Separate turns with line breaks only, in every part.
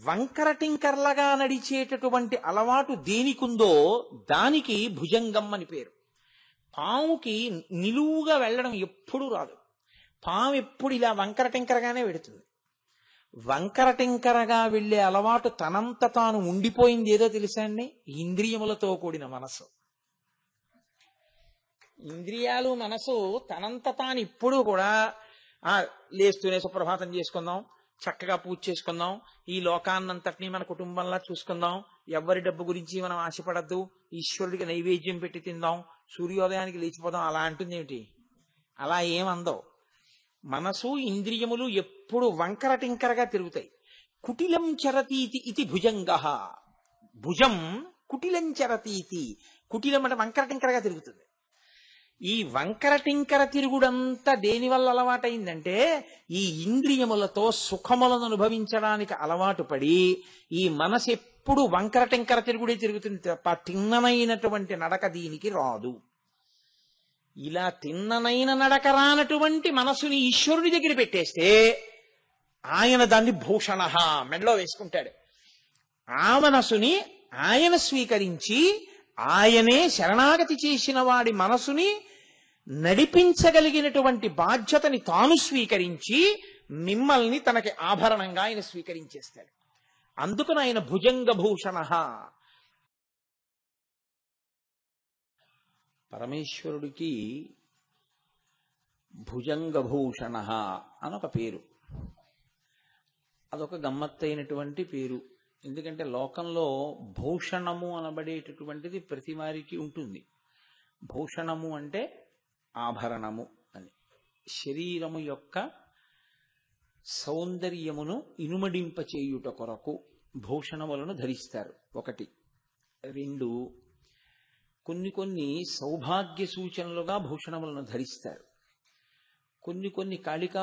వంకర టింకర్లగా నడిచేటటువంటి అలవాటు దేనికుందో దానికి భుజంగం అని పేరు. పాముకి నిలువుగా వెళ్ళడం ఎప్పుడూ రాదు. పాము ఎప్పుడు ఇలా వంకర టింకరగానే వెడుతుంది. వంకర టింకరగా వెళ్లే అలవాటు తనంత తాను ఉండిపోయింది ఏదో తెలుసా అండి? ఇంద్రియములతో కూడిన మనసు. ఇంద్రియాలు మనసు తనంత తాను ఇప్పుడు కూడా లేస్తూనే సుప్రభాతం చేసుకుందాం, చక్కగా పూజ చేసుకుందాం, ఈ లోకాన్నంతటినీ మన కుటుంబంలా చూసుకుందాం, ఎవరి డబ్బు గురించి మనం ఆశపడద్దు, ఈశ్వరుడికి నైవేద్యం పెట్టి తిందాం, సూర్యోదయానికి లేచిపోదాం అలా అంటుంది ఏమిటి? అలా ఏమందో. మనసు ఇంద్రియములు ఎప్పుడు వంకర టింకరగా తిరుగుతాయి. కుటిలం చరతీతి ఇది భుజంగ. భుజం కుటిలం చరతీతి. కుటిలం అంటే వంకర టింకరగా తిరుగుతుంది. ఈ వంకర టింకర తిరుగుడంతా దేనివల్ల అలవాటైందంటే ఈ ఇంద్రియములతో సుఖములను అనుభవించడానికి అలవాటు పడి ఈ మనసు ఎప్పుడు వంకర టింకర తిరుగుడే తిరుగుతుంది తప్ప తిన్ననైనటువంటి నడక దీనికి రాదు. ఇలా తిన్ననైన నడక రానటువంటి మనసుని ఈశ్వరుడి దగ్గర పెట్టేస్తే ఆయన దాన్ని భూషణ మెడలో వేసుకుంటాడు. ఆ మనసుని ఆయన స్వీకరించి ఆయనే శరణాగతి చేసిన వాడి మనసుని నడిపించగలిగినటువంటి బాధ్యతని తాను స్వీకరించి మిమ్మల్ని తనకి ఆభరణంగా ఆయన స్వీకరించేస్తాడు. అందుకని ఆయన భుజంగ భూషణ. పరమేశ్వరుడికి భుజంగభూషణ అనొక పేరు. అదొక గమ్మత్తైనటువంటి పేరు. ఎందుకంటే లోకంలో భూషణము అనబడేటటువంటిది ప్రతి వారికి ఉంటుంది. భూషణము అంటే ఆభరణము అని. శరీరము యొక్క సౌందర్యమును ఇనుమడింపచేయుట కొరకు భూషణములను ధరిస్తారు. ఒకటి. రెండు, కొన్ని సౌభాగ్య సూచనలుగా భూషణములను ధరిస్తారు. కొన్ని కాళికా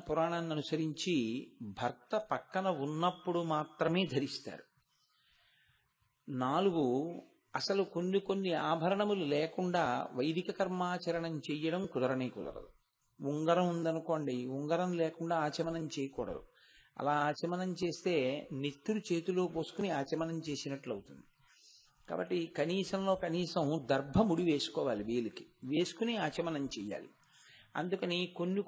పురాణాన్ని అనుసరించి భర్త పక్కన ఉన్నప్పుడు మాత్రమే ధరిస్తారు. 4, అసలు కొన్ని ఆభరణములు లేకుండా వైదిక కర్మాచరణం చెయ్యడం కుదరదు. ఉంగరం ఉందనుకోండి, ఉంగరం లేకుండా ఆచమనం చేయకూడదు. అలా ఆచమనం చేస్తే నెత్తురు చేతిలో పోసుకుని ఆచమనం చేసినట్లు అవుతుంది. కాబట్టి కనీసం దర్భముడి వేసుకోవాలి, వేలికి వేసుకుని ఆచమనం చెయ్యాలి. అందుకని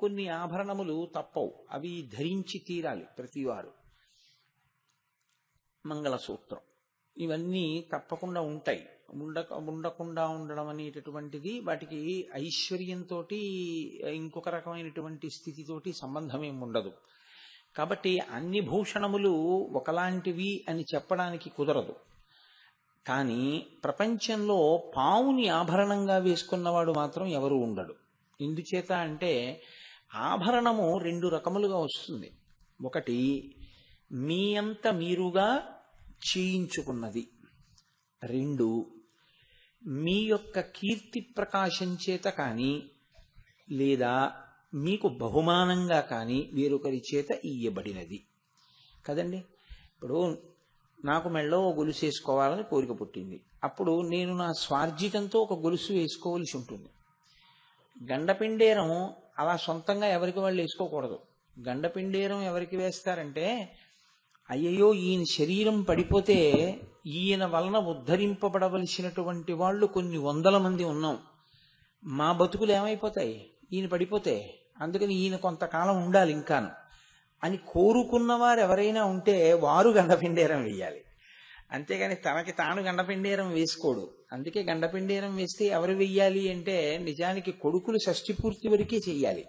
కొన్ని ఆభరణములు తప్పవు, అవి ధరించి తీరాలి ప్రతివారు. మంగళసూత్రం ఇవన్నీ తప్పకుండా ఉంటాయి. ఉండకుండా ఉండడం అనేటటువంటిది వాటికి ఐశ్వర్యంతో ఇంకొక రకమైనటువంటి స్థితితోటి సంబంధం ఏమి ఉండదు. కాబట్టి అన్ని భూషణములు ఒకలాంటివి అని చెప్పడానికి కుదరదు. కానీ ప్రపంచంలో పావుని ఆభరణంగా వేసుకున్నవాడు మాత్రం ఎవరు ఉండడు. ఎందుచేత అంటే ఆభరణము 2 రకములుగా వస్తుంది. ఒకటి మీ అంత మీరుగా చేయించుకున్నది. 2, మీ యొక్క కీర్తి ప్రకాశం చేత కానీ లేదా మీకు బహుమానంగా కానీ వేరొకరి చేత ఇయ్యబడినది కదండి. ఇప్పుడు నాకు మెళ్ళో గొలుసు వేసుకోవాలని కోరిక పుట్టింది. అప్పుడు నేను నా స్వార్జితంతో ఒక గొలుసు వేసుకోవలసి ఉంటుంది. గండపిండేరం అలా సొంతంగా ఎవరికి వాళ్ళు వేసుకోకూడదు. గండపిండేరం ఎవరికి వేస్తారంటే, అయ్యయ్యో ఈయన శరీరం పడిపోతే ఈయన వలన ఉద్ధరింపబడవలసినటువంటి వాళ్ళు కొన్ని 100 మంది ఉన్నాం, మా బతుకులు ఏమైపోతాయి ఈయన పడిపోతే, అందుకని ఈయన కొంతకాలం ఉండాలి ఇంకాను అని కోరుకున్నవారు ఎవరైనా ఉంటే వారు గండపిండేరం వేయాలి. అంతేగాని తనకి తాను గండపిండేరం వేసుకోడు. అందుకే గండపిండేరం వేస్తే ఎవరు వెయ్యాలి అంటే నిజానికి కొడుకులు షష్ఠి పూర్తి వరకే చెయ్యాలి.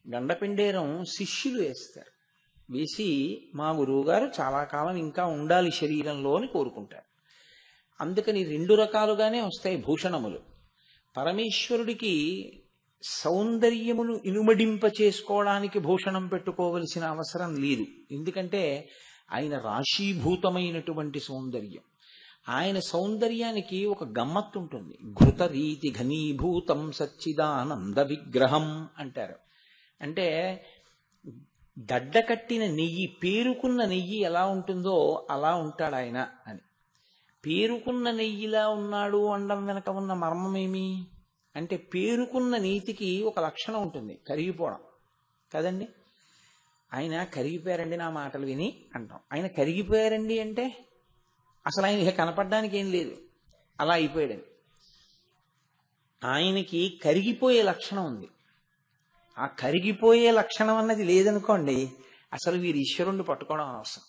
గండపిండేరం శిష్యులు వేస్తారు. వేసి మా గురువు గారు చాలా కాలం ఇంకా ఉండాలి శరీరంలో అని కోరుకుంటారు. అందుకని 2 రకాలుగానే వస్తాయి భూషణములు. పరమేశ్వరుడికి సౌందర్యమును ఇనుమడింప చేసుకోవడానికి భూషణం పెట్టుకోవలసిన అవసరం లేదు. ఎందుకంటే ఆయన రాశీభూతమైనటువంటి సౌందర్యం. ఆయన సౌందర్యానికి ఒక గమ్మత్తు ఉంటుంది. ఘృత రీతి ఘనీభూతం సచ్చిదానంద విగ్రహం అంటారు. అంటే గడ్డ కట్టిన నెయ్యి, పేరుకున్న నెయ్యి ఎలా ఉంటుందో అలా ఉంటాడు ఆయన అని. పేరుకున్న నెయ్యిలా ఉన్నాడు అనడం వెనక ఉన్న మర్మమేమి అంటే, పేరుకున్న నీతికి ఒక లక్షణం ఉంటుంది, కరిగిపోవడం కదండి. ఆయన కరిగిపోయారండి నా మాటలు విని అంటాం. ఆయన కరిగిపోయారండి అంటే అసలు ఆయన ఇక కనపడడానికి ఏం లేదు, అలా అయిపోయాడని. ఆయనకి కరిగిపోయే లక్షణం ఉంది. ఆ కరిగిపోయే లక్షణం అన్నది లేదనుకోండి, అసలు వీరు ఈశ్వరుణ్ణి పట్టుకోవడం అవసరం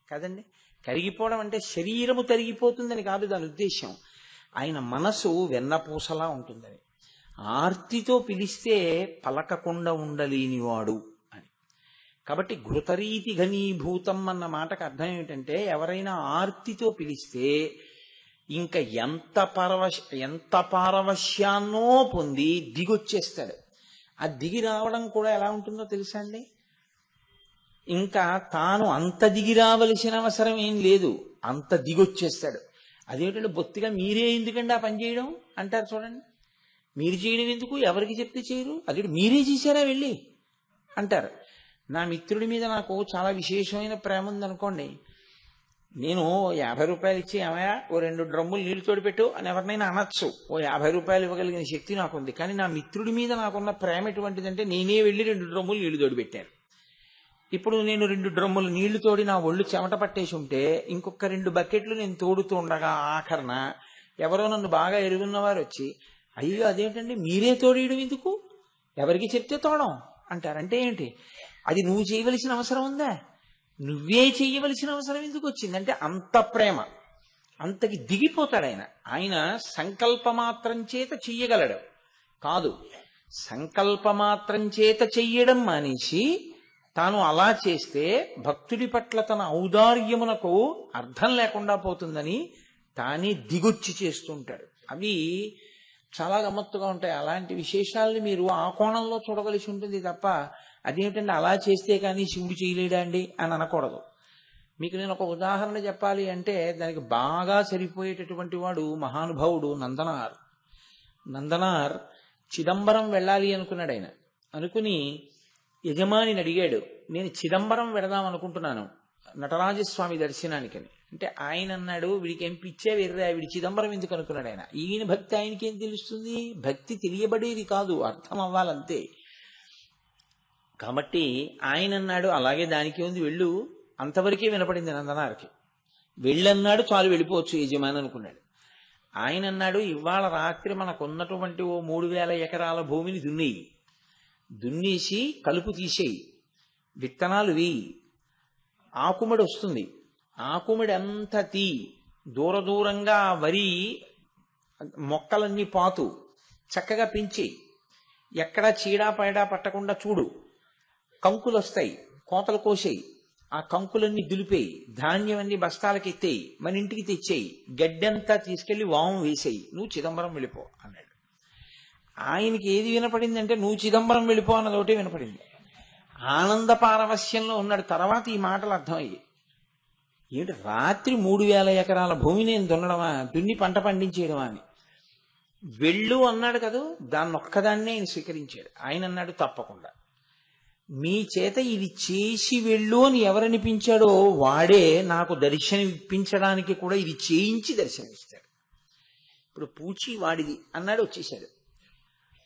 కదండి. కరిగిపోవడం అంటే శరీరము తరిగిపోతుందని కాదు దాని ఉద్దేశం. ఆయన మనసు వెన్నపూసలా ఉంటుందని. ఆర్తితో పిలిస్తే పలకకుండా ఉండలేనివాడు అని. కాబట్టి ఘృతరీతి ఘనీభూతం అన్న మాటకు అర్థం ఏమిటంటే, ఎవరైనా ఆర్తితో పిలిస్తే ఇంకా ఎంత పారవశ్యాన్నో పొంది దిగొచ్చేస్తాడు. ఆ దిగి రావడం కూడా ఎలా ఉంటుందో తెలుసా అండి? ఇంకా తాను అంత దిగి రావలసిన అవసరం ఏం లేదు, అంత దిగొచ్చేస్తాడు. అదేమిటంటే బొత్తిగా మీరే ఎందుకండి ఆ పని చేయడం అంటారు చూడండి. మీరు చేయడం ఎందుకు, ఎవరికి చెప్తే చేయరు, అది మీరే చేశారా వెళ్ళి అంటారు. నా మిత్రుడి మీద నాకు చాలా విశేషమైన ప్రేమ ఉందనుకోండి, నేను 50 రూపాయలు ఇచ్చి ఏమయ్యా ఓ 2 డ్రమ్ములు నీళ్లు తోడిపెట్టు అని ఎవరినైనా అనొచ్చు. ఓ 50 రూపాయలు ఇవ్వగలిగిన శక్తి నాకుంది. కానీ నా మిత్రుడి మీద నాకున్న ప్రేమ ఎటువంటిదంటే, నేనే వెళ్ళి 2 డ్రమ్ములు నీళ్లు తోడిపెట్టాను. ఇప్పుడు నేను 2 డ్రమ్ములు నీళ్లు తోడి నా ఒళ్ళు చెమట పట్టేసి ఉంటే ఇంకొక 2 బకెట్లు నేను తోడుతూ ఉండగా ఆఖరణ ఎవరో నన్ను బాగా ఎరుగున్నవారు వచ్చి, అయ్యో అదేంటండి మీరే తోడేయడం ఎందుకు, ఎవరికి చెప్తే తోడం అంటారంటే ఏంటి? అది నువ్వు చేయవలసిన అవసరం ఉందా? నువ్వే చేయవలసిన అవసరం ఎందుకు వచ్చిందంటే అంత ప్రేమ, అంతకి దిగిపోతాడు ఆయన. ఆయన సంకల్పమాత్రం చేత చెయ్యగలడు కాదు, సంకల్పమాత్రం చేత చెయ్యడం మానేసి తాను అలా చేస్తే భక్తుడి పట్ల తన ఔదార్యమునకు అర్థం లేకుండా పోతుందని తానే దిగొచ్చి చేస్తుంటాడు. అవి చాలా గమ్మత్తుగా ఉంటాయి. అలాంటి విశేషాలని మీరు ఆ కోణంలో చూడవలసి ఉంటుంది తప్ప, అదేమిటంటే అలా చేస్తే కానీ శివుడు చేయలేడా అండి అని అనకూడదు. మీకు నేను ఒక ఉదాహరణ చెప్పాలి అంటే దానికి బాగా సరిపోయేటటువంటి వాడు మహానుభావుడు నందనార్. నందనార్ చిదంబరం వెళ్ళాలి అనుకున్నాడు. ఆయన అనుకుని యజమానిని అడిగాడు, నేను చిదంబరం వెళదాం అనుకుంటున్నాను నటరాజస్వామి దర్శనానికని. అంటే ఆయన అన్నాడు, వీడికి ఏం పిచ్చే వెర్రా, వీడి చిదంబరం ఎందుకు అనుకున్నాడు ఆయన. ఈయన భక్తి ఆయనకి ఏం తెలుస్తుంది, భక్తి తెలియబడేది కాదు, అర్థం అవ్వాలంతే. కాబట్టి ఆయన అన్నాడు, అలాగే దానికి ఉంది వెళ్ళు. అంతవరకే వినపడింది నందనార్కి. వెళ్ళన్నాడు, చాలు వెళ్ళిపోవచ్చు యజమాని అనుకున్నాడు. ఆయన అన్నాడు, ఇవాళ రాత్రి మనకున్నటువంటి ఓ 3000 ఎకరాల భూమిని దున్నేసి కలుపు తీసేయి, విత్తనాలు వేయి, ఆకుమడి వస్తుంది, ఆకుమడి అంతా తీ, దూరంగా వరి మొక్కలన్నీ పాతు చక్కగా పెంచి, ఎక్కడా చీడా పైడా పట్టకుండా చూడు, కంకులు వస్తాయి కోతలు కోసేయి, ఆ కంకులన్నీ దులిపేయి, ధాన్యం అన్ని బస్తాలకి ఎత్తేయి, మన ఇంటికి తెచ్చేయి, గడ్డంతా తీసుకెళ్లి వాము వేసేయి, నువ్వు చిదంబరం వెళ్ళిపో అన్నాడు. ఆయనకి ఏది వినపడిందంటే నువ్వు చిదంబరం వెళ్ళిపో అన్నది ఒకటే వినపడింది. ఆనంద పారవస్యంలో ఉన్నాడు. తర్వాత ఈ మాటలు అర్థమయ్యి, ఏంటి రాత్రి 3000 ఎకరాల భూమి నేను దున్ని పంట పండించేయడమా అని. వెళ్ళు అన్నాడు కదా, దాన్ని ఒక్కదాన్నే ఆయన స్వీకరించాడు. ఆయన అన్నాడు, తప్పకుండా మీ చేత ఇది చేసి వెళ్ళు అని ఎవరనిపించాడో వాడే నాకు దర్శనం ఇప్పించడానికి కూడా ఇది చేయించి దర్శనమిస్తాడు. ఇప్పుడు పూచి వాడిది అన్నాడు, వచ్చేసాడు.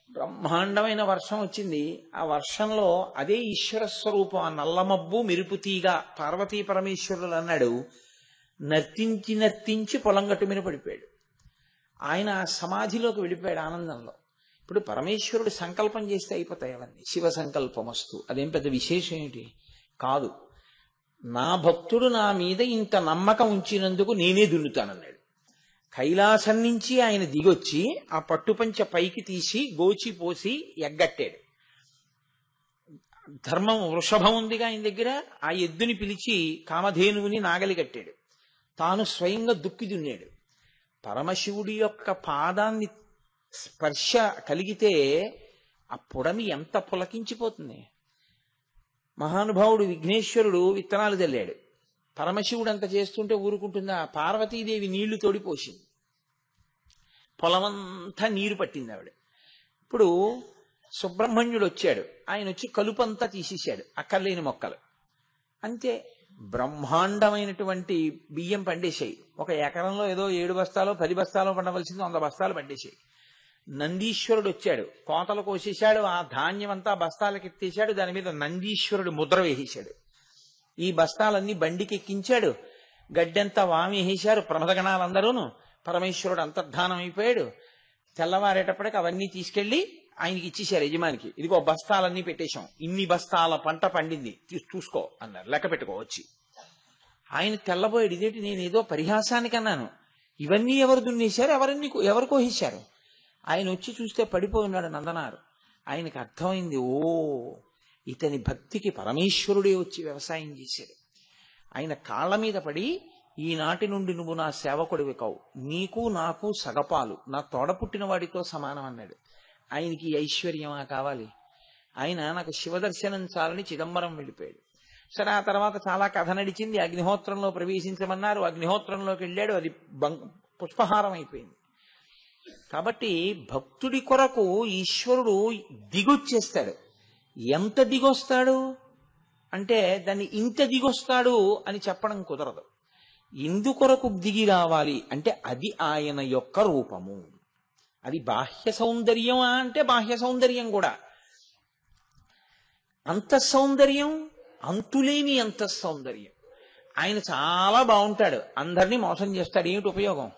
బ్రహ్మాండమైన వర్షం వచ్చింది. ఆ వర్షంలో అదే ఈశ్వర స్వరూపం, ఆ నల్లమబ్బు మెరుపుతీగా పార్వతీ పరమేశ్వరులు అన్నాడు, నర్తించి పొలం గట్టు మీద పడిపోయాడు. ఆయన సమాధిలోకి వెళ్ళిపోయాడు ఆనందంలో. ఇప్పుడు పరమేశ్వరుడు సంకల్పం చేస్తే అయిపోతాయి అవన్నీ. శివ సంకల్పమస్తు, అదేం పెద్ద విశేషం ఏంటి కాదు. నా భక్తుడు నా మీద ఇంత నమ్మకం ఉంచినందుకు నేనే దున్నుతానన్నాడు. కైలాసం నుంచి ఆయన దిగొచ్చి ఆ పట్టుపంచ పైకి తీసి గోచి పోసి ఎగ్గట్టాడు. ధర్మం వృషభం ఉందిగా ఆయన దగ్గర, ఆ ఎద్దుని పిలిచి కామధేనువుని నాగలి కట్టాడు. తాను స్వయంగా దుక్కి దున్నాడు. పరమశివుడి యొక్క పాదాన్ని స్పర్శ కలిగితే ఆ పుడమి ఎంత పులకించిపోతుంది. మహానుభావుడు విఘ్నేశ్వరుడు విత్తనాలు చల్లాడు. పరమశివుడు అంత చేస్తుంటే ఊరుకుంటుందా? పార్వతీదేవి నీళ్లు తోడిపోసింది, పొలమంతా నీరు పట్టింది ఆవిడ. ఇప్పుడు సుబ్రహ్మణ్యుడు వచ్చాడు, ఆయన వచ్చి కలుపంతా తీసేశాడు, అక్కర్లేని మొక్కలు అంతే. బ్రహ్మాండమైనటువంటి బియ్యం పండేశాయి. ఒక ఎకరంలో ఏదో 7 బస్తాలో 10 బస్తాలో పండవలసింది 100 బస్తాలు పండేశాయి. నందీశ్వరుడు వచ్చాడు, కోతలు కోసేశాడు, ఆ ధాన్యం అంతా బస్తాలకు ఎత్తేశాడు, దాని మీద నందీశ్వరుడు ముద్ర వేసేశాడు. ఈ బస్తాలన్నీ బండికి ఎక్కించాడు, గడ్డంతా వామి వేసేశారు ప్రమదగణాలందరూను. పరమేశ్వరుడు అంతర్ధానం అయిపోయాడు. తెల్లవారేటప్పటికి అవన్నీ తీసుకెళ్లి ఆయనకి ఇచ్చేశారు యజమానికి. ఇదిగో బస్తాలన్నీ పెట్టేశాం, ఇన్ని బస్తాల పంట పండింది, చూసుకో అన్నారు, లెక్క పెట్టుకో వచ్చి. ఆయన తెల్లబోయాడు, ఇదేంటి నేను ఏదో పరిహాసానికి అన్నాను, ఇవన్నీ ఎవరు దున్నేశారు, ఎవరు కోసేశారు? ఆయన వచ్చి చూస్తే పడిపోయి ఉన్నాడు నందనారు. ఆయనకు అర్థమైంది, ఓ ఇతని భక్తికి పరమేశ్వరుడే వచ్చి వ్యవసాయం చేశాడు. ఆయన కాళ్ల మీద పడి, ఈనాటి నుండి నువ్వు నా సేవకుడివి కావు, నీకు నాకు సగపాలు, నా తోడ పుట్టిన వాడితో సమానం అన్నాడు. ఆయనకి ఐశ్వర్యమా కావాలి? ఆయన నాకు శివదర్శనం చాలని చిదంబరం వెళ్ళిపోయాడు. సరే, ఆ తర్వాత చాలా కథ నడిచింది. అగ్నిహోత్రంలో ప్రవేశించమన్నారు, అగ్నిహోత్రంలోకి వెళ్ళాడు, అది పుష్పహారం అయిపోయింది. కాబట్టి భక్తుడి కొరకు ఈశ్వరుడు దిగొచ్చేస్తాడు. ఎంత దిగొస్తాడు అంటే దాన్ని ఇంత దిగొస్తాడు అని చెప్పడం కుదరదు. ఇందుకొరకు దిగి రావాలి అంటే అది ఆయన యొక్క రూపము. అది బాహ్య సౌందర్యం అంటే బాహ్య సౌందర్యం కూడా. అంతఃసౌందర్యం అంతులేని అంతఃసౌందర్యం. ఆయన చాలా బాగుంటాడు, అందరినీ మోసం చేస్తాడు, ఏమిటి ఉపయోగం?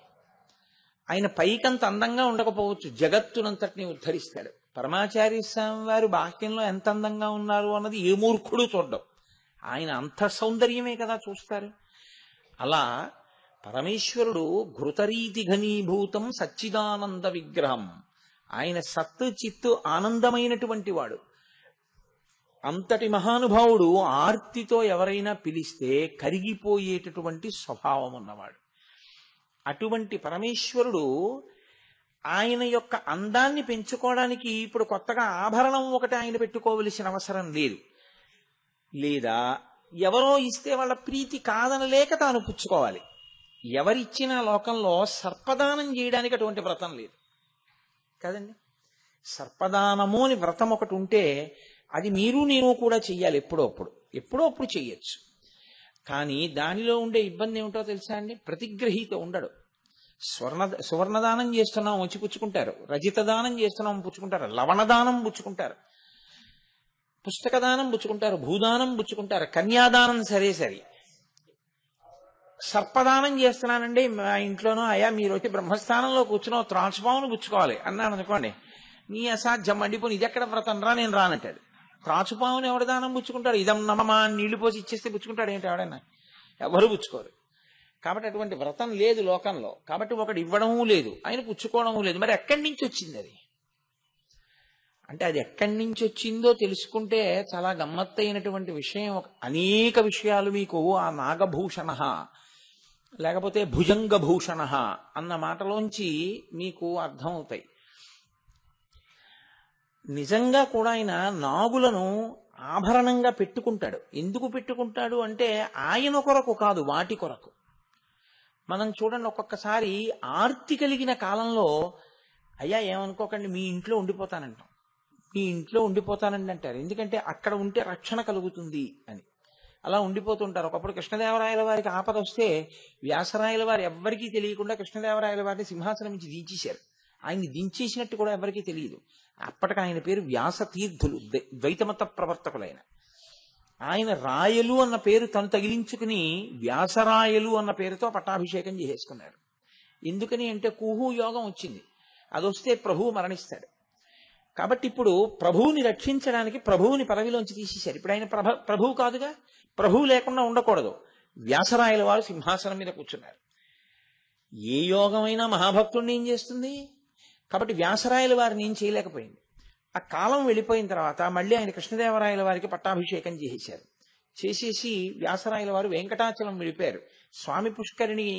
ఆయన పైకంత అందంగా ఉండకపోవచ్చు, జగత్తునంతటిని ఉద్ధరిస్తాడు. పరమాచార్య స్వామి వారు బాహ్యంలో ఎంత అందంగా ఉన్నారు అన్నది ఏ మూర్ఖుడు చూడ్డం, ఆయన అంతఃసౌందర్యమే కదా చూస్తారు. అలా పరమేశ్వరుడు ఘృతరీతి ఘనీభూతం సచ్చిదానంద విగ్రహం. ఆయన సత్తు చిత్తు ఆనందమైనటువంటి వాడు. అంతటి మహానుభావుడు ఆర్తితో ఎవరైనా పిలిస్తే కరిగిపోయేటటువంటి స్వభావం ఉన్నవాడు. అటువంటి పరమేశ్వరుడు ఆయన యొక్క అందాన్ని పెంచుకోవడానికి ఇప్పుడు కొత్తగా ఆభరణం ఒకటి ఆయన పెట్టుకోవలసిన అవసరం లేదు. లేదా ఎవరో ఇస్తే వాళ్ళ ప్రీతి కాదనలేక తాను పుచ్చుకోవాలి. ఎవరిచ్చిన లోకంలో సర్పదానం చేయడానికి అటువంటి వ్రతం లేదు కదండి. సర్పదానము అని వ్రతం ఒకటి ఉంటే అది మీరు నేను కూడా చెయ్యాలి, ఎప్పుడో అప్పుడు చెయ్యొచ్చు. కానీ దానిలో ఉండే ఇబ్బంది ఏమిటో తెలుసా అండి? ప్రతిగ్రహీత ఉండడు. సువర్ణదానం చేస్తున్నాం వచ్చి పుచ్చుకుంటారు, రజిత దానం చేస్తున్నాం పుచ్చుకుంటారు, లవణదానం పుచ్చుకుంటారు, పుస్తక దానం పుచ్చుకుంటారు, భూదానం పుచ్చుకుంటారు, కన్యాదానం సరే. సర్పదానం చేస్తున్నానండి మా ఇంట్లోనూ, అయ్యా మీరు వచ్చి బ్రహ్మస్థానంలో కూర్చున్నావు త్రాచుపామును పుచ్చుకోవాలి అన్నాను అనుకోండి, నీ అసాధ్యం మండిపోని, ఇది ఎక్కడ వ్రతం రా, నేను రానంటాడు. త్రాచుపాముని ఎవడ దానం పుచ్చుకుంటాడు? ఇదం నమమా నీళ్లు పోసి ఇచ్చేస్తే పుచ్చుకుంటాడు ఏంటి ఎవడైనా? ఎవరు పుచ్చుకోరు. కాబట్టి అటువంటి వ్రతం లేదు లోకంలో. కాబట్టి ఒకటి ఇవ్వడము లేదు, ఆయన పుచ్చుకోవడము లేదు. మరి ఎక్కడి నుంచి వచ్చింది అది? అంటే అది ఎక్కడి నుంచి వచ్చిందో తెలుసుకుంటే చాలా గమ్మత్తైనటువంటి విషయం. అనేక విషయాలు మీకు ఆ నాగభూషణ లేకపోతే భుజంగభూషణ అన్న మాటలోంచి మీకు అర్థమవుతాయి. నిజంగా కూడా ఆయన నాగులను ఆభరణంగా పెట్టుకుంటాడు. ఎందుకు పెట్టుకుంటాడు అంటే ఆయన కొరకు కాదు, వాటి కొరకు. మనం చూడండి, ఒక్కొక్కసారి ఆర్తి కలిగిన కాలంలో అయ్యా ఏమనుకోకండి మీ ఇంట్లో ఉండిపోతానంటాం, మీ ఇంట్లో ఉండిపోతానండి అంటారు. ఎందుకంటే అక్కడ ఉంటే రక్షణ కలుగుతుంది అని అలా ఉండిపోతుంటారు. ఒకప్పుడు కృష్ణదేవరాయల వారికి ఆపద వస్తే వ్యాసరాయల వారు ఎవ్వరికీ తెలియకుండా కృష్ణదేవరాయల వారిని సింహాసనం నుంచి దించేశారు. ఆయన్ని దించేసినట్టు కూడా ఎవరికీ తెలియదు. అప్పటికి ఆయన పేరు వ్యాసతీర్థులు, ద్వైతమత ప్రవర్తకులైన ఆయన. రాయలు అన్న పేరు తను తగిలించుకుని వ్యాసరాయలు అన్న పేరుతో పట్టాభిషేకం చేసేసుకున్నారు. ఎందుకని అంటే కుహు యోగం వచ్చింది, అదొస్తే ప్రభువు మరణిస్తాడు. కాబట్టి ఇప్పుడు ప్రభువుని రక్షించడానికి ప్రభువుని పదవిలోంచి తీసేశారు. ఇప్పుడు ఆయన ప్రభువు కాదుగా, ప్రభువు లేకుండా ఉండకూడదు. వ్యాసరాయల వారు సింహాసనం మీద కూర్చున్నారు. ఏ యోగమైనా మహాభక్తుడిని ఏం చేస్తుంది? కాబట్టి వ్యాసరాయల వారిని ఏం చేయలేకపోయింది. ఆ కాలం వెళ్ళిపోయిన తర్వాత మళ్ళీ ఆయన కృష్ణదేవరాయల వారికి పట్టాభిషేకం చేసేశారు. చేసేసి వ్యాసరాయల వారు వెంకటాచలం వెళ్ళిపోయారు. స్వామి పుష్కరిణి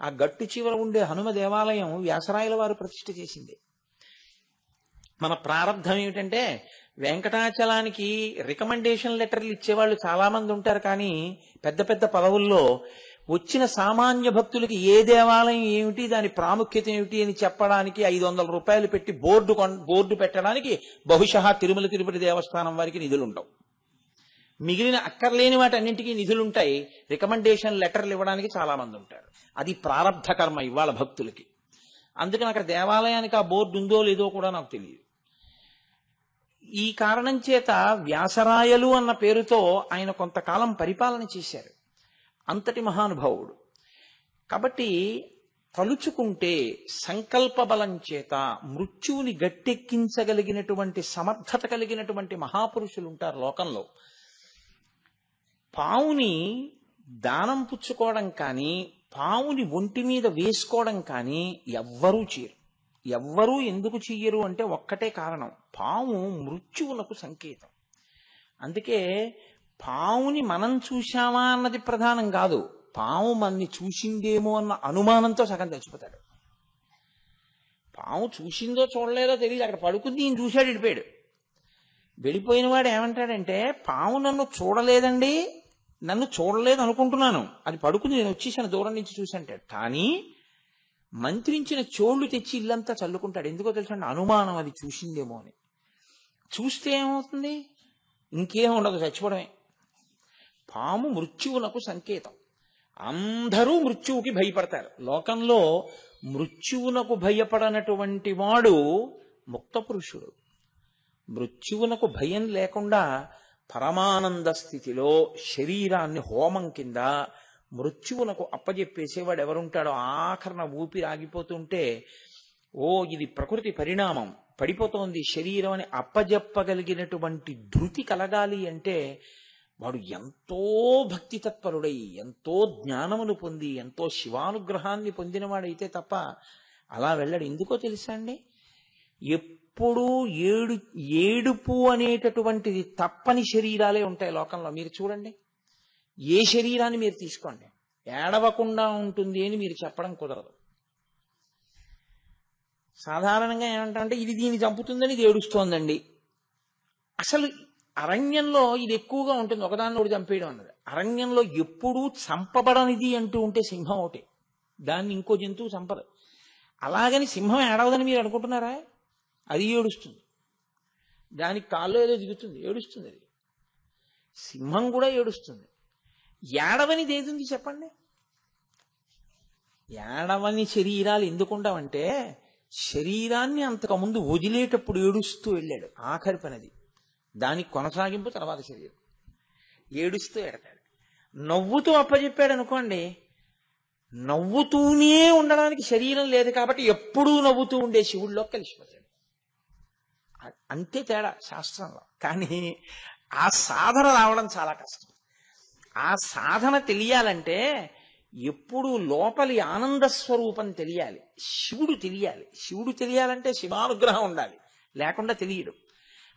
ఆ గట్టు చివర ఉండే హనుమ దేవాలయం వ్యాసరాయల వారు ప్రతిష్ఠ చేసింది. మన ప్రారంధం ఏమిటంటే వెంకటాచలానికి రికమెండేషన్ లెటర్లు ఇచ్చేవాళ్ళు చాలా మంది ఉంటారు, కానీ పెద్ద పెద్ద పదవుల్లో వచ్చిన సామాన్య భక్తులకి ఏ దేవాలయం ఏమిటి, దాని ప్రాముఖ్యత ఏమిటి అని చెప్పడానికి 500 రూపాయలు పెట్టి బోర్డు పెట్టడానికి బహుశా తిరుమల తిరుపతి దేవస్థానం వారికి నిధులుంటావు. మిగిలిన అక్కర్లేని వాటి అన్నింటికీ నిధులుంటాయి, రికమెండేషన్ లెటర్లు ఇవ్వడానికి చాలా మంది ఉంటారు. అది ప్రారబ్ధ కర్మ ఇవాళ భక్తులకి. అందుకని అక్కడ దేవాలయానికి ఆ బోర్డు ఉందో లేదో కూడా నాకు తెలియదు. ఈ కారణం చేత వ్యాసరాయలు అన్న పేరుతో ఆయన కొంతకాలం పరిపాలన చేశారు. అంతటి మహానుభావుడు. కాబట్టి తలుచుకుంటే సంకల్ప బలం చేత మృత్యువుని గట్టెక్కించగలిగినటువంటి సమర్థత కలిగినటువంటి మహాపురుషులు ఉంటారు లోకంలో. పావుని దానం పుచ్చుకోవడం కానీ, పావుని ఒంటి మీద వేసుకోవడం కానీ ఎవ్వరూ చేయరు. ఎవ్వరూ ఎందుకు చెయ్యరు అంటే ఒక్కటే కారణం, పాము మృత్యువునకు సంకేతం. అందుకే పావుని మనం చూశామా అన్నది ప్రధానం కాదు, పాము మనని చూసిందేమో అన్న అనుమానంతో సగం చచ్చిపోతాడు. పాము చూసిందో చూడలేదో తెలియదు, అక్కడ పడుకుంది, ఈయన చూశాడు, వెళ్ళిపోయాడు. వెళ్ళిపోయిన వాడు ఏమంటాడంటే, పాము నన్ను చూడలేదండి, నన్ను చూడలేదు అనుకుంటున్నాను, అది పడుకుంది, నేను వచ్చేసాను, దూరం నుంచి చూసంటాడు. కానీ మంత్రించిన చోళ్లు తెచ్చి ఇల్లంతా చల్లుకుంటాడు. ఎందుకో తెలుసండి, అనుమానం అది చూసిందేమో అని. చూస్తే ఏమవుతుంది? ఇంకేం ఉండదు, చచ్చిపోవడమే. పాము మృత్యువునకు సంకేతం. అందరూ మృత్యువుకి భయపడతారు. లోకంలో మృత్యువునకు భయపడనటువంటి వాడు ముక్త పురుషుడు. మృత్యువునకు భయం లేకుండా పరమానంద స్థితిలో శరీరాన్ని హోమం కింద మృత్యువునకు అప్పజెప్పేసేవాడు ఎవరుంటాడో, ఆఖరణ ఊపిరి ఆగిపోతుంటే ఓ ఇది ప్రకృతి పరిణామం, పడిపోతోంది శరీరం అని అప్పజెప్పగలిగినటువంటి ధృతి కలగాలి అంటే వాడు ఎంతో భక్తి తత్పరుడై, ఎంతో జ్ఞానమును పొంది, ఎంతో శివానుగ్రహాన్ని పొందినవాడైతే తప్ప అలా వెళ్ళడు. ఎందుకో తెలుసా అండి, ఎప్పుడూ ఏడుపు అనేటటువంటిది తప్పని శరీరాలే ఉంటాయి లోకంలో. మీరు చూడండి, ఏ శరీరాన్ని మీరు తీసుకోండి, ఏడవకుండా ఉంటుంది అని మీరు చెప్పడం కుదరదు. సాధారణంగా ఏమంటారంటే ఇది దీన్ని చంపుతుందని ఇది ఏడుస్తోందండి. అసలు అరణ్యంలో ఇది ఎక్కువగా ఉంటుంది, ఒకదాన్ని ఒకటి చంపేయడం అన్నది. అరణ్యంలో ఎప్పుడూ చంపబడనిది అంటూ ఉంటే సింహం ఒకటి, దాన్ని ఇంకో జంతువు చంపదు. అలాగని సింహం ఏడవదని మీరు అనుకుంటున్నారా? అది ఏడుస్తుంది, దానికి కాళ్ళు ఏదో దిగుతుంది, ఏడుస్తుంది. అది సింహం కూడా ఏడుస్తుంది. ఏడవనిది ఏదుంది చెప్పండి? ఏడవని శరీరాలు ఎందుకుంటామంటే, శరీరాన్ని అంతకుముందు వదిలేటప్పుడు ఏడుస్తూ వెళ్ళాడు, ఆఖరి పనిది. దానికి కొనసాగింపు తర్వాత శరీరం. ఏడుస్తూ ఎడతాడు. నవ్వుతూ అప్పచెప్పాడు అనుకోండి, నవ్వుతూనే ఉండడానికి శరీరం లేదు కాబట్టి ఎప్పుడూ నవ్వుతూ ఉండే శివుడిలో కలిసిపోతాడు. అంతే తేడా శాస్త్రంలో. కానీ ఆ సాధన రావడం చాలా కష్టం. ఆ సాధన తెలియాలంటే ఎప్పుడు లోపలి ఆనంద స్వరూపం తెలియాలి, శివుడు తెలియాలి. శివుడు తెలియాలంటే శివానుగ్రహం ఉండాలి, లేకుండా తెలియడు.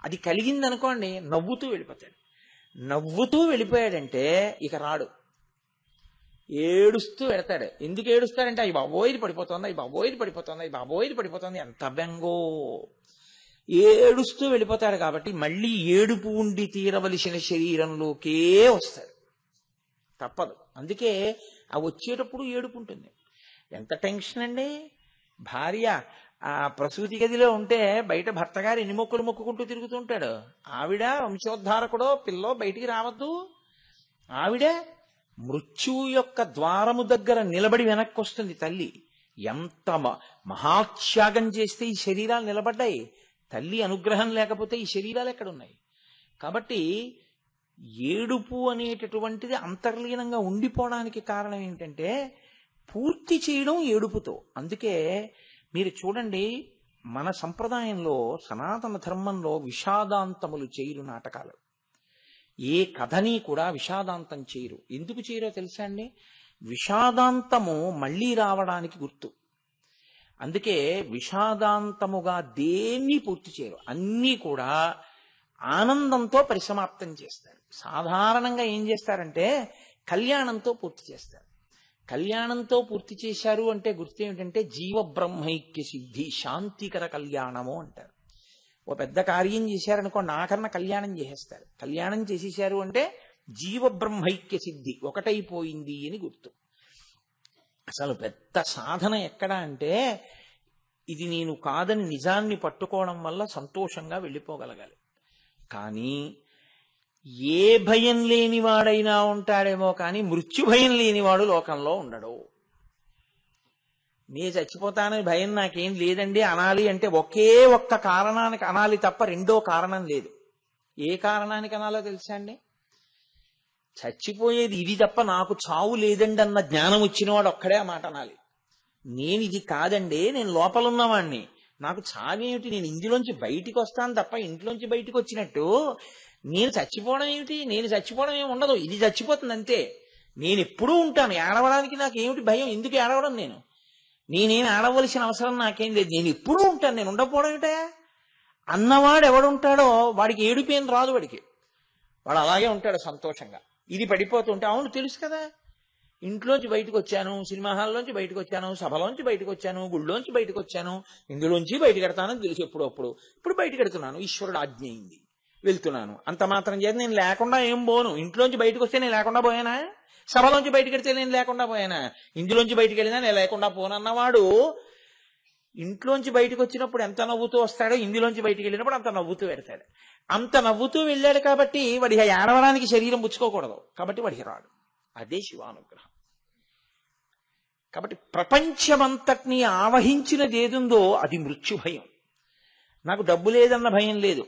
అది కలిగిందనుకోండి నవ్వుతూ వెళ్ళిపోతాడు. నవ్వుతూ వెళ్ళిపోయాడంటే ఇక రాడు, ఏడుస్తూ వెడతాడు. ఎందుకు ఏడుస్తాడంటే అయ్యి బాబోయిది పడిపోతుంది, అయ్యి బాబోయిది పడిపోతుంది, అయ్యి బాబోయిది పడిపోతుంది, ఎంత బెంగో. ఏడుస్తూ వెళ్ళిపోతాడు కాబట్టి మళ్ళీ ఏడుపు ఉండి తీరవలసిన శరీరంలోకే వస్తాడు, తప్పదు. అందుకే ఆ వచ్చేటప్పుడు ఏడుపు ఉంటుంది. ఎంత టెన్షన్ అండి. భార్య ఆ ప్రసూతి గదిలో ఉంటే బయట భర్త గారు ఎన్ని మొక్కులు మొక్కుకుంటూ తిరుగుతుంటాడు. ఆవిడ వంశోద్ధారకుడో పిల్లో బయటికి రావద్దు. ఆవిడ మృత్యువు యొక్క ద్వారము దగ్గర నిలబడి వెనక్కి వస్తుంది తల్లి. ఎంత మహాత్యాగం చేస్తే ఈ శరీరాలు నిలబడ్డాయి. తల్లి అనుగ్రహం లేకపోతే ఈ శరీరాలు ఎక్కడున్నాయి? కాబట్టి ఏడుపు అనేటటువంటిది అంతర్లీనంగా ఉండిపోవడానికి కారణం ఏంటంటే పూర్తి చేయడం ఏడుపుతో. అందుకే మీరు చూడండి, మన సంప్రదాయంలో సనాతన ధర్మంలో విషాదాంతములు చేయరు నాటకాలు. ఏ కథని కూడా విషాదాంతం చేయరు. ఎందుకు చేయరో తెలుసా అండి? విషాదాంతము మళ్ళీ రావడానికి గుర్తు. అందుకే విషాదాంతముగా దేన్ని పూర్తి చేయరు, అన్నీ కూడా ఆనందంతో పరిసమాప్తం చేస్తారు. సాధారణంగా ఏం చేస్తారంటే కళ్యాణంతో పూర్తి చేస్తారు. కళ్యాణంతో పూర్తి చేశారు అంటే గుర్తు ఏమిటంటే జీవబ్రహ్మైక్య సిద్ధి, శాంతికర కళ్యాణము అంటారు. ఓ పెద్ద కార్యం చేశారనుకోండి, ఆఖరణ కళ్యాణం చేసేస్తారు. కళ్యాణం చేసేశారు అంటే జీవబ్రహ్మైక్య సిద్ధి, ఒకటైపోయింది అని గుర్తు. అసలు పెద్ద సాధన ఎక్కడ అంటే ఇది నేను కాదని నిజాన్ని పట్టుకోవడం వల్ల సంతోషంగా వెళ్ళిపోగలగాలి. కానీ ఏ భయం లేనివాడైనా ఉంటాడేమో కానీ మృత్యు భయం లేనివాడు లోకంలో ఉండడు. నేను చచ్చిపోతానని భయం నాకేం లేదండి అనాలి అంటే ఒకే ఒక్క కారణానికి అనాలి తప్ప రెండో కారణం లేదు. ఏ కారణానికి అనాలో తెలుసా అండి? చచ్చిపోయేది ఇది తప్ప నాకు చావు లేదండి అన్న జ్ఞానం వచ్చినవాడు ఒక్కడే ఆ మాట అనాలి. నేను ఇది కాదండి, నేను లోపల ఉన్నవాణ్ణి, నాకు చావేమిటి, నేను ఇందులోంచి బయటికి వస్తాను తప్ప ఇంట్లోంచి బయటికి వచ్చినట్టు నేను చచ్చిపోవడం ఏమిటి, నేను చచ్చిపోవడం ఏమి ఉండదు, ఇది చచ్చిపోతుంది అంతే. నేను ఎప్పుడూ ఉంటాను, ఏడవడానికి నాకు ఏమిటి భయం, ఎందుకు ఏడవడం, నేనేం ఏడవలసిన అవసరం నాకేం లేదు, నేను ఎప్పుడూ ఉంటాను, నేను ఉండకపోవడం ఏమిటా అన్నవాడు ఎవడుంటాడో వాడికి ఏడుపేం రాదు, వాడు అలాగే ఉంటాడు సంతోషంగా. ఇది పడిపోతుంటే అవును తెలుసు కదా, ఇంట్లోంచి బయటకు వచ్చాను, సినిమా హాల్లోంచి బయటకు వచ్చాను, సభలోంచి బయటకు వచ్చాను, గుళ్ళోంచి బయటకు వచ్చాను, ఇందులోంచి బయటకు ఎడతానని తెలుసు ఇప్పుడు బయటకు ఎడుతున్నాను, ఈశ్వరుడు ఆజ్ఞ అయింది వెళ్తున్నాను, అంత మాత్రం చేత నేను లేకుండా ఏం పోను. ఇంట్లోంచి బయటకు వస్తే నేను లేకుండా పోయానా, సభలోంచి బయటకు వెడితే నేను లేకుండా పోయానా, ఇందులోంచి బయటకు వెళ్ళినా నేను లేకుండా పోనన్నవాడు ఇంట్లోంచి బయటకు వచ్చినప్పుడు ఎంత నవ్వుతూ వస్తాడో ఇందులోంచి బయటకు వెళ్ళినప్పుడు అంత నవ్వుతూ పెడతాడు. అంత నవ్వుతూ వెళ్ళాడు కాబట్టి వాడికి ఏడవడానికి శరీరం పుచ్చుకోకూడదు, కాబట్టి వాడికి రాడు. అదే శివానుగ్రహం. కాబట్టి ప్రపంచమంతటినీ ఆవహించినది ఏదుందో అది మృత్యు భయం. నాకు డబ్బు లేదన్న భయం లేదు,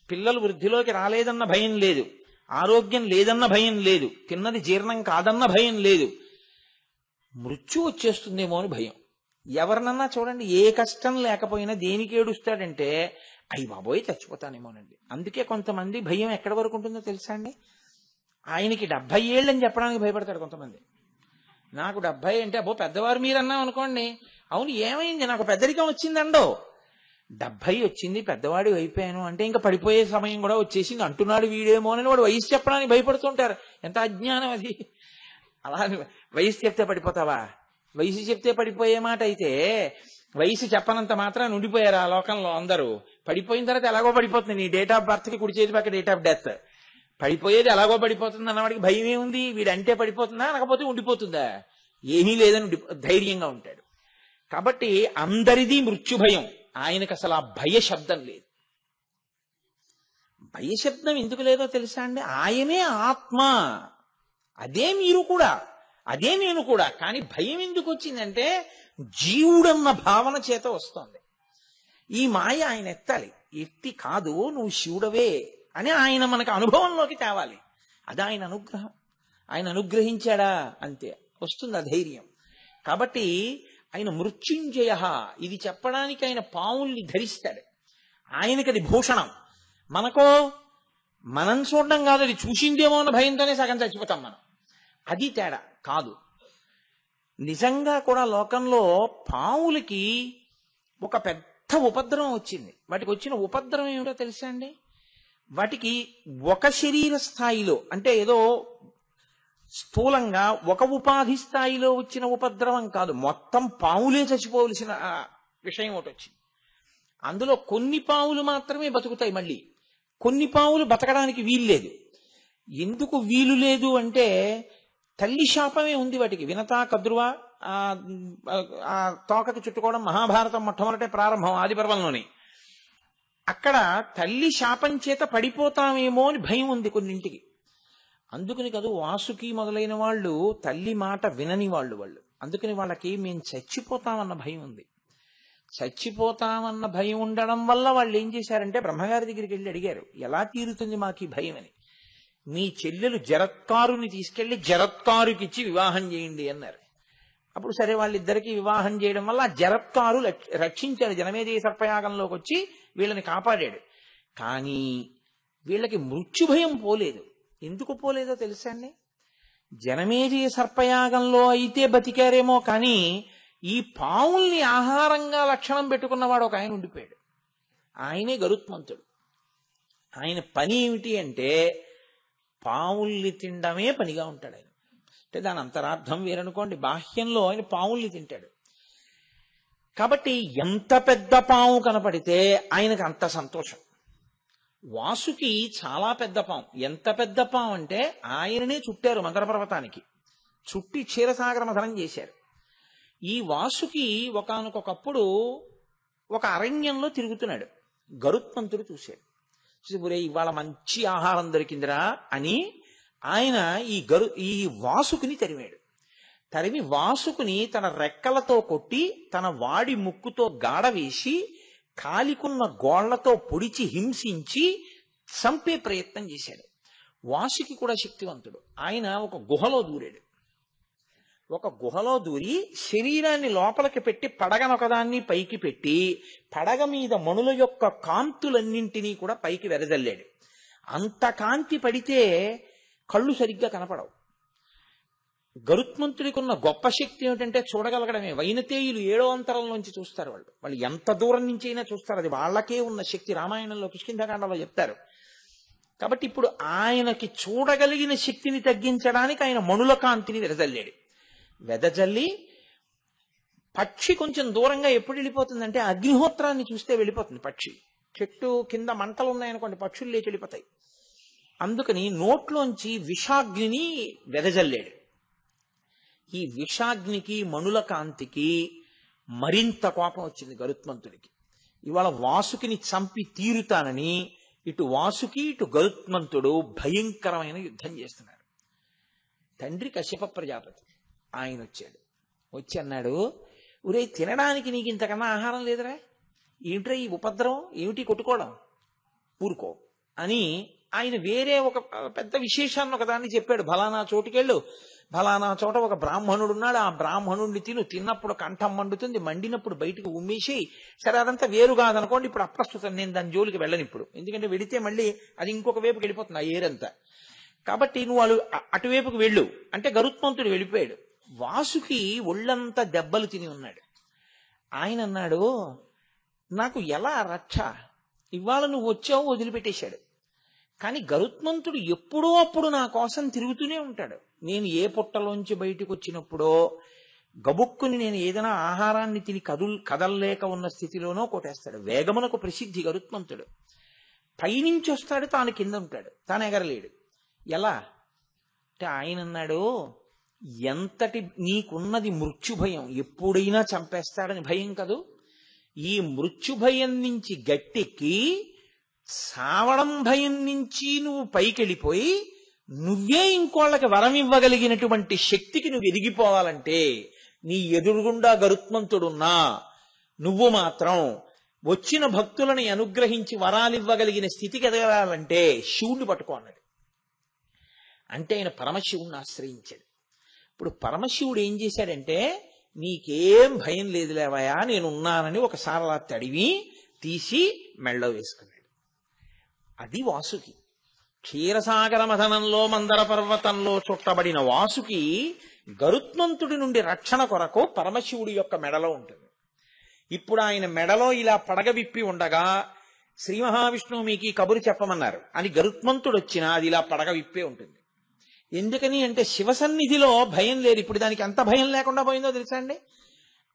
పిల్లలు వృద్ధిలోకి రాలేదన్న భయం లేదు, ఆరోగ్యం లేదన్న భయం లేదు, తిన్నది జీర్ణం కాదన్న భయం లేదు, మృత్యు వచ్చేస్తుందేమో అని భయం. ఎవరినన్నా చూడండి, ఏ కష్టం లేకపోయినా దేనికి ఏడుస్తాడంటే అయ్యి బాబోయ్ చచ్చిపోతానేమోనండి. అందుకే కొంతమంది భయం ఎక్కడి వరకు ఉంటుందో తెలుసా అండి, ఆయనకి 70 ఏళ్ళని చెప్పడానికి భయపడతాడు కొంతమంది. నాకు 70 అంటే అబ్బో పెద్దవారు మీరన్నాం అనుకోండి, అవును ఏమైంది నాకు పెద్దరికం వచ్చిందండో, 70 వచ్చింది పెద్దవాడి అయిపోయాను అంటే ఇంకా పడిపోయే సమయం కూడా వచ్చేసింది అంటున్నాడు వీడేమో అని వాడు వయసు చెప్పడానికి భయపడుతుంటారు. ఎంత అజ్ఞానం అది. అలా వయసు చెప్తే పడిపోతావా, వయసు చెప్తే పడిపోయే మాట అయితే వయసు చెప్పనంత మాత్రం ఉండిపోయారు ఆ లోకంలో అందరూ. పడిపోయిన తర్వాత ఎలాగో పడిపోతుంది, నీ డేట్ ఆఫ్ బర్త్ కి కుడి చేతి పక్క డేట్ ఆఫ్ డెత్, పడిపోయేది ఎలాగో పడిపోతుంది అన్నవాడికి భయం ఏముంది, వీడంటే పడిపోతుందా అనకపోతే ఉండిపోతుందా, ఏమీ లేదని ధైర్యంగా ఉంటాడు. కాబట్టి అందరిది మృత్యు భయం, ఆయనకు అసలు ఆ భయ శబ్దం లేదు. భయ శబ్దం ఎందుకు లేదో తెలుసా అండి, ఆయనే ఆత్మ, అదే మీరు కూడా, అదే నేను కూడా. కానీ భయం ఎందుకు వచ్చిందంటే జీవుడన్న భావన చేత వస్తోంది. ఈ మాయ ఆయన ఎత్తాలి, ఎత్తి కాదు నువ్వు శివుడవే అని ఆయన మనకు అనుభవంలోకి తేవాలి. అది ఆయన అనుగ్రహం. ఆయన అనుగ్రహించాడా అంతే, వస్తుంది ఆ ధైర్యం. కాబట్టి ఆయన మృత్యుంజయ, ఇది చెప్పడానికి ఆయన పావుల్ని ధరిస్తాడు, ఆయనకి అది భూషణం. మనకో మనం చూడడం కాదు, అది చూసిందేమో అన్న భయంతోనే సగం చచ్చిపోతాం మనం. అది తేడా కాదు. నిజంగా కూడా లోకంలో పావులకి ఒక పెద్ద ఉపద్రవం వచ్చింది. వాటికి వచ్చిన ఉపద్రవం ఏమిటో తెలుసా అండి, వాటికి ఒక శరీర స్థాయిలో అంటే ఏదో స్థూలంగా ఒక ఉపాధి స్థాయిలో వచ్చిన ఉపద్రవం కాదు, మొత్తం పావులే చచ్చిపోవలసిన విషయం ఒకటి వచ్చింది. అందులో కొన్ని పావులు మాత్రమే బతుకుతాయి, మళ్ళీ కొన్ని పావులు బతకడానికి వీలు లేదు. ఎందుకు వీలు లేదు అంటే తల్లి శాపమే ఉంది వాటికి. వినతా కద్రువ ఆ తోకకి చుట్టుకోవడం మహాభారతం మొట్టమొదటే ప్రారంభం, ఆది పర్వంలోనే. అక్కడ తల్లి శాపం చేత పడిపోతామేమో అని భయం ఉంది కొన్నింటికి. అందుకని కాదు వాసుకి మొదలైన వాళ్ళు తల్లి మాట వినని వాళ్ళు. అందుకని వాళ్ళకి మేము చచ్చిపోతామన్న భయం ఉంది. చచ్చిపోతామన్న భయం ఉండడం వల్ల వాళ్ళు ఏం చేశారంటే బ్రహ్మగారి దగ్గరికి వెళ్ళి అడిగారు, ఎలా తీరుతుంది మాకు ఈ భయం అని. మీ చెల్లెలు జరత్కారుని తీసుకెళ్లి జరత్కారుకిచ్చి వివాహం చేయండి అన్నారు. అప్పుడు సరే వాళ్ళిద్దరికీ వివాహం చేయడం వల్ల ఆ జరత్కారు రక్షించాడు, జనమేజయ సర్పయాగంలోకి వచ్చి వీళ్ళని కాపాడాడు. కానీ వీళ్ళకి మృత్యు భయం పోలేదు. ఎందుకు పోలేదో తెలుసా అండి, జనమేజయ సర్పయాగంలో అయితే బతికారేమో కానీ ఈ పావుల్ని ఆహారంగా లక్షణం పెట్టుకున్నవాడు ఒక ఆయన ఉండిపోయాడు. ఆయనే గరుత్మంతుడు. ఆయన పని ఏమిటి అంటే పావుల్ని తినడమే పనిగా ఉంటాడు ఆయన. అంటే దాని అంతరార్థం వేరనుకోండి, బాహ్యంలో ఆయన పావుల్ని తింటాడు. కాబట్టి ఎంత పెద్ద పాము కనపడితే ఆయనకు అంత సంతోషం. వాసుకి చాలా పెద్ద పాము. ఎంత పెద్ద పాము అంటే ఆయననే చుట్టారు మందర పర్వతానికి, చుట్టి క్షీరసాగర మథనం చేశారు. ఈ వాసుకి ఒకానొకప్పుడు ఒక అరణ్యంలో తిరుగుతున్నాడు. గరుత్మంతుడు చూశాడు, చూసి ఇవాళ మంచి ఆహారం దొరికిందిరా అని ఆయన ఈ వాసుకుని తరిమాడు. తరిమి వాసుకుని తన రెక్కలతో కొట్టి తన వాడి ముక్కుతో గాడ వేసి కాలికున్న గోళ్లతో పొడిచి హింసించి చంపే ప్రయత్నం చేశాడు. వాసుకి కూడా శక్తివంతుడు. ఆయన ఒక గుహలో దూరాడు. ఒక గుహలో దూరి శరీరాన్ని లోపలికి పెట్టి పడగనొకదాన్ని పైకి పెట్టి పడగ మీద మణుల యొక్క కాంతులన్నింటినీ కూడా పైకి వెదజల్లాడు. అంత కాంతి పడితే కళ్ళు సరిగ్గా కనపడవు. గరుత్మంతుడికి ఉన్న గొప్ప శక్తి ఏమిటంటే చూడగలగడమే. వైనతేయులు 7వ అంతరంలోంచి చూస్తారు. వాళ్ళు ఎంత దూరం నుంచి అయినా చూస్తారు. అది వాళ్ళకే ఉన్న శక్తి. రామాయణంలో కిష్కింధకాండలో చెప్తారు. కాబట్టి ఇప్పుడు ఆయనకి చూడగలిగిన శక్తిని తగ్గించడానికి ఆయన మణుల కాంతిని వెదజల్లి పక్షి కొంచెం దూరంగా ఎప్పుడు వెళ్ళిపోతుందంటే అగ్నిహోత్రాన్ని చూస్తే వెళ్ళిపోతుంది పక్షి. చెట్టు కింద మంటలు ఉన్నాయనుకోండి, పక్షులు లేచి వెళ్ళిపోతాయి. అందుకని నోట్లోంచి విషాగ్నిని వెదజల్లాడు. ఈ విషాగ్నికి మణుల కాంతికి మరింత కోపం వచ్చింది గరుత్మంతుడికి. ఇవాళ వాసుకిని చంపి తీరుతానని ఇటు వాసుకి ఇటు గరుత్మంతుడు భయంకరమైన యుద్ధం చేస్తున్నారు. తండ్రి కశ్యప ప్రజాపతి ఆయన వచ్చాడు. వచ్చి అన్నాడు, ఒరే తినడానికి నీకు ఇంతకన్నా ఆహారం లేదురా, ఏమిట్రా ఈ ఉపద్రవం, ఏమిటి కొట్టుకోవడం, ఊరుకో అని ఆయన వేరే ఒక పెద్ద విశేషాన్ని ఒకదాన్ని చెప్పాడు. ఫలానా చోటుకెళ్ళు, ఫలానా చోట ఒక బ్రాహ్మణుడు ఉన్నాడు, ఆ బ్రాహ్మణుడిని తిన్నప్పుడు కంఠం మండుతుంది, మండినప్పుడు బయటకు ఉమ్మేసి. సరే అదంతా వేరు కాదనుకోండి, ఇప్పుడు అప్రస్తుతం, నేను దాని జోలికి వెళ్ళను ఇప్పుడు. ఎందుకంటే వెళితే మళ్ళీ అది ఇంకొక వైపుకి వెళ్ళిపోతుంది ఆ ఏరంతా. కాబట్టి నువ్వు వాళ్ళు అటువైపుకి వెళ్ళు అంటే గరుత్మంతుడు వెళ్ళిపోయాడు. వాసుకి ఒళ్ళంతా దెబ్బలు తిని ఉన్నాడు. ఆయన అన్నాడు, నాకు ఎలా రక్ష, ఇవాళ నువ్వు వచ్చావు వదిలిపెట్టేశాడు. కానీ గరుత్మంతుడు ఎప్పుడో అప్పుడు నా కోసం తిరుగుతూనే ఉంటాడు. నేను ఏ పుట్టలోంచి బయటకు వచ్చినప్పుడో గబుక్కుని నేను ఏదైనా ఆహారాన్ని తిని కదల్లేక ఉన్న స్థితిలోనో కొట్టేస్తాడు. వేగమునకు ప్రసిద్ధి గరుత్మంతుడు. పైనుంచి వస్తాడు, తాను కింద ఉంటాడు, తాను ఎగరలేడు. ఎలా అంటే ఆయన అన్నాడు, ఎంతటి నీకున్నది మృత్యుభయం, ఎప్పుడైనా చంపేస్తాడని భయం కదూ, ఈ మృత్యుభయం నుంచి గట్టెక్కి సావడం భయం నుంచి నువ్వు పైకెళ్ళిపోయి నువ్వే ఇంకోళ్ళకి వరం ఇవ్వగలిగినటువంటి శక్తికి నువ్వు ఎదిగిపోవాలంటే నీ ఎదురుగుండా గరుత్మంతుడున్నా నువ్వు మాత్రం వచ్చిన భక్తులని అనుగ్రహించి వరాలివ్వగలిగిన స్థితికి ఎదగాలంటే శివుణ్ణి పట్టుకో అన్నాడు. అంటే ఆయన పరమశివుణ్ణి ఆశ్రయించాడు. ఇప్పుడు పరమశివుడు ఏం చేశాడంటే, నీకేం భయం లేదు లేవయా, నేనున్నానని ఒకసారి అలా తడివి తీసి మెళ్ళో వేసుకున్నాడు. అది వాసుకి. క్షీరసాగర మథనంలో మందర పర్వతంలో చుట్టబడిన వాసుకి గరుత్మంతుడి నుండి రక్షణ కొరకు పరమశివుడి యొక్క మెడలో ఉంటుంది. ఇప్పుడు ఆయన మెడలో ఇలా పడగ విప్పి ఉండగా శ్రీ మహావిష్ణువు మీకు ఈ కబురు చెప్పమన్నారు అని గరుత్మంతుడు వచ్చినా అది ఇలా పడగ విప్పే ఉంటుంది. ఎందుకని అంటే శివసన్నిధిలో భయం లేదు. ఇప్పుడు దానికి ఎంత భయం లేకుండా పోయిందో తెలుసా అండి.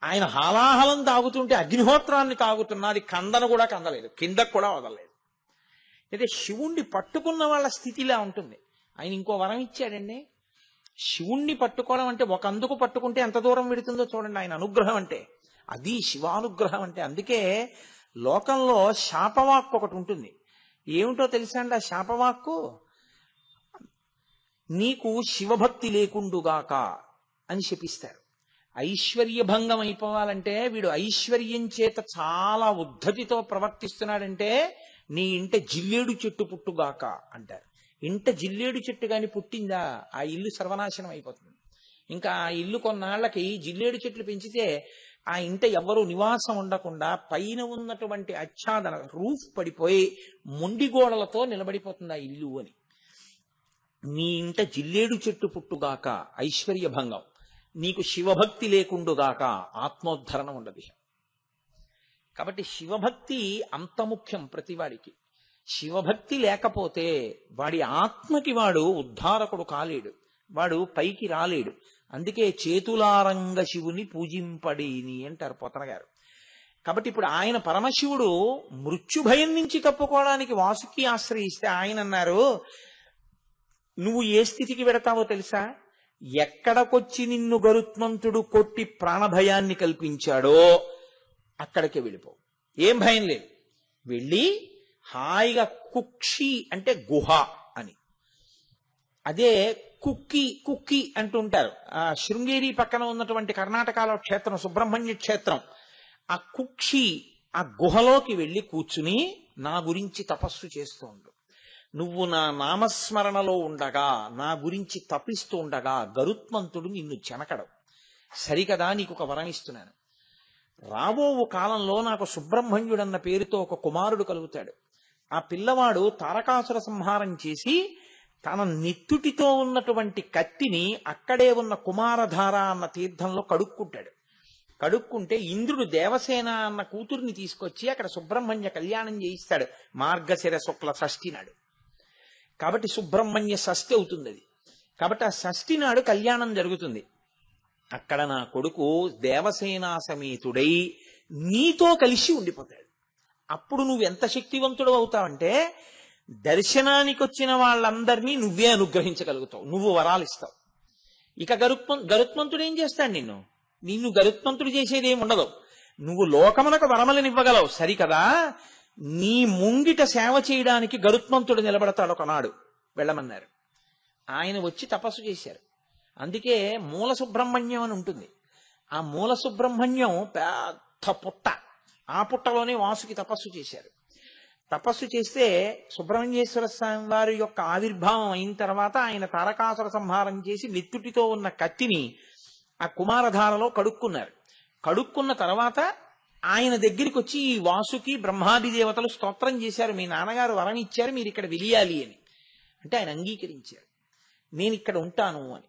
ఆయన హాలాహలం తాగుతుంటే అగ్నిహోత్రాన్ని తాగుతున్నా అది కందను కూడా కందలేదు, కిందకు కూడా వదలలేదు. అయితే శివుణ్ణి పట్టుకున్న వాళ్ళ స్థితిలా ఉంటుంది. ఆయన ఇంకో వరం ఇచ్చాడండి. శివుణ్ణి పట్టుకోవడం అంటే ఒక అందుకు పట్టుకుంటే ఎంత దూరం వెడుతుందో చూడండి. ఆయన అనుగ్రహం అంటే అది శివానుగ్రహం అంటే. అందుకే లోకంలో శాపవాక్కు ఒకటి ఉంటుంది. ఏమిటో తెలుసా అండి ఆ శాపవాక్కు? నీకు శివభక్తి లేకుండుగాక అని శపిస్తారు. ఐశ్వర్యభంగం అయిపోవాలంటే, వీడు ఐశ్వర్యం చేత చాలా ఉద్ధతితో ప్రవర్తిస్తున్నాడంటే నీ ఇంట జిల్లేడు చెట్టు పుట్టుగాక అంటారు. ఇంట జిల్లేడు చెట్టు గాని పుట్టిందా ఆ ఇల్లు సర్వనాశనం అయిపోతుంది. ఇంకా ఆ ఇల్లు కొన్నాళ్లకి జిల్లేడు చెట్లు పెంచితే ఆ ఇంట ఎవరు నివాసం ఉండకుండా పైన ఉన్నటువంటి ఆచ్ఛాదన రూఫ్ పడిపోయి మొండి గోడలతో నిలబడిపోతుంది ఆ ఇల్లు అని. నీ ఇంట జిల్లేడు చెట్టు పుట్టుగాక ఐశ్వర్యభంగం, నీకు శివభక్తి లేకుండుగాక ఆత్మోద్ధరణ ఉండదు. కాబట్టి శివభక్తి అంత ముఖ్యం ప్రతివాడికి. శివభక్తి లేకపోతే వాడి ఆత్మకి వాడు ఉద్ధారకుడు కాలేడు, వాడు పైకి రాలేడు. అందుకే చేతులారంగ శివుని పూజింపడేని అంటారు పోతన గారు. కాబట్టి ఇప్పుడు ఆయన పరమశివుడు మృత్యుభయం నుంచి తప్పుకోవడానికి వాసుకి ఆశ్రయిస్తే ఆయన అన్నారు, నువ్వు ఏ స్థితికి వెడతావో తెలుసా? ఎక్కడకొచ్చి నిన్ను గరుత్మంతుడు కొట్టి ప్రాణభయాన్ని కల్పించాడో అక్కడికే వెళ్ళిపో, ఏం భయం లేదు. వెళ్ళి హాయిగా కుక్షి అంటే గుహ అని, అదే కుక్కి కుక్కి అంటుంటారు. ఆ శృంగేరి పక్కన ఉన్నటువంటి కర్ణాటకలో క్షేత్రం సుబ్రహ్మణ్య క్షేత్రం. ఆ కుక్షి ఆ గుహలోకి వెళ్లి కూర్చుని నా గురించి తపస్సు చేస్తూ ఉండు. నువ్వు నా నామస్మరణలో ఉండగా, నా గురించి తపిస్తూ ఉండగా గరుత్మంతుడు నిన్ను చెనకడం. సరికదా, నీకు ఒక వరం ఇస్తున్నాను. రాబో కాలంలో నాకు సుబ్రహ్మణ్యుడన్న పేరుతో ఒక కుమారుడు కలుగుతాడు. ఆ పిల్లవాడు తారకాసుర సంహారం చేసి తన నెత్తుటితో ఉన్నటువంటి కత్తిని అక్కడే ఉన్న కుమారధార అన్న తీర్థంలో కడుక్కుంటాడు. కడుక్కుంటే ఇంద్రుడు దేవసేన అన్న కూతుర్ని తీసుకొచ్చి అక్కడ సుబ్రహ్మణ్య కళ్యాణం చేయిస్తాడు మార్గశిర శుక్ల షష్ఠి నాడు. కాబట్టి సుబ్రహ్మణ్య షష్ఠి అవుతుంది అది. కాబట్టి ఆ షష్ఠి నాడు కళ్యాణం జరుగుతుంది. అక్కడ నా కొడుకు దేవసేనా సమేతుడై నీతో కలిసి ఉండిపోతాడు. అప్పుడు నువ్వు ఎంత శక్తివంతుడు అవుతావంటే దర్శనానికి వచ్చిన వాళ్ళందరినీ నువ్వే అనుగ్రహించగలుగుతావు, నువ్వు వరాలు ఇస్తావు. ఇక గరుత్మంతుడు ఏం చేస్తాడు? నిన్ను గరుత్మంతుడు చేసేది ఏమి ఉండదు. నువ్వు లోకములకు వరమలనివ్వగలవు, సరికదా. నీ ముంగిట సేవ చేయడానికి గరుత్మంతుడు నిలబడతాడు ఒకనాడు, వెళ్ళమన్నారు. ఆయన వచ్చి తపస్సు చేశారు. అందుకే మూల సుబ్రహ్మణ్యం అని ఉంటుంది. ఆ మూల సుబ్రహ్మణ్యం పెద్ద పుట్ట, ఆ పుట్టలోనే వాసుకి తపస్సు చేశారు. తపస్సు చేస్తే సుబ్రహ్మణ్యేశ్వర స్వామి వారి యొక్క ఆవిర్భావం అయిన తర్వాత ఆయన తారకాసుర సంహారం చేసి నెత్తుటితో ఉన్న కత్తిని ఆ కుమారధారలో కడుక్కున్నారు. కడుక్కున్న తర్వాత ఆయన దగ్గరికి వచ్చి ఈ వాసుకి బ్రహ్మాది దేవతలు స్తోత్రం చేశారు, మీ నాన్నగారు వరం ఇచ్చారు, మీరు ఇక్కడ వెలియాలి అని. అంటే ఆయన అంగీకరించారు, నేను ఇక్కడ ఉంటాను అని.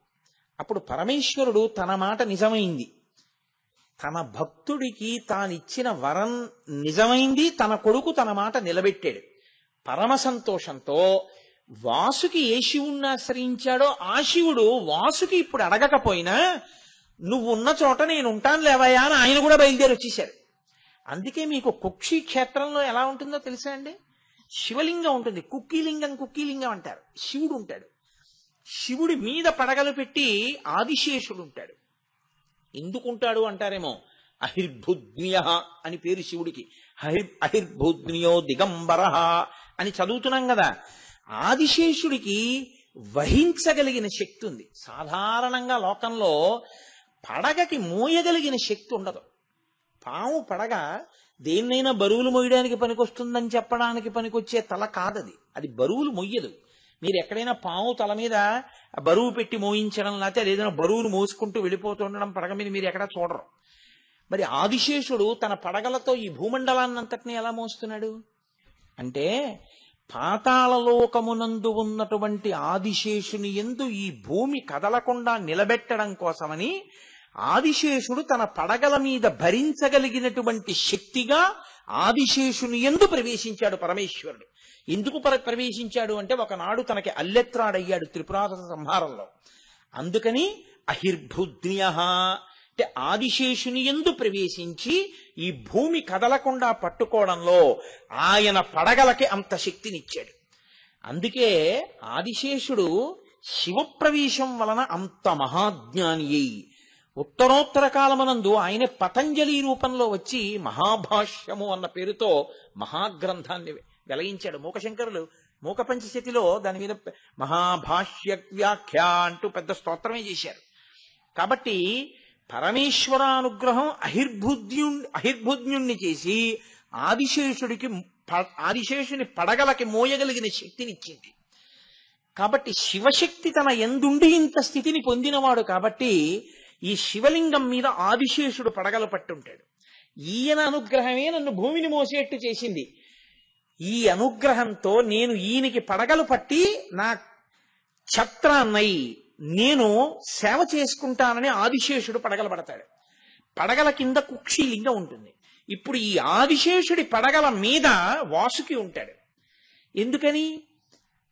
అప్పుడు పరమేశ్వరుడు తన మాట నిజమైంది, తన భక్తుడికి తానిచ్చిన వరం నిజమైంది, తన కొడుకు తన మాట నిలబెట్టాడు. పరమ సంతోషంతో వాసుకి ఏ శివుణ్ణి ఆశ్రయించాడో ఆ శివుడు వాసుకి ఇప్పుడు అడగకపోయినా నువ్వు ఉన్న చోట నేను ఉంటాను లేవయ్యా అని ఆయన కూడా బయలుదేరి వచ్చేశారు. అందుకే మీకు కుక్షి క్షేత్రంలో ఎలా ఉంటుందో తెలుసా అండి? శివలింగం ఉంటుంది, కుక్కీలింగం అంటారు. శివుడు ఉంటాడు. శివుడి మీద పడగలు పెట్టి ఆదిశేషుడు ఉంటాడు. ఎందుకుంటాడు అంటారేమో, అహిర్భుజ్ఞ అని పేరు శివుడికి. అహిర్భుజ్ఞో దిగంబర అని చదువుతున్నాం కదా. ఆదిశేషుడికి వహించగలిగిన శక్తి ఉంది. సాధారణంగా లోకంలో పడగకి మోయగలిగిన శక్తి ఉండదు. పాము పడగ దేన్నైనా బరువులు మోయడానికి పనికొస్తుందని చెప్పడానికి పనికొచ్చే తల కాదది. అది బరువులు మొయ్యదు. మీరు ఎక్కడైనా పాము తల మీద బరువు పెట్టి మోయించడం, లేకపోతే అది ఏదైనా బరువులు మోసుకుంటూ వెళ్ళిపోతుండడం పడగ మీద మీరు ఎక్కడా చూడరు. మరి ఆదిశేషుడు తన పడగలతో ఈ భూమండలాన్నంతటినీ ఎలా మోస్తున్నాడు అంటే, పాతాళలోకమునందు ఉన్నటువంటి ఆదిశేషుని యందు ఈ భూమి కదలకుండా నిలబెట్టడం కోసమని ఆదిశేషుడు తన పడగల మీద భరించగలిగినటువంటి శక్తిగా ఆదిశేషుని యందు ప్రవేశించాడు పరమేశ్వరుడు. ఎందుకు ప్రవేశించాడు అంటే, ఒకనాడు తనకి అల్లెత్రాడయ్యాడు త్రిపురాసుర సంహారంలో. అందుకని అహిర్భుజ్ఞ అంటే ఆదిశేషుని యందు ప్రవేశించి ఈ భూమి కదలకుండా పట్టుకోవడంలో ఆయన పడగలకి అంత శక్తినిచ్చాడు. అందుకే ఆదిశేషుడు శివప్రవేశం వలన అంత మహాజ్ఞాని అయి ఉత్తరోత్తర కాలమనందు ఆయన పతంజలి రూపంలో వచ్చి మహాభాష్యము అన్న పేరుతో మహాగ్రంథాన్ని వెలయించాడు. మూకశంకరులు మూక పంచశతిలో దాని మీద మహాభాష్య వ్యాఖ్య అంటూ పెద్ద స్తోత్రమే చేశారు. కాబట్టి పరమేశ్వరానుగ్రహం అహిర్భుజ్ఞుణ్ణి చేసి ఆదిశేషుని పడగలకి మోయగలిగిన శక్తినిచ్చింది. కాబట్టి శివశక్తి తన యందుండి ఇంత స్థితిని పొందినవాడు. కాబట్టి ఈ శివలింగం మీద ఆదిశేషుడు పడగలు పట్టుంటాడు. ఈయన అనుగ్రహమే నన్ను భూమిని మోసేట్టు చేసింది. ఈ అనుగ్రహంతో నేను ఈయనకి పడగలు పట్టి నా ఛత్రాన్నై నేను సేవ చేసుకుంటానని ఆదిశేషుడు పడగలు పడతాడు. పడగల కింద కుక్షిలింగం ఉంటుంది. ఇప్పుడు ఈ ఆదిశేషుడి పడగల మీద వాసుకి ఉంటాడు. ఎందుకని?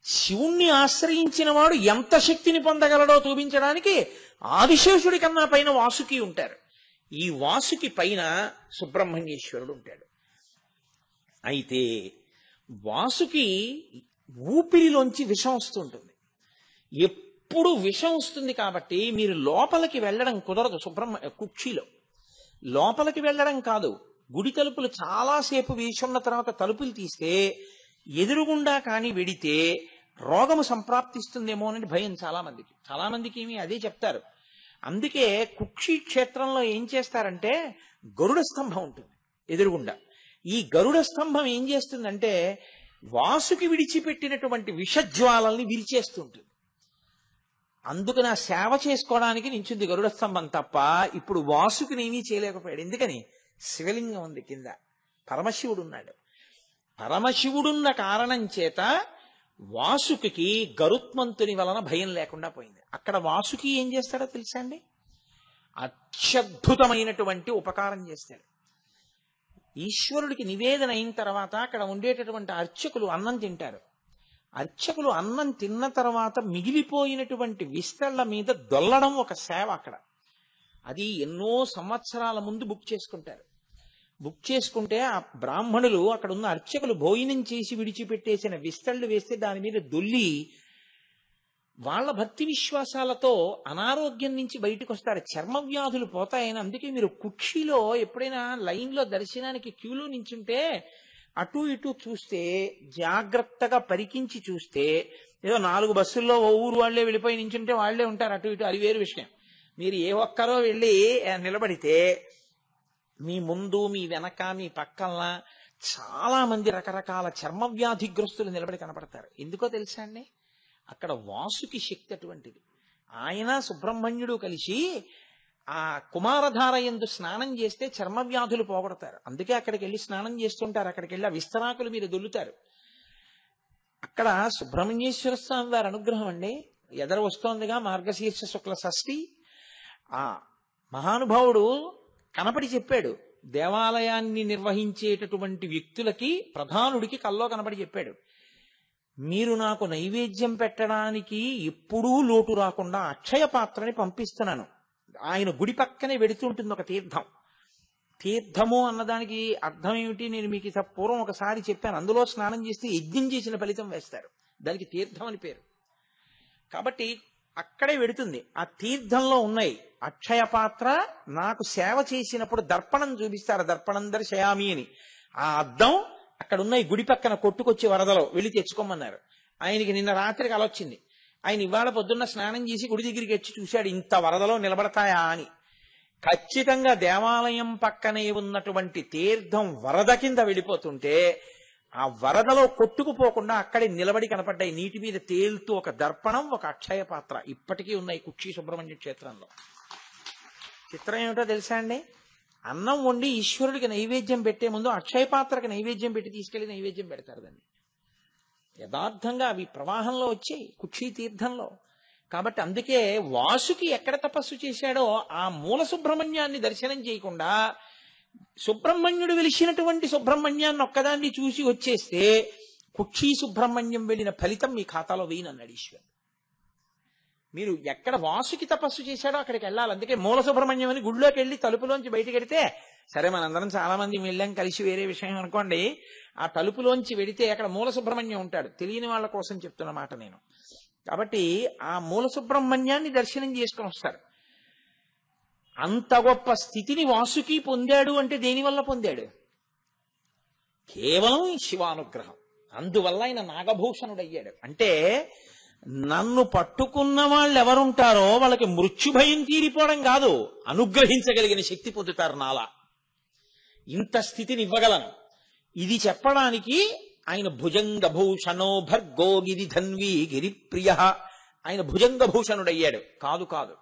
శివుణ్ణి ఆశ్రయించిన వాడు ఎంత శక్తిని పొందగలడో చూపించడానికి ఆదిశేషుడి కన్నా పైన వాసుకి ఉంటారు. ఈ వాసుకి పైన సుబ్రహ్మణ్యేశ్వరుడు ఉంటాడు. అయితే వాసుకి ఊపిరిలోంచి విషం వస్తుంటుంది. ఎప్పుడు విషం వస్తుంది కాబట్టి మీరు లోపలికి వెళ్ళడం కుదరదు. కుక్షిలో లోపలికి వెళ్ళడం కాదు, గుడి తలుపులు చాలాసేపు వేసున్న తర్వాత తలుపులు తీస్తే ఎదురుగుండా కాని వెడితే రోగము సంప్రాప్తిస్తుందేమో అని భయం చాలా మందికి ఏమి అదే చెప్తారు. అందుకే కుక్షి క్షేత్రంలో ఏం చేస్తారంటే గరుడ స్తంభం ఉంటుంది ఎదురుగుండా. ఈ గరుడ స్తంభం ఏం చేస్తుందంటే వాసుకి విడిచిపెట్టినటువంటి విషజ్వాలల్ని విరిచేస్తుంటుంది. అందుకని ఆ సేవ చేసుకోవడానికి నించుంది గరుడ స్తంభం తప్ప ఇప్పుడు వాసుకిని ఏమీ చేయలేకపోయాడు. ఎందుకని? శివలింగం ఉంది కింద, పరమశివుడు ఉన్నాడు. పరమశివుడున్న కారణం చేత వాసుకి గరుత్మంతుని వలన భయం లేకుండా పోయింది. అక్కడ వాసుకి ఏం చేస్తాడో తెలుసా అండి? అత్యద్భుతమైనటువంటి ఉపకారం చేస్తాడు. ఈశ్వరుడికి నివేదన అయిన తర్వాత అక్కడ ఉండేటటువంటి అర్చకులు అన్నం తింటారు. అర్చకులు అన్నం తిన్న తర్వాత మిగిలిపోయినటువంటి విస్తళ్ల మీద దొల్లడం ఒక సేవ అక్కడ. అది ఎన్నో సంవత్సరాల ముందు బుక్ చేసుకుంటారు. బుక్ చేసుకుంటే ఆ బ్రాహ్మణులు అక్కడ ఉన్న అర్చకులు భోజనం చేసి విడిచిపెట్టేసిన విస్తళ్లు వేస్తే దాని మీద దొల్లి వాళ్ళ భక్తి విశ్వాసాలతో అనారోగ్యం నుంచి బయటకు వస్తారు. చర్మ వ్యాధులు పోతాయని. అందుకే మీరు కుక్షిలో ఎప్పుడైనా లైన్లో దర్శనానికి క్యూలో నించుంటే అటు ఇటు చూస్తే, జాగ్రత్తగా పరికించి చూస్తే, ఏదో 4 బస్సుల్లో ఓ ఊరు వాళ్లే వెళ్ళిపోయి నించుంటే వాళ్లే ఉంటారు అటు ఇటు, అది వేరు విషయం. మీరు ఏ ఒక్కరో వెళ్ళి నిలబడితే మీ ముందు, మీ వెనక, మీ పక్కన చాలా మంది రకరకాల చర్మ వ్యాధిగ్రస్తులు నిలబడి కనపడతారు. ఎందుకో తెలుసా అండి? అక్కడ వాసుకి శక్తి అటువంటిది. ఆయన సుబ్రహ్మణ్యుడు కలిసి ఆ కుమారధార యందు స్నానం చేస్తే చర్మ వ్యాధులు పోగొడతారు. అందుకే అక్కడికి వెళ్ళి స్నానం చేస్తుంటారు. అక్కడికి వెళ్ళి ఆ విస్తరాకులు మీరు దొల్లుతారు. అక్కడ సుబ్రహ్మణ్యేశ్వర స్వామి వారి అనుగ్రహం అండి. ఎదర వస్తోందిగా మార్గశీర్ష శుక్ల షష్ఠి. ఆ మహానుభావుడు కనపడి చెప్పాడు. దేవాలయాన్ని నిర్వహించేటటువంటి వ్యక్తులకి, ప్రధానుడికి కల్లో కనపడి చెప్పాడు, మీరు నాకు నైవేద్యం పెట్టడానికి ఎప్పుడూ లోటు రాకుండా అక్షయ పాత్రని పంపిస్తున్నాను. ఆయన గుడి పక్కనే వెడుతుంటుంది ఒక తీర్థం. తీర్థము అన్నదానికి అర్థం ఏమిటి నేను మీకు పూర్వం ఒకసారి చెప్పాను. అందులో స్నానం చేస్తే యజ్ఞం చేసిన ఫలితం వేస్తారు. దానికి తీర్థం అని పేరు. కాబట్టి అక్కడే వెడుతుంది. ఆ తీర్థంలో ఉన్నాయి అక్షయ పాత్ర. నాకు సేవ చేసినప్పుడు దర్పణం చూపిస్తారు, దర్పణం దర్శయామి అని. ఆ అద్దం అక్కడ ఉన్నాయి. గుడి పక్కన కొట్టుకొచ్చి వరదలో వెళ్ళి తెచ్చుకోమన్నారు. ఆయనకి నిన్న రాత్రికి అలొచ్చింది. ఆయన ఇవాళ పొద్దున్న స్నానం చేసి గుడి దగ్గరికి వచ్చి చూశాడు, ఇంత వరదలో నిలబడతాయా అని. ఖచ్చితంగా దేవాలయం పక్కనే ఉన్నటువంటి తీర్థం వరద కింద వెళ్ళిపోతుంటే ఆ వరదలో కొట్టుకుపోకుండా అక్కడే నిలబడి కనపడ్డాయి. నీటి మీద తేలుతూ ఒక దర్పణం, ఒక అక్షయ పాత్ర ఇప్పటికీ ఉన్నాయి కుక్షి సుబ్రహ్మణ్య క్షేత్రంలో. చిత్రం ఏమిటో తెలుసా అండి? అన్నం వండి ఈశ్వరుడికి నైవేద్యం పెట్టే ముందు అక్షయ పాత్రకి నైవేద్యం పెట్టి తీసుకెళ్లి నైవేద్యం పెడతారు. దాన్ని యథార్థంగా అవి ప్రవాహంలో వచ్చాయి కుక్షి తీర్థంలో. కాబట్టి అందుకే వాసుకి ఎక్కడ తపస్సు చేశాడో ఆ మూల సుబ్రహ్మణ్యాన్ని దర్శనం చేయకుండా సుబ్రహ్మణ్యుడు వెలిసినటువంటి సుబ్రహ్మణ్యాన్ని ఒక్కదాన్ని చూసి వచ్చేస్తే కుక్షి సుబ్రహ్మణ్యం వెళ్ళిన ఫలితం మీ ఖాతాలో వేయనన్నాడు ఈశ్వరుడు. మీరు ఎక్కడ వాసుకి తపస్సు చేశాడో అక్కడికి వెళ్ళాలి. అందుకే మూల సుబ్రహ్మణ్యం అని గుళ్ళోకి వెళ్ళి తలుపులోంచి బయటకు వెడితే, సరే మనందరం చాలా మంది వెళ్ళాం కలిసి, వేరే విషయం అనుకోండి. ఆ తలుపులోంచి వెడితే అక్కడ మూల సుబ్రహ్మణ్యం ఉంటాడు. తెలియని వాళ్ళ కోసం చెప్తున్న మాట నేను. కాబట్టి ఆ మూల సుబ్రహ్మణ్యాన్ని దర్శనం చేసుకుని వస్తారు. అంత గొప్ప స్థితిని వాసుకి పొందాడు అంటే దేనివల్ల పొందాడు? కేవలం శివానుగ్రహం. అందువల్ల ఆయన నాగభూషణుడయ్యాడు. అంటే నన్ను పట్టుకున్న వాళ్ళు ఎవరుంటారో వాళ్ళకి మృత్యుభయం తీరిపోవడం కాదు, అనుగ్రహించగలిగిన శక్తి పొందుతారు. నాలా ఇంత స్థితిని ఇవ్వగలను. ఇది చెప్పడానికి ఆయన భుజంగభూషణో భర్గో గిరిధన్వీ గిరిప్రియ, ఆయన భుజంగభూషణుడయ్యాడు. కాదు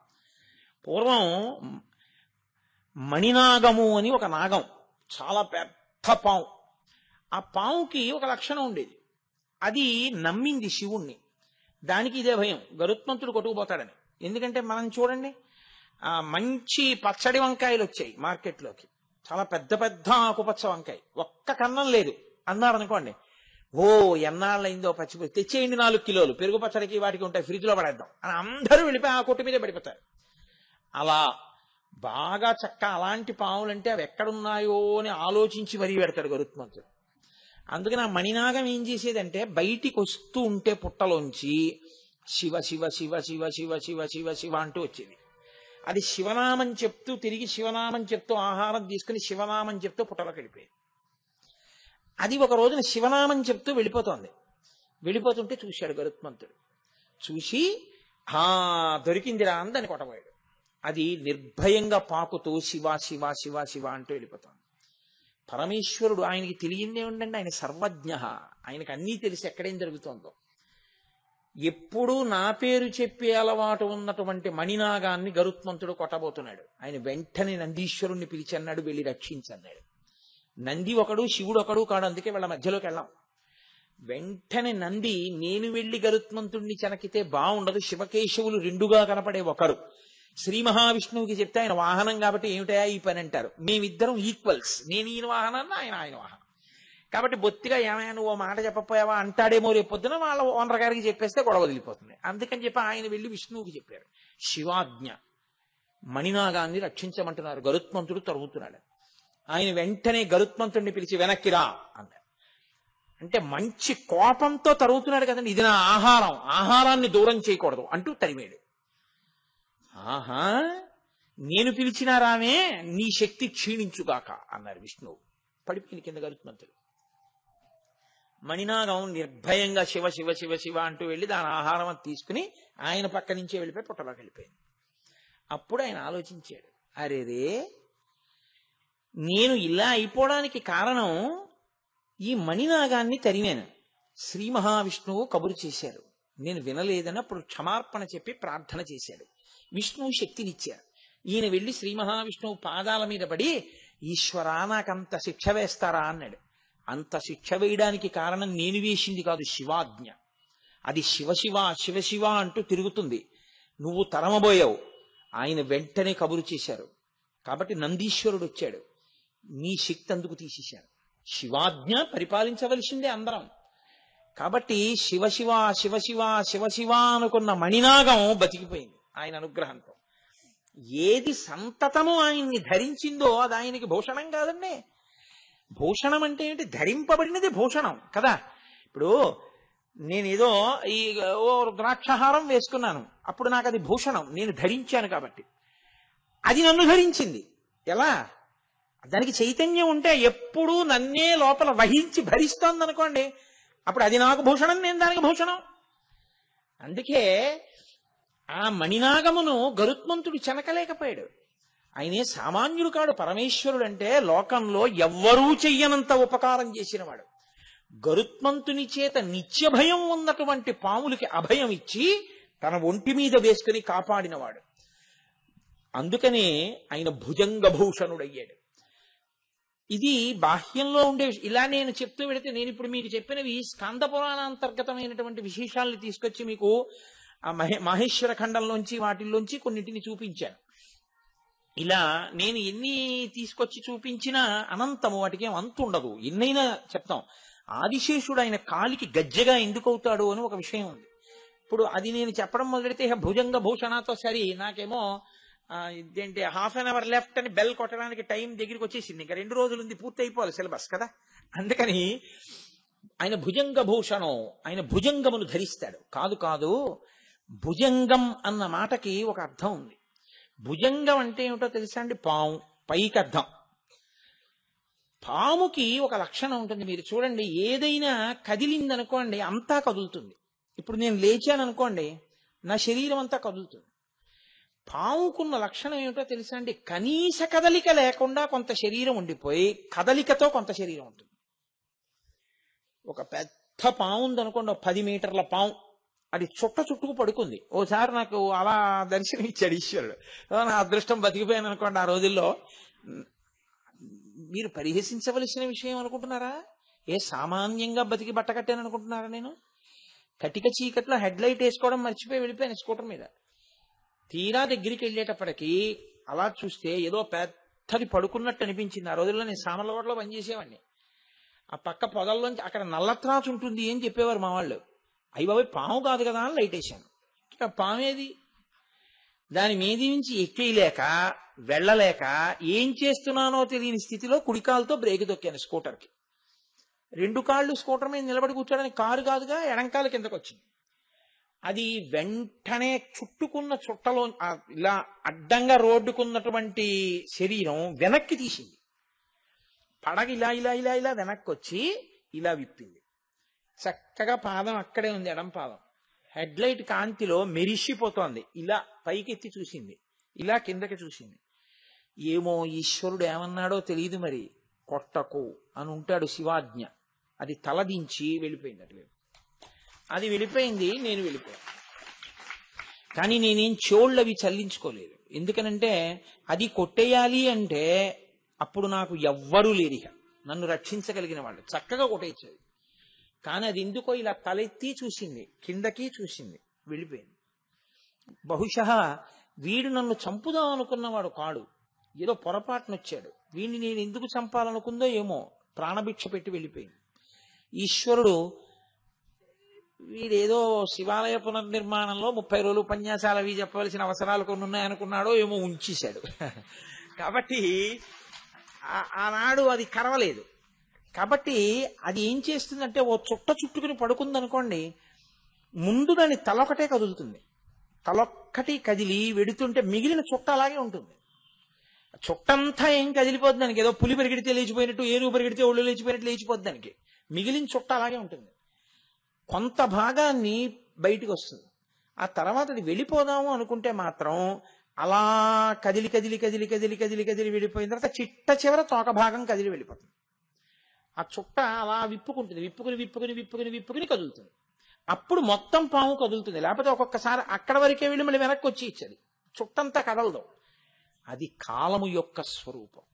పూర్వం మణినాగము అని ఒక నాగం, చాలా పెద్ద పాము. ఆ పాముకి ఒక లక్షణం ఉండేది. అది నమ్మింది శివుణ్ణి. దానికి ఇదే భయం, గరుత్మంతుడు కొట్టుకుపోతాడని. ఎందుకంటే మనం చూడండి, మంచి పచ్చడి వంకాయలు వచ్చాయి మార్కెట్లోకి, చాలా పెద్ద పెద్ద ఆకుపచ్చ వంకాయ, ఒక్క కన్నం లేదు అన్నారనుకోండి, ఓ ఎన్నాళ్ళైందో పచ్చిపోయి తెచ్చేయండి 4 కిలోలు, పెరుగు పచ్చడికి వాటికి ఉంటాయి, ఫ్రిడ్జ్ లో పడేద్దాం అని అందరూ వెళ్ళిపోయి ఆ కొట్టు మీదే పడిపోతారు. అలా బాగా అలాంటి పాములంటే అవి ఎక్కడున్నాయో అని ఆలోచించి మరీ పెడతాడు గరుత్మంతుడు. అందుకని ఆ మణినాగం ఏం చేసేదంటే బయటికి వస్తూ ఉంటే పుట్టలోంచి శివ శివ శివ శివ శివ శివ శివ శివ అంటూ వచ్చేది. అది శివనామం చెప్తూ తిరిగి శివనామం చెప్తూ ఆహారం తీసుకుని శివనామం చెప్తూ పుట్టలోకి వెళ్ళిపోయేది. అది ఒక రోజున శివనామం చెప్తూ వెళ్ళిపోతోంది. వెళ్ళిపోతుంటే చూశాడు గరుత్మంతుడు. చూసి దొరికిందిరా అని దాన్ని కొట్టబోయాడు. అది నిర్భయంగా పాకుతూ శివ శివ శివ శివ అంటూ వెళ్ళిపోతాడు. పరమేశ్వరుడు, ఆయనకి తెలియందే ఉండండి, ఆయన సర్వజ్ఞ, ఆయనకు అన్నీ తెలిసి ఎక్కడేం జరుగుతోందో. ఎప్పుడూ నా పేరు చెప్పే అలవాటు ఉన్నటువంటి మణినాగాన్ని గరుత్మంతుడు కొట్టబోతున్నాడు. ఆయన వెంటనే నందీశ్వరుణ్ణి పిలిచి అన్నాడు, వెళ్ళి రక్షించన్నాడు. నంది ఒకడు, శివుడు ఒకడు కాడు, అందుకే వాళ్ళ మధ్యలోకి వెళ్ళాం. వెంటనే నంది, నేను వెళ్లి గరుత్మంతుణ్ణి చెనకితే బాగుండదు, శివకేశవులు రెండుగా కనపడే ఒకరు, శ్రీ మహావిష్ణువుకి చెప్తే ఆయన వాహనం కాబట్టి ఏమిటయా ఈ పని అంటారు. మేమిద్దరం ఈక్వల్స్, నేను ఈయన వాహనాన్ని ఆయన వాహనం కాబట్టి బొత్తిగా ఏమైనా నువ్వు మాట చెప్పపోయావా అంటాడేమో రేపు పొద్దున వాళ్ళ ఓనర్ గారికి చెప్పేస్తే గొడవ వదిలిపోతుంది. అందుకని చెప్పి ఆయన వెళ్ళి విష్ణువుకి చెప్పారు. శివాజ్ఞ, మణినాగాన్ని రక్షించమంటున్నారు, గరుత్మంతుడు తరుగుతున్నాడు. ఆయన వెంటనే గరుత్మంతుడిని పిలిచి వెనక్కిరా అన్నాడు. అంటే మంచి కోపంతో తరుగుతున్నాడు కదండి, ఇది నా ఆహారం, ఆహారాన్ని దూరం చేయకూడదు అంటూ తరిమేడు. ఆహా, నేను పిలిచినా రామే, నీ శక్తి క్షీణించుగాక అన్నారు విష్ణువు. పడిపోయిన కింద గరుత్మంతుడు. మణినాగం నిర్భయంగా శివ శివ శివ శివ అంటూ వెళ్ళి దాని ఆహారం అని తీసుకుని ఆయన పక్క నుంచే వెళ్ళిపోయి పుట్టలోకి వెళ్ళిపోయింది. అప్పుడు ఆయన ఆలోచించాడు, అరేరే, నేను ఇలా అయిపోవడానికి కారణం ఈ మణినాగాన్ని తరిమాను. శ్రీ మహావిష్ణువు కబురు చేశారు, నేను వినలేదని అప్పుడు క్షమార్పణ చెప్పి ప్రార్థన చేశాడు. విష్ణువు శక్తినిచ్చారు. ఈయన వెళ్లి శ్రీ మహావిష్ణువు పాదాల మీద పడి, ఈశ్వరా నాకంత శిక్ష వేస్తారా అన్నాడు. అంత శిక్ష వేయడానికి కారణం నేను వేసింది కాదు, శివాజ్ఞ. అది శివశివ శివశివ అంటూ తిరుగుతుంది, నువ్వు తరమబోయావు. ఆయన వెంటనే కబురు చేశారు కాబట్టి నందీశ్వరుడు వచ్చాడు, నీ శక్తి అందుకు తీసేశారు. శివాజ్ఞ పరిపాలించవలసిందే అందరం. కాబట్టి శివశివ శివశివ శివశివ అనుకున్న మణినాగం బతికిపోయింది ఆయన అనుగ్రహంతో. ఏది సంతతము ఆయన్ని ధరించిందో అది ఆయనకి భూషణం కాదండి. భూషణం అంటే ఏంటి? ధరింపబడినది భూషణం కదా. ఇప్పుడు నేనేదో ఈ ద్రాక్షహారం వేసుకున్నాను, అప్పుడు నాకు అది భూషణం, నేను ధరించాను కాబట్టి. అది నన్ను ధరించింది. ఎలా? దానికి చైతన్యం ఉంటే ఎప్పుడూ నన్నే లోపల వహించి భరిస్తోంది అనుకోండి, అప్పుడు అది నాకు భూషణం, నేను దానికి భూషణం. అందుకే ఆ మణినాగమును గరుత్మంతుడు చెనకలేకపోయాడు. ఆయనే సామాన్యుడు కాడు. పరమేశ్వరుడు అంటే లోకంలో ఎవ్వరూ చెయ్యనంత ఉపకారం చేసినవాడు. గరుత్మంతుని చేత నిత్య భయం ఉన్నటువంటి పాములకి అభయం ఇచ్చి తన ఒంటి మీద వేసుకుని కాపాడినవాడు. అందుకనే ఆయన భుజంగభూషణుడయ్యాడు. ఇది బాహ్యంలో ఉండే. ఇలా నేను చెప్తూ వెళితే, నేను ఇప్పుడు మీకు చెప్పినవి స్కంద పురాణాంతర్గతమైనటువంటి విశేషాలను తీసుకొచ్చి మీకు ఆ మహేశ్వర ఖండంలోంచి వాటిల్లోంచి కొన్నింటిని చూపించాను. ఇలా నేను ఎన్ని తీసుకొచ్చి చూపించినా అనంతము, వాటికి ఏం అంతు ఉండదు, ఎన్నైనా చెప్తాం. ఆదిశేషుడు ఆయన కాలికి గజ్జెగా ఎందుకు అవుతాడు అని ఒక విషయం ఉంది. ఇప్పుడు అది నేను చెప్పడం మొదలెడితే భుజంగ భూషణతో సరి నాకేమో ఇదేంటి హాఫ్ అన్ అవర్ లెఫ్ట్ అని బెల్ కొట్టడానికి టైం దగ్గరికి వచ్చేసింది, ఇంకా 2 రోజులు ఉంది, పూర్తి అయిపోవాలి సిలబస్ కదా. అందుకని ఆయన భుజంగ భూషణం, ఆయన భుజంగమును ధరిస్తాడు. కాదు కాదు, భుజంగం అన్న మాటకి ఒక అర్థం ఉంది. భుజంగం అంటే ఏమిటో తెలుసా అండి? పాము, పైకి అర్థం. పాముకి ఒక లక్షణం ఉంటుంది, మీరు చూడండి, ఏదైనా కదిలిందనుకోండి అంతా కదులుతుంది. ఇప్పుడు నేను లేచాను అనుకోండి, నా శరీరం అంతా కదులుతుంది. పాముకున్న లక్షణం ఏమిటో తెలుసా అండి? కనీస కదలిక లేకుండా కొంత శరీరం ఉండిపోయి కదలికతో కొంత శరీరం ఉంటుంది. ఒక పెద్ద పాము ఉందనుకోండి, 10 మీటర్ల పాము, అది చుట్టుకు పడుకుంది. ఓసారి నాకు అలా దర్శనం ఇచ్చాడు ఈశ్వరుడు. నా అదృష్టం బతికిపోయాను అనుకోండి. ఆ రోజుల్లో మీరు పరిహసించవలసిన విషయం అనుకుంటున్నారా? ఏ సామాన్యంగా బతికి బట్ట కట్టాను అనుకుంటున్నారా? నేను కటిక చీకట్లో హెడ్ లైట్ వేసుకోవడం మర్చిపోయి వెళ్ళిపోయాను స్కూటర్ మీద. తీరా దగ్గరికి వెళ్ళేటప్పటికి అలా చూస్తే ఏదో పెద్దది పడుకున్నట్టు అనిపించింది. ఆ రోజుల్లో నేను సామర్లవాడలో పనిచేసేవాడిని. ఆ పక్క పొదల్లోంచి అక్కడ నల్లత్రాసు ఉంటుంది అని చెప్పేవారు మా వాళ్ళు. అయ్యి బాబాయ్, పాము కాదు కదా అని లైట్ వేశాను. ఇక పామేది? దాని మీది నుంచి ఎక్కేయలేక వెళ్ళలేక ఏం చేస్తున్నానో తెలియని స్థితిలో కుడికాలతో బ్రేక్ దొక్కాను స్కూటర్కి. 2 కాళ్ళు స్కూటర్ మీద నిలబడి కూర్చోడానికి, కారు కాదుగా, ఎడంకాలు కిందకు వచ్చింది. అది వెంటనే చుట్టుకున్న చుట్టలో ఇలా అడ్డంగా రోడ్డుకున్నటువంటి శరీరం వెనక్కి తీసింది. పడగ ఇలా ఇలా ఇలా ఇలా వెనక్కి వచ్చి ఇలా విప్పింది. చక్కగా పాదం అక్కడే ఉంది, ఎడం పాదం. హెడ్ లైట్ కాంతిలో మెరిసిపోతోంది. ఇలా పైకెత్తి చూసింది, ఇలా కిందకి చూసింది. ఏమో ఈశ్వరుడు ఏమన్నాడో తెలియదు మరి, కొట్టకు అని ఉంటాడు శివాజ్ఞ. అది తలదించి వెళ్ళిపోయింది అట్లేదు. అది వెళ్ళిపోయింది, నేను వెళ్ళిపోయాను. కానీ నేనేం చెవుళ్ళు అవి చల్లించుకోలేదు. ఎందుకనంటే అది కొట్టేయాలి అంటే అప్పుడు నాకు ఎవ్వరూ లేరిక, నన్ను రక్షించగలిగిన వాళ్ళు చక్కగా కొట్టేయచ్చేది. కానీ అది ఎందుకో ఇలా తలెత్తి చూసింది, కిందకి చూసింది, వెళ్ళిపోయింది. బహుశः వీడు నన్ను చంపుదాం అనుకున్నవాడు కాడు, ఏదో పొరపాటునొచ్చాడు. వీడిని నేను ఎందుకు చంపాలనుకుందో ఏమో, ప్రాణభిక్ష పెట్టి వెళ్ళిపోయింది. ఈశ్వరుడు వీడేదో శివాలయ పునర్నిర్మాణంలో 30 రోజులు ఉపన్యాసాలు అవి చెప్పవలసిన అవసరాలు కొన్ని ఉన్నాయనుకున్నాడో ఏమో, ఉంచేశాడు. కాబట్టి ఆనాడు అది కరవలేదు. కాబట్టి అది ఏం చేస్తుందంటే, ఓ చుట్ట చుట్టుకుని పడుకుందనుకోండి, ముందు దాని తలొకటే కదులుతుంది. తలొక్కటి కదిలి వెడుతుంటే మిగిలిన చుట్ట అలాగే ఉంటుంది. చుట్టంతా ఏం కదిలిపోద్ది దానికి, ఏదో పులి పరిగెడితే లేచిపోయినట్టు, ఏనుగు పరిగెడితే ఒళ్ళు లేచిపోయినట్టు లేచిపోద్ది దానికి. మిగిలిన చుట్ట అలాగే ఉంటుంది. కొంత భాగాన్ని బయటికి వస్తుంది. ఆ తర్వాత అది వెళ్ళిపోదాము అనుకుంటే మాత్రం అలా కదిలి కదిలి కదిలి కదిలి కదిలి కదిలి వెళ్ళిపోయిన తర్వాత చిట్ట చివర తోక భాగం కదిలి వెళ్ళిపోతుంది. ఆ చుట్ట అలా విప్పుకుంటుంది, విప్పుకుని విప్పుకుని విప్పుకుని విప్పుకుని కదులుతుంది. అప్పుడు మొత్తం పాము కదులుతుంది. లేకపోతే ఒక్కొక్కసారి అక్కడ వరకే వెళ్ళి మళ్ళీ వెనక్కి వచ్చి ఇచ్చేది, చుట్టంతా కదలదు. అది కాలము యొక్క స్వరూపం.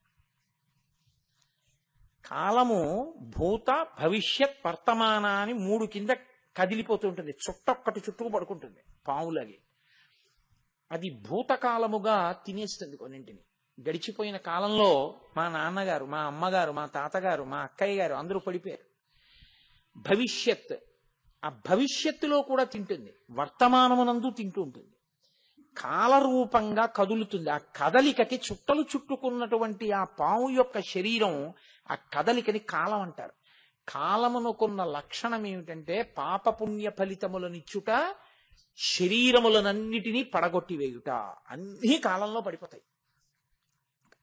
కాలము భూత భవిష్యత్ వర్తమాన అని 3 కింద కదిలిపోతుంటుంది. చుట్టొక్కటి చుట్టుకు పడుకుంటుంది పావులాగే. అది భూతకాలముగా తినేస్తుంది కొన్నింటిని. గడిచిపోయిన కాలంలో మా నాన్నగారు, మా అమ్మగారు, మా తాతగారు, మా అక్కయ్య గారు అందరూ పడిపోయారు. భవిష్యత్, ఆ భవిష్యత్తులో కూడా తింటుంది, వర్తమానమునందు తింటూ ఉంటుంది. కాలరూపంగా కదులుతుంది. ఆ కదలికకి చుట్టలు చుట్టుకున్నటువంటి ఆ పాము యొక్క శరీరం, ఆ కదలికని కాలం అంటారు. కాలమునకున్న లక్షణం ఏమిటంటే పాపపుణ్య ఫలితములనిచ్చుట, శరీరములనన్నిటినీ పడగొట్టి వేయుట. అన్ని కాలంలో పడిపోతాయి.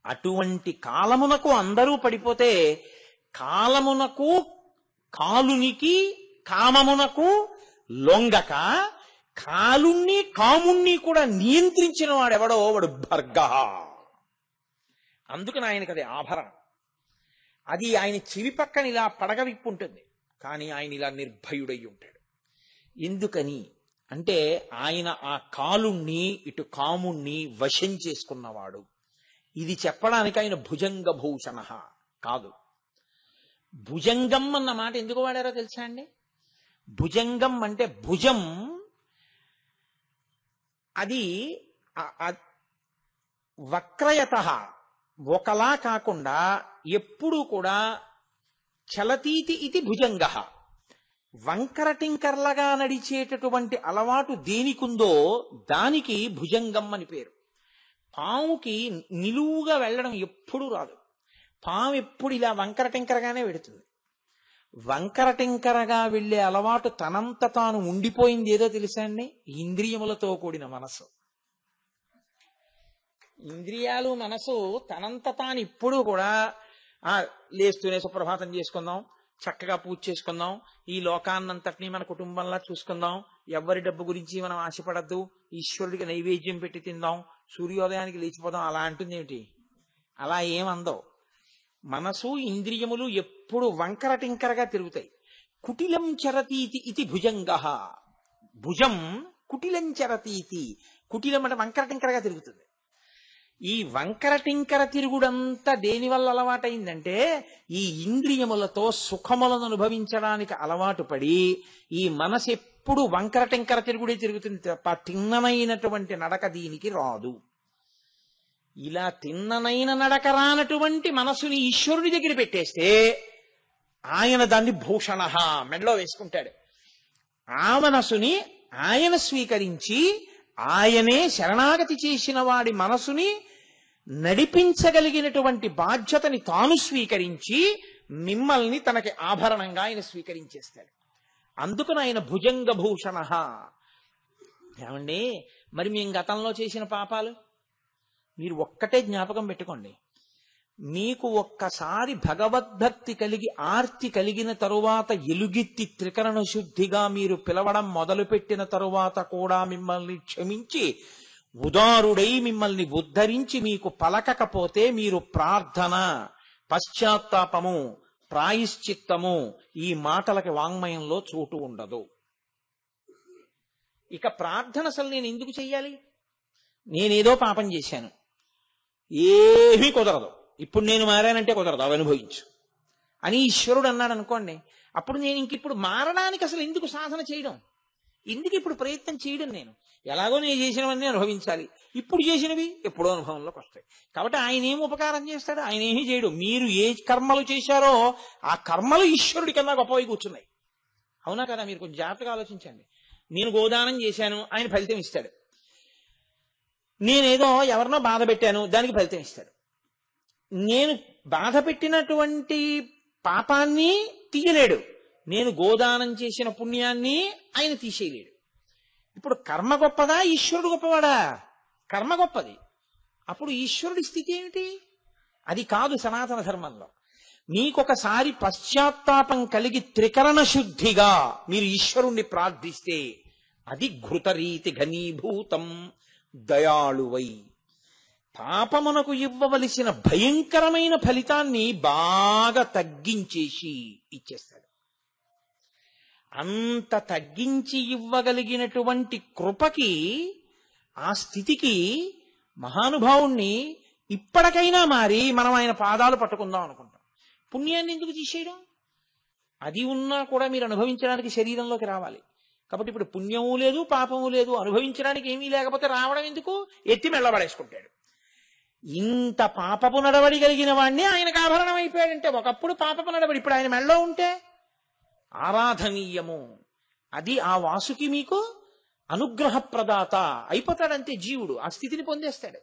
అటువంటి కాలమునకు అందరూ పడిపోతే, కాలమునకు కాలునికి కామమునకు లొంగక కాలుణ్ణి కాముణ్ణి కూడా నియంత్రించిన వాడెవడో వాడు భర్గ. అందుకని ఆయనకి అది ఆభరణం. అది ఆయన చెవి పక్కన ఇలా పడగ విప్పుంటుంది, కానీ ఆయన ఇలా నిర్భయుడై ఉంటాడు. ఎందుకని అంటే ఆయన ఆ కాలుణ్ణి ఇటు కాముణ్ణి వశం చేసుకున్నవాడు. ఇది చెప్పడానికి ఆయన భుజంగ భూషణ కాదు. భుజంగం అన్న మాట ఎందుకు వాడారో తెలుసా అండి? భుజంగం అంటే భుజం, అది వక్రయత, ఒకలా కాకుండా ఎప్పుడూ కూడా చలతీతి ఇది భుజంగ. వంకర టింకర్లగా నడిచేటటువంటి అలవాటు దేనికుందో దానికి భుజంగం అని పేరు. పాముకి నిలువుగా వెళ్ళడం ఎప్పుడూ రాదు. పాము ఎప్పుడు ఇలా వంకర టింకరగానే వెడుతుంది. వంకర టింకరగా వెళ్లే అలవాటు తనంత తాను ఉండిపోయింది ఏదో తెలుసా అండి? ఇంద్రియములతో కూడిన మనసు. ఇంద్రియాలు మనసు తనంత తాను ఇప్పుడు కూడా లేస్తూనే సుప్రభాతం చేసుకుందాం, చక్కగా పూజ చేసుకుందాం, ఈ లోకాన్నంతటినీ మన కుటుంబంలా చూసుకుందాం, ఎవరి డబ్బు గురించి మనం ఆశపడద్దు, ఈశ్వరుడికి నైవేద్యం పెట్టి తిందాం, సూర్యోదయానికి లేచిపోదాం అలా అంటుంది ఏమిటి? అలా ఏమందో. మనసు ఇంద్రియములు ఎప్పుడు వంకర టింకరగా తిరుగుతాయి. కుటిలం చరతీతి ఇది భుజంగ. భుజం కుటిలం చరతీతి. కుటిలం అంటే వంకర టింకరగా తిరుగుతుంది. ఈ వంకర టింకర తిరుగుడంతా దేనివల్ల అలవాటైందంటే, ఈ ఇంద్రియములతో సుఖములను అనుభవించడానికి అలవాటు పడి ఈ మనసు ఎప్పుడు వంకర టింకర తిరుగుడే తిరుగుతుంది తప్ప తిన్ననైనటువంటి నడక దీనికి రాదు. ఇలా తిన్ననైన నడక రానటువంటి మనసుని ఈశ్వరుడి దగ్గర పెట్టేస్తే ఆయన దాన్ని భూషణ మెడలో వేసుకుంటాడు. ఆ మనసుని ఆయన స్వీకరించి ఆయనే శరణాగతి చేసిన వాడి మనసుని నడిపించగలిగినటువంటి బాధ్యతని తాను స్వీకరించి మిమ్మల్ని తనకి ఆభరణంగా ఆయన స్వీకరించేస్తాడు. అందుకని ఆయన భుజంగ భూషణ. ఏమండి, మరి మేము గతంలో చేసిన పాపాలు మీరు ఒక్కటే జ్ఞాపకం పెట్టుకోండి. మీకు ఒక్కసారి భగవద్భక్తి కలిగి ఆర్తి కలిగిన తరువాత ఎలుగెత్తి త్రికరణ శుద్ధిగా మీరు పిలవడం మొదలుపెట్టిన తరువాత కూడా మిమ్మల్ని క్షమించి ఉదారుడై మిమ్మల్ని ఉద్ధరించి మీకు పలకకపోతే మీరు ప్రార్థన, పశ్చాత్తాపము, ప్రాయశ్చిత్తము ఈ మాటలకి వాంగ్మయంలో చోటు ఉండదు. ఇక ప్రార్థన అసలు నేను ఎందుకు చెయ్యాలి? నేనేదో పాపం చేశాను, ఏమీ కుదరదు, ఇప్పుడు నేను మారానంటే కుదరదు, అవి అనుభవించు అని ఈశ్వరుడు అన్నాడు అనుకోండి. అప్పుడు నేను ఇంకిప్పుడు మారడానికి అసలు ఎందుకు సాధన చేయడం, ఎందుకు ఇప్పుడు ప్రయత్నం చేయడం? నేను ఎలాగో నేను చేసినవన్నీ అనుభవించాలి, ఇప్పుడు చేసినవి ఎప్పుడో అనుభవంలోకి వస్తాయి. కాబట్టి ఆయన ఏం ఉపకారం చేస్తాడు? ఆయన ఏమీ చేయడు. మీరు ఏ కర్మలు చేశారో ఆ కర్మలు ఈశ్వరుడి కన్నా గొప్పవి కూర్చున్నాయి. అవునా కదా? మీరు కొంచెం జాగ్రత్తగా ఆలోచించండి. నేను గోదానం చేశాను, ఆయన ఫలితం ఇస్తాడు. నేనేదో ఎవరినో బాధ పెట్టాను, దానికి ఫలితం ఇస్తాడు. నేను బాధ పెట్టినటువంటి పాపాన్ని తీయలేడు, నేను గోదానం చేసిన పుణ్యాన్ని ఆయన తీసేయలేడు. ఇప్పుడు కర్మ గొప్పదా, ఈశ్వరుడు గొప్పవాడా? కర్మ గొప్పది. అప్పుడు ఈశ్వరుడి స్థితి ఏమిటి? అది కాదు సనాతన ధర్మంలో. మీకొకసారి పశ్చాత్తాపం కలిగి త్రికరణ శుద్ధిగా మీరు ఈశ్వరుణ్ణి ప్రార్థిస్తే అది ఘృతరీతి ఘనీభూతం దయాళువై పాపమునకు ఇవ్వవలసిన భయంకరమైన ఫలితాన్ని బాగా తగ్గించేసి ఇచ్చేస్తాడు. అంత తగ్గించి ఇవ్వగలిగినటువంటి కృపకి, ఆ స్థితికి మహానుభావుణ్ణి ఇప్పటికైనా మారి మనం ఆయన పాదాలు పట్టుకుందాం అనుకుంటాం. పుణ్యాన్ని ఎందుకు తీసేయడం? అది ఉన్నా కూడా మీరు అనుభవించడానికి శరీరంలోకి రావాలి. కాబట్టి ఇప్పుడు పుణ్యము లేదు, పాపము లేదు, అనుభవించడానికి ఏమీ లేకపోతే రావడం ఎందుకు? ఎత్తి మెళ్ళబడేసుకుంటాడు. ఇంత పాపపు నడవడి కలిగిన వాడిని ఆయనకు ఆభరణం అయిపోయాడంటే, ఒకప్పుడు పాపపు నడవడి ఇప్పుడు ఆయన మెళ్ళో ఉంటే ఆరాధనీయము. అది ఆ వాసుకి మీకు అనుగ్రహ ప్రదాత అయిపోతాడంతే జీవుడు, ఆ స్థితిని పొందేస్తాడు.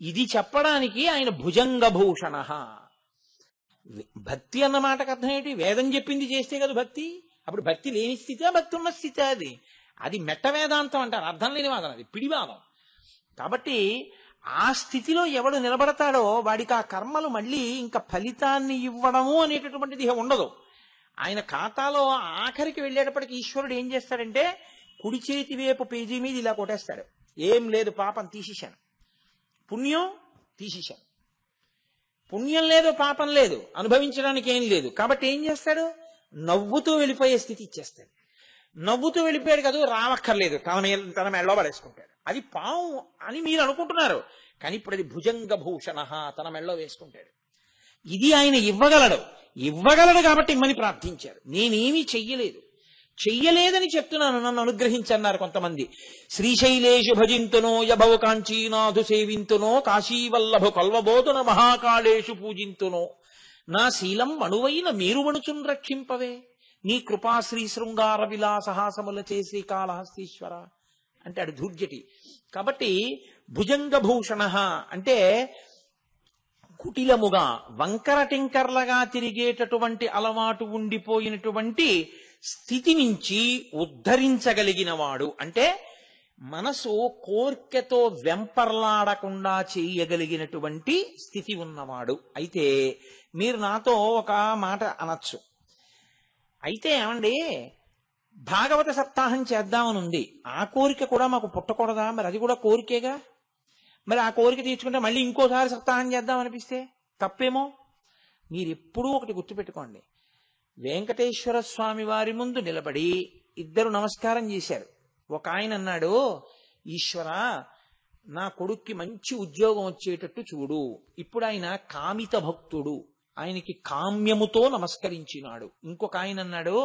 ఇది చెప్పడానికి ఆయన భుజంగభూషణ. భక్తి అన్న మాటకు అర్థం ఏంటి? వేదం చెప్పింది చేస్తే కదా భక్తి. అప్పుడు భక్తి లేని స్థితే, భక్తి ఉన్న స్థితే అది. అది మెట్ట వేదాంతం అంటారు, అర్థం లేని వాదం, అది పిడివాదం. కాబట్టి ఆ స్థితిలో ఎవడు నిలబడతాడో వాడికి ఆ కర్మలు మళ్ళీ ఇంకా ఫలితాన్ని ఇవ్వడము అనేటటువంటిది ఉండదు. ఆయన ఖాతాలో ఆఖరికి వెళ్ళేటప్పటికి ఈశ్వరుడు ఏం చేస్తాడంటే కుడి చేతి వైపు పేజీ మీద ఇలా కొట్టేస్తాడు. ఏం లేదు, పాపం తీసేశాను, పుణ్యం తీసేశాను. పుణ్యం లేదు, పాపం లేదు, అనుభవించడానికి ఏం లేదు. కాబట్టి ఏం చేస్తాడు? నవ్వుతూ వెళ్ళిపోయే స్థితి ఇచ్చేస్తాడు. నవ్వుతూ వెళ్ళిపోయాడు కదా, రావక్కర్లేదు, తన మెళ్ళో పడేసుకుంటాడు. అది పాము అని మీరు అనుకుంటున్నారు, కానీ ఇప్పుడు అది భుజంగభూషణ, తన మెళ్ళో వేసుకుంటాడు. ఇది ఆయన ఇవ్వగలడు కాబట్టి ఇమ్మని ప్రార్థించారు. నేనేమీ చెయ్యలేదని చెప్తున్నాను, నన్ను అనుగ్రహించన్నారు కొంతమంది. శ్రీశైలేషు భజింతునో యభవ కాంచీనాథు సేవింతునో కాశీవల్లభు కల్వబోధున మహాకాళేషు పూజింతునో నా శీలం మణువైన మేరుమణుచున్ రక్షింపవే నీ కృపాశ్రీ శృంగార విలాసహాసముల చేసి కాళహస్తీశ్వర అంటాడు ధూర్జటి. కాబట్టి భుజంగభూషణ అంటే కుటిలముగా వంకర టింకర్లగా తిరిగేటటువంటి అలవాటు ఉండిపోయినటువంటి స్థితి నుంచి ఉద్ధరించగలిగిన వాడు. అంటే మనసు కోర్కెతో వెంపర్లాడకుండా చేయగలిగినటువంటి స్థితి ఉన్నవాడు. అయితే మీరు నాతో ఒక మాట అనొచ్చు, అయితే ఏమండి భాగవత సప్తాహం చేద్దామని ఉంది, ఆ కోరిక కూడా మాకు పుట్టకూడదా? మరి అది కూడా కోరికేగా. మరి ఆ కోరిక తీర్చుకుంటే మళ్ళీ ఇంకోసారి సప్తాహం చేద్దాం అనిపిస్తే తప్పేమో. మీరు ఎప్పుడూ ఒకటి గుర్తుపెట్టుకోండి, వెంకటేశ్వర స్వామి వారి ముందు నిలబడి ఇద్దరు నమస్కారం చేశారు. ఒక ఆయన అన్నాడు, ఈశ్వర నా కొడుక్కి మంచి ఉద్యోగం వచ్చేటట్టు చూడు. ఇప్పుడు ఆయన కామిత భక్తుడు, ఆయనకి కామ్యముతో నమస్కరించినాడు. ఇంకొక ఆయన అన్నాడు,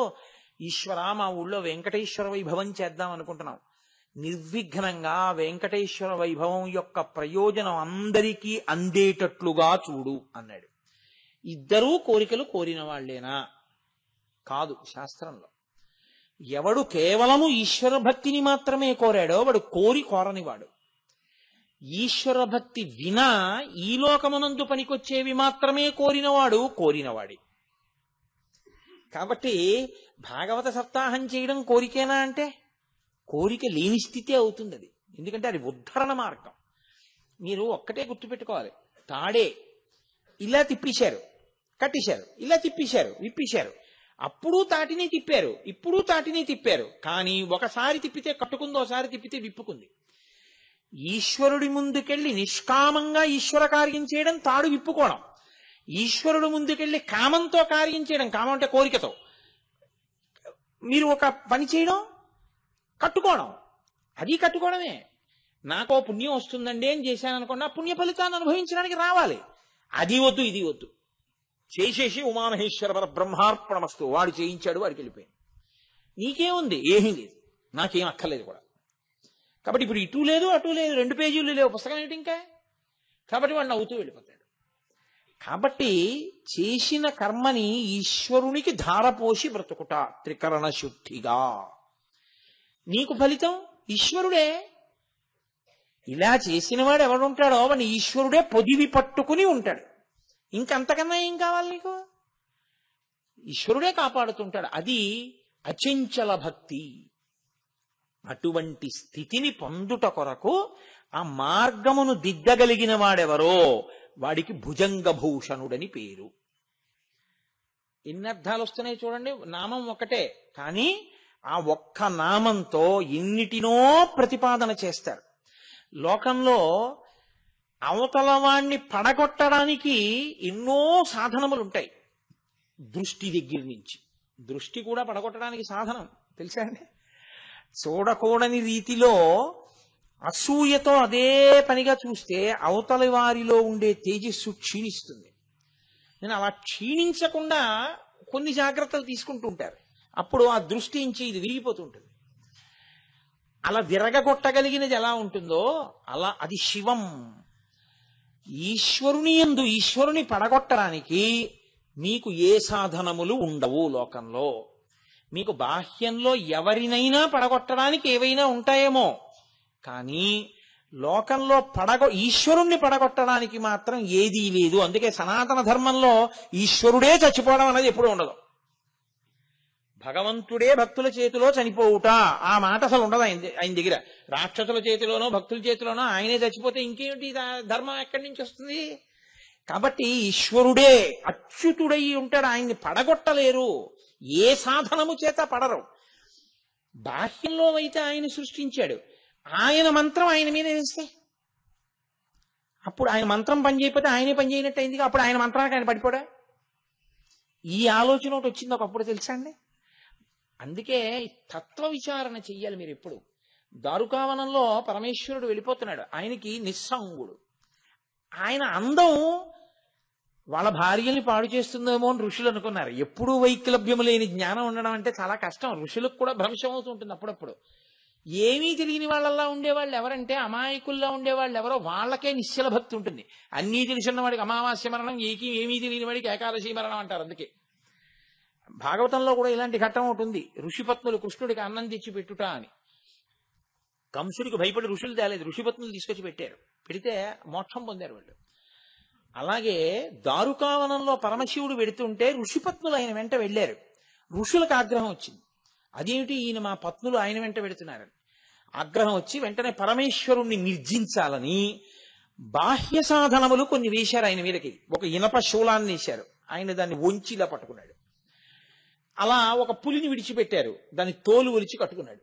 ఈశ్వర మా ఊళ్ళో వెంకటేశ్వర వైభవం చేద్దాం అనుకుంటున్నాం, నిర్విఘ్నంగా వెంకటేశ్వర వైభవం యొక్క ప్రయోజనం అందరికీ అందేటట్లుగా చూడు అన్నాడు. ఇద్దరూ కోరికలు కోరిన వాళ్లేనా? కాదు. శాస్త్రంలో ఎవడు కేవలము ఈశ్వర భక్తిని మాత్రమే కోరాడో వాడు కోరనివాడు. ఈశ్వర భక్తి వినా ఈ లోకమునందు పనికొచ్చేవి మాత్రమే కోరినవాడి. కాబట్టి భాగవత సప్తాహం చేయడం కోరికేనా అంటే కోరిక లేని స్థితే అవుతుంది అది. ఎందుకంటే అది ఉద్ధరణ మార్గం. మీరు ఒక్కటే గుర్తుపెట్టుకోవాలి, తాడే ఇలా తిప్పేశారు, కట్టేశారు, ఇలా తిప్పేశారు, విప్పేశారు. అప్పుడు తాటిని తిప్పారు, ఇప్పుడు తాటిని తిప్పారు. కానీ ఒకసారి తిప్పితే కట్టుకుంది, ఒకసారి తిప్పితే విప్పుకుంది. ఈశ్వరుడి ముందుకెళ్ళి నిష్కామంగా ఈశ్వర కార్యం చేయడం తాడు విప్పుకోవడం, ఈశ్వరుడు ముందుకెళ్ళి కామంతో కార్యం చేయడం, కామం అంటే కోరికతో మీరు ఒక పని చేయడం, కట్టుకోవడం, అది కట్టుకోవడమే. నాకో పుణ్యం వస్తుందండి అని చేశాను అనుకోండి, ఆ పుణ్య ఫలితాన్ని అనుభవించడానికి రావాలి. అది వద్దు, ఇది వద్దు. చేసేసి ఉమామహేశ్వర పర బ్రహ్మార్పణమస్తు, వాడు చేయించాడు, వాడికి వెళ్ళిపోయింది. నీకేముంది? ఏమీ లేదు, నాకేం అక్కర్లేదు కూడా. కాబట్టి ఇప్పుడు ఇటు లేదు అటు లేదు, 2 పేజీలు లేవు, పుస్తకం ఏంటి ఇంకా? కాబట్టి వాడు నవ్వుతూ వెళ్ళిపోతాడు. కాబట్టి చేసిన కర్మని ఈశ్వరునికి ధారపోసి బ్రతుకుట త్రికరణ శుద్ధిగా. నీకు ఫలితం ఈశ్వరుడే. ఇలా చేసిన వాడు ఎవడుంటాడో వాడిని ఈశ్వరుడే పొదివి పట్టుకుని ఉంటాడు. ఇంకంతకన్నా ఏం కావాలి నీకు? ఈశ్వరుడే కాపాడుతుంటాడు. అది అచంచల భక్తి. అటువంటి స్థితిని పొందుట కొరకు ఆ మార్గమును దిద్దగలిగిన వాడెవరో వాడికి భుజంగభూషణుడని పేరు. ఎన్ని అర్థాలు వస్తున్నాయి చూడండి. నామం ఒకటే, కానీ ఆ ఒక్క నామంతో ఎన్నిటినో ప్రతిపాదన చేస్తారు. లోకంలో అవతల వాణ్ణి పడగొట్టడానికి ఎన్నో సాధనములు ఉంటాయి. దృష్టి దగ్గర నుంచి, దృష్టి కూడా పడగొట్టడానికి సాధనం తెలుసా అండి? చూడకూడని రీతిలో అసూయతో అదే పనిగా చూస్తే అవతలి వారిలో ఉండే తేజస్సు క్షీణిస్తుంది. నేను అలా క్షీణించకుండా కొన్ని జాగ్రత్తలు తీసుకుంటూ ఉంటారు. అప్పుడు ఆ దృష్టి నుంచి ఇది విరిగిపోతుంటుంది. అలా విరగగొట్టగలిగినది ఎలా ఉంటుందో అలా అది శివం. ఈశ్వరుని యందు ఈశ్వరుని పడగొట్టడానికి మీకు ఏ సాధనములు ఉండవు లోకంలో. మీకు బాహ్యంలో ఎవరినైనా పడగొట్టడానికి ఏవైనా ఉంటాయేమో, కానీ లోకంలో ఈశ్వరుణ్ణి పడగొట్టడానికి మాత్రం ఏదీ లేదు. అందుకే సనాతన ధర్మంలో ఈశ్వరుడే చచ్చిపోవడం అనేది ఎప్పుడూ ఉండదు. భగవంతుడే భక్తుల చేతిలో చనిపోవుట, ఆ మాట అసలు ఉండదు ఆయన దగ్గర. రాక్షసుల చేతిలోనో భక్తుల చేతిలోనో ఆయనే చచ్చిపోతే ఇంకేమిటి ధర్మం ఎక్కడి నుంచి వస్తుంది? కాబట్టి ఈశ్వరుడే అచ్యుతుడై ఉంటాడు, ఆయన్ని పడగొట్టలేరు. ఏ సాధనము చేత పడరు. బాహ్యంలో అయితే ఆయన సృష్టించాడు, ఆయన మంత్రం ఆయన మీద వేస్తే అప్పుడు ఆయన మంత్రం పనిచేయకపోతే ఆయనే పని చేయనట్టు అయింది. అప్పుడు ఆయన మంత్రానికి ఆయన పడిపోడా? ఈ ఆలోచన ఒకటి వచ్చింది ఒకప్పుడు, తెలుసా అండి? అందుకే తత్వ విచారణ చెయ్యాలి మీరు ఎప్పుడు. దారుకావనంలో పరమేశ్వరుడు వెళ్ళిపోతున్నాడు, ఆయనకి నిస్సంగుడు. ఆయన అందం వాళ్ళ భార్యల్ని పాడు చేస్తుందేమో అని ఋషులు అనుకున్నారు. ఎప్పుడూ వైక్లభ్యము లేని జ్ఞానం ఉండడం అంటే చాలా కష్టం. ఋషులకు కూడా భ్రంశం అవుతుంటుంది అప్పుడప్పుడు. ఏమీ తెలియని వాళ్ళల్లా ఉండేవాళ్ళు ఎవరంటే, అమాయకుల్లా ఉండేవాళ్ళు ఎవరో వాళ్ళకే నిశ్చల భక్తి ఉంటుంది. అన్నీ తెలిసిన వాడికి అమావాస్య మరణం, ఏమీ తెలియని వాడికి ఏకాదశి మరణం అంటారు. అందుకే భాగవతంలో కూడా ఇలాంటి ఘట్టం ఉంటుంది. ఋషిపత్నులు కృష్ణుడికి అన్నం తెచ్చి పెట్టుట అని. కంసుడికి భయపడి ఋషులు తేలేదు, ఋషిపత్నులు తీసుకొచ్చి పెట్టారు. పెడితే మోక్షం పొందారు వాళ్ళు. అలాగే దారుకావనంలో పరమశివుడు వెడుతుంటే ఋషిపత్నులు ఆయన వెంట వెళ్ళారు. ఋషులకు ఆగ్రహం వచ్చింది, అదేమిటి ఈయన మా పత్నులు ఆయన వెంట వెడుతున్నారని. ఆగ్రహం వచ్చి వెంటనే పరమేశ్వరుణ్ణి నిర్జించాలని బాహ్య సాధనములు కొన్ని వేశారు ఆయన మీదకి. ఒక ఇనప శూలాన్ని వేశారు, ఆయన దాన్ని వంచిలా పట్టుకున్నాడు. అలా ఒక పులిని విడిచిపెట్టారు, దాన్ని తోలు ఒలిచి కట్టుకున్నాడు.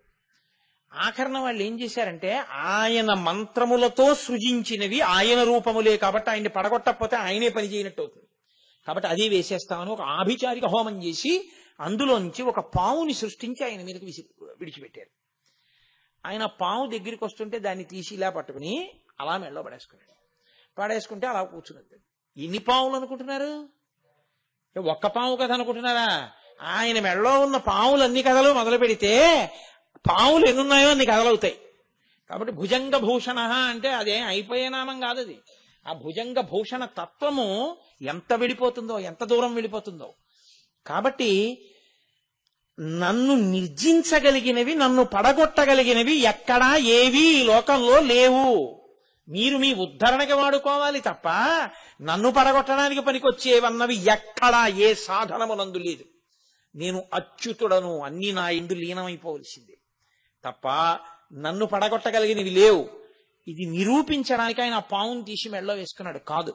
ఆఖరణ వాళ్ళు ఏం చేశారంటే, ఆయన మంత్రములతో సృజించినవి ఆయన రూపములే కాబట్టి ఆయన్ని పడగొట్టకపోతే ఆయనే పని చేయనట్టు అవుతుంది. కాబట్టి అదే వేసేస్తామని ఒక ఆభిచారిక హోమం చేసి అందులోంచి ఒక పావుని సృష్టించి ఆయన మీదకి విడిచిపెట్టారు. ఆయన పావు దగ్గరికి వస్తుంటే దాన్ని తీసి ఇలా పట్టుకుని అలా మెళ్ళో పడేసుకున్నాడు. పడేసుకుంటే అలా కూర్చున్నది. ఎన్ని పావులు అనుకుంటున్నారు? ఒక్క పావు కథ అనుకుంటున్నారా? ఆయన మెళ్ళో ఉన్న పావులన్నీ కథలు మొదలు పెడితే పావులు ఎన్నున్నాయో అన్ని కథలవుతాయి. కాబట్టి భుజంగ భూషణ అంటే అదేం అయిపోయే నామం కాదు. అది ఆ భుజంగ భూషణ తత్వము ఎంత వెళ్ళిపోతుందో, ఎంత దూరం వెళ్ళిపోతుందో. కాబట్టి నన్ను నిర్జించగలిగినవి, నన్ను పడగొట్టగలిగినవి ఎక్కడా ఏవి ఈ లోకంలో లేవు. మీరు మీ ఉద్ధరణకి వాడుకోవాలి తప్ప నన్ను పడగొట్టడానికి పనికొచ్చేవన్నవి ఎక్కడా ఏ సాధనమునందు లేదు. నేను అచ్యుతుడను, అన్ని నా ఎందు లీనమైపోవలసిందే తప్ప నన్ను పడగొట్టగలిగినవి లేవు. ఇది నిరూపించడానికి ఆయన పావును తీసి మెళ్ళో వేసుకున్నాడు. కాదు,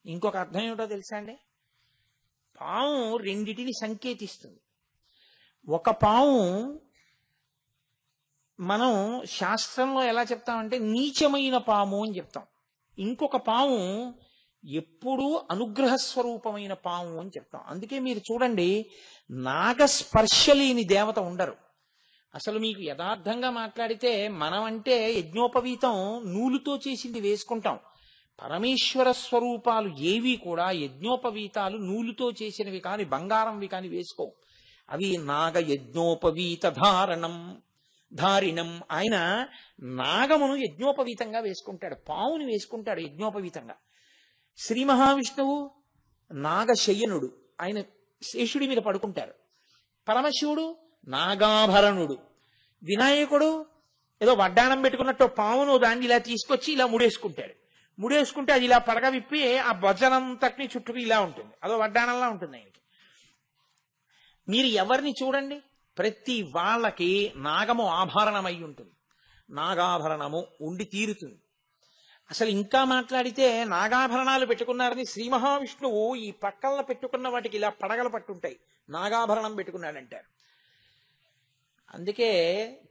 ఇంకొక అర్థం ఏమిటో తెలుసా అండి? పాము రెండిటిని సంకేతిస్తుంది. ఒక పాము మనం శాస్త్రంలో ఎలా చెప్తామంటే నీచమైన పాము అని చెప్తాం. ఇంకొక పాము ఎప్పుడూ అనుగ్రహ స్వరూపమైన పాము అని చెప్తాం. అందుకే మీరు చూడండి, నాగస్పర్శ లేని దేవత ఉండరు. అసలు మీకు యథార్థంగా మాట్లాడితే మనం అంటే యజ్ఞోపవీతం నూలుతో చేసింది వేసుకుంటాం. పరమేశ్వర స్వరూపాలు ఏవి కూడా యజ్ఞోపవీతాలు నూలుతో చేసినవి కాని బంగారంవి కాని వేసుకో. అవి నాగ యజ్ఞోపవీత ధారిణం. ఆయన నాగమును యజ్ఞోపవీతంగా వేసుకుంటాడు, పావుని వేసుకుంటాడు యజ్ఞోపవీతంగా. శ్రీ మహావిష్ణువు నాగశయనుడు, ఆయన శేషుడి మీద పడుకుంటారు. పరమశివుడు నాగాభరణుడు. వినాయకుడు ఏదో వడ్డాణం పెట్టుకున్నట్టు పావును దాన్ని ఇలా తీసుకొచ్చి ఇలా ముడేసుకుంటాడు. ముడేసుకుంటే అది ఇలా పడగ విప్పి ఆ భజనంతటిని చుట్టూ ఇలా ఉంటుంది, అదో వడ్డాణంలా ఉంటుంది ఆయనకి. మీరు ఎవరిని చూడండి, ప్రతి వాళ్ళకి నాగము ఆభరణమై ఉంటుంది, నాగాభరణము ఉండి తీరుతుంది. అసలు ఇంకా మాట్లాడితే నాగాభరణాలు పెట్టుకున్నారని శ్రీ మహావిష్ణువు ఈ పక్కన పెట్టుకున్న వాటికి ఇలా పడగలు పట్టుంటాయి, నాగాభరణం పెట్టుకున్నాడంటారు. అందుకే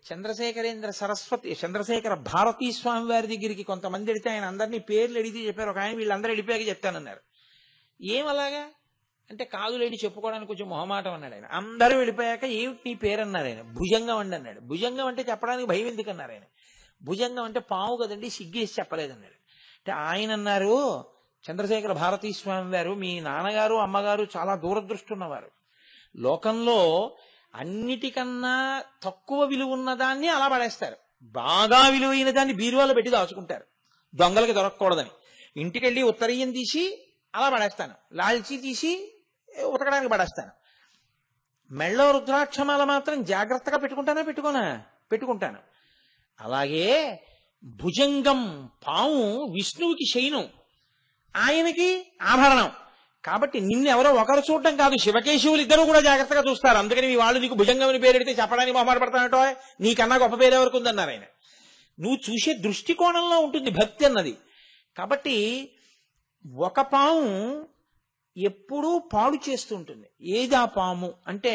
చంద్రశేఖర భారతీ స్వామి వారి దగ్గరికి కొంతమంది వెళితే ఆయన అందరినీ పేర్లు అడిగితే చెప్పారు. ఒక ఆయన వీళ్ళందరూ వెళ్ళిపోయాక చెప్తానన్నారు. ఏమలాగా అంటే కాదులేడి చెప్పుకోవడానికి కొంచెం మొహమాటం అన్నాడు ఆయన. అందరూ వెళ్ళిపోయాక ఏమిటి నీ పేరు అన్నారు ఆయన. భుజంగం అండి అన్నాడు. భుజంగం అంటే చెప్పడానికి భయం ఎందుకు అన్నారు ఆయన. భుజంగం అంటే పాము కదండి, సిగ్గేసి చెప్పలేదన్నాడు. అంటే ఆయన అన్నారు, చంద్రశేఖర భారతీ స్వామి వారు, మీ నాన్నగారు అమ్మగారు చాలా దూరదృష్టి ఉన్నవారు. లోకంలో అన్నిటికన్నా తక్కువ విలువ ఉన్నదాన్ని అలా పడేస్తారు, బాగా విలువైన దాన్ని బీరువాలో పెట్టి దాచుకుంటారు దొంగలకి దొరకకూడదని. ఇంటికెళ్ళి ఉత్తరీయం తీసి అలా పడేస్తాను, లాల్చీ తీసి ఉతకడానికి పడేస్తాను. మెళ్ళో రుద్రాక్షమాల మాత్రం జాగ్రత్తగా పెట్టుకుంటాను. అలాగే భుజంగం పాము విష్ణువుకి శయనం, ఆయనకి ఆభరణం. కాబట్టి నిన్నెవరో ఒకరు చూడటం కాదు, శివకేశవులు ఇద్దరు కూడా జాగ్రత్తగా చూస్తారు. అందుకని మీ వాళ్ళు నీకు భుజంగం అని పేరెడితే చెప్పడానికి మొహమాట పడతానటో, నీకన్నా గొప్ప పేరు ఎవరికి ఉందన్నారు ఆయన. నువ్వు చూసే దృష్టికోణంలో ఉంటుంది భక్తి అన్నది. కాబట్టి ఒక పాము ఎప్పుడూ పాడు చేస్తుంటుంది. ఏది ఆ పాము అంటే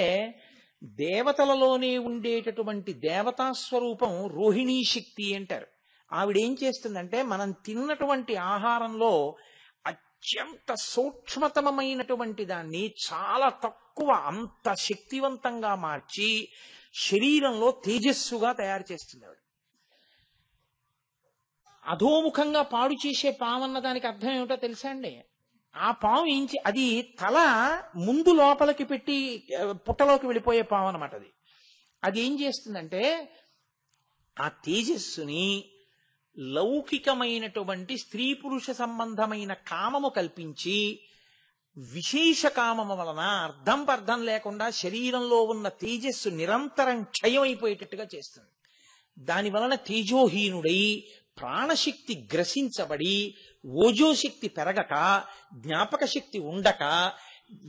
దేవతలలోనే ఉండేటటువంటి దేవతా స్వరూపం రోహిణీ శక్తి అంటారు. ఆవిడేం చేస్తుందంటే మనం తిన్నటువంటి ఆహారంలో అత్యంత సూక్ష్మతమైనటువంటి దాన్ని చాలా తక్కువ అంత శక్తివంతంగా మార్చి శరీరంలో తేజస్సుగా తయారు చేస్తుంది ఆవిడ. అధోముఖంగా పాడు చేసే పాము అన్న దానికి అర్థం ఏమిటో తెలుసా అండి? ఆ పాము అది తల ముందు లోపలికి పెట్టి పుట్టలోకి వెళ్ళిపోయే పాము అనమాట. అది ఏం చేస్తుందంటే ఆ తేజస్సుని లౌకికమైనటువంటి స్త్రీ పురుష సంబంధమైన కామము కల్పించి విశేష కామము వలన అర్థం పర్థం లేకుండా శరీరంలో ఉన్న తేజస్సు నిరంతరం క్షయమైపోయేటట్టుగా చేస్తుంది. దాని వలన తేజోహీనుడై ప్రాణశక్తి గ్రసించబడి ఓజోశక్తి పెరగక, జ్ఞాపక శక్తి ఉండక,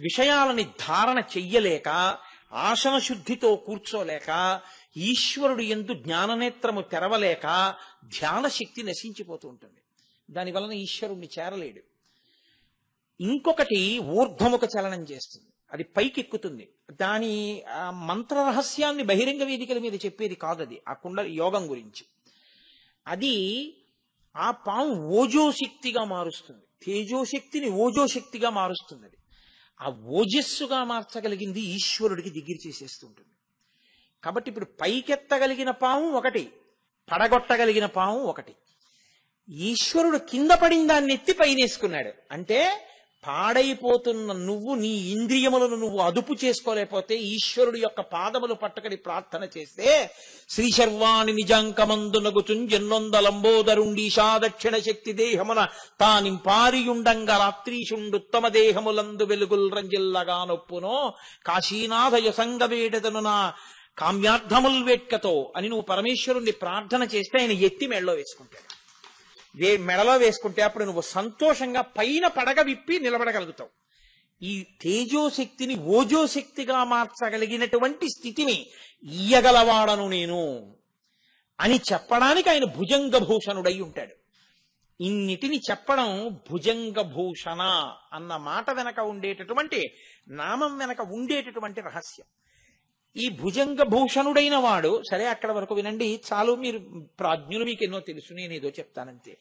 విషయాలని ధారణ చెయ్యలేక, ఆసన శుద్ధితో కూర్చోలేక, ఈశ్వరుడు యందు జ్ఞాననేత్రము తెరవలేక ధ్యాన శక్తి నశించిపోతూ ఉంటుంది. దానివలన ఈశ్వరుణ్ణి చేరలేడు. ఇంకొకటి ఊర్ధ్వముఖ చలనం చేస్తుంది, అది పైకెక్కుతుంది. దాని మంత్ర రహస్యాన్ని బహిరంగ వేదికల మీద చెప్పేది కాదు, అది ఆ కుండలి యోగం గురించి. అది ఆ పాము ఓజోశక్తిగా మారుస్తుంది, తేజోశక్తిని ఓజోశక్తిగా మారుస్తుంది. అది ఆ ఓజస్సుగా మార్చగలిగింది ఈశ్వరుడికి దగ్గర చేసేస్తుంటుంది. కాబట్టి ఇప్పుడు పైకెత్తగలిగిన పాము ఒకటి, పడగొట్టగలిగిన పాము ఒకటి. ఈశ్వరుడు కింద పడిన దాన్ని ఎత్తి పైనేసుకున్నాడు. అంటే పాడైపోతున్న నువ్వు నీ ఇంద్రియములను నువ్వు అదుపు చేసుకోలేకపోతే ఈశ్వరుడు యొక్క పాదములు పట్టుకని ప్రార్థన చేస్తే శ్రీ శర్వాణి నిజంకమందునగుచుంజెన్నొందలంబోదరుండీశా దక్షిణ శక్తి దేహమున తానింపారియుండంగ రాత్రీషుండుత్తమ దేహములందు వెలుగుల్ రంజిల్లగా నొప్పునో కాశీనాథయ సంగవేడతను నా కామ్యార్థముల్ వేట్కతో అని నువ్వు పరమేశ్వరుణ్ణి ప్రార్థన చేస్తే ఆయన ఎత్తి మెడలో వేసుకుంటాడు. మెడలో వేసుకుంటే అప్పుడు నువ్వు సంతోషంగా పైన పడగ విప్పి నిలబడగలుగుతావు. ఈ తేజోశక్తిని ఓజోశక్తిగా మార్చగలిగినటువంటి స్థితిని ఇయ్యగలవాడను నేను అని చెప్పడానికి ఆయన భుజంగభూషణుడై ఉంటాడు. ఇన్నిటిని చెప్పడం భుజంగ భూషణ అన్న మాట వెనక ఉండేటటువంటి నామం వెనక ఉండేటటువంటి రహస్యం. ఈ భుజంగ భూషణుడైన వాడు, సరే అక్కడ వరకు వినండి చాలు, మీరు ప్రాజ్ఞులు, మీకు ఎన్నో తెలుసు, నేనేదో చెప్తానంతే.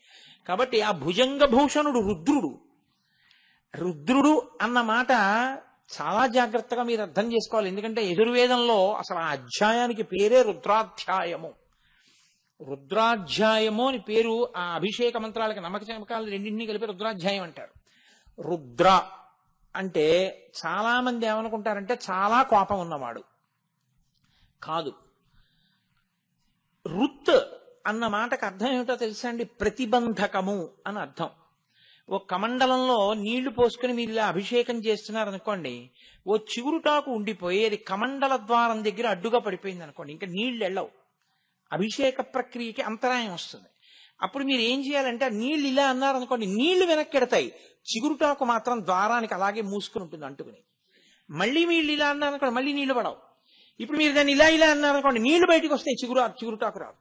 కాబట్టి ఆ భుజంగ భూషణుడు రుద్రుడు. రుద్రుడు అన్న మాట చాలా జాగ్రత్తగా మీరు అర్థం చేసుకోవాలి. ఎందుకంటే యజుర్వేదంలో అసలు ఆ అధ్యాయానికి పేరే రుద్రాధ్యాయము. రుద్రాధ్యాయము అని పేరు. ఆ అభిషేక మంత్రాలకి నమ్మక చమకాలు రెండింటినీ కలిపి రుద్రాధ్యాయం అంటారు. రుద్ర అంటే చాలా మంది ఏమనుకుంటారంటే చాలా కోపం ఉన్నవాడు. కాదు. రుత్ అన్న మాటకు అర్థం ఏమిటో తెలుసా అండి? ప్రతిబంధకము అని అర్థం. ఓ కమండలంలో నీళ్లు పోసుకుని మీరు ఇలా అభిషేకం చేస్తున్నారనుకోండి, ఓ చిగురుటాకు ఉండిపోయి అది కమండల ద్వారం దగ్గర అడ్డుగా పడిపోయింది అనుకోండి, ఇంకా నీళ్లు వెళ్ళవు, అభిషేక ప్రక్రియకి అంతరాయం వస్తుంది. అప్పుడు మీరు ఏం చేయాలంటే నీళ్లు ఇలా అన్నారనుకోండి, నీళ్లు వెనక్కి ఎడతాయి, చిగురుటాకు మాత్రం ద్వారానికి అలాగే మూసుకుని ఉంటుంది అంటుకుని. మళ్ళీ మీరు ఇలా అన్నారనుకోండి, మళ్ళీ నీళ్లు పడవు. ఇప్పుడు మీరు దాన్ని ఇలా ఇలా అన్నారనుకోండి, నీళ్లు బయటకు వస్తాయి, చిగురుటాకు రాదు.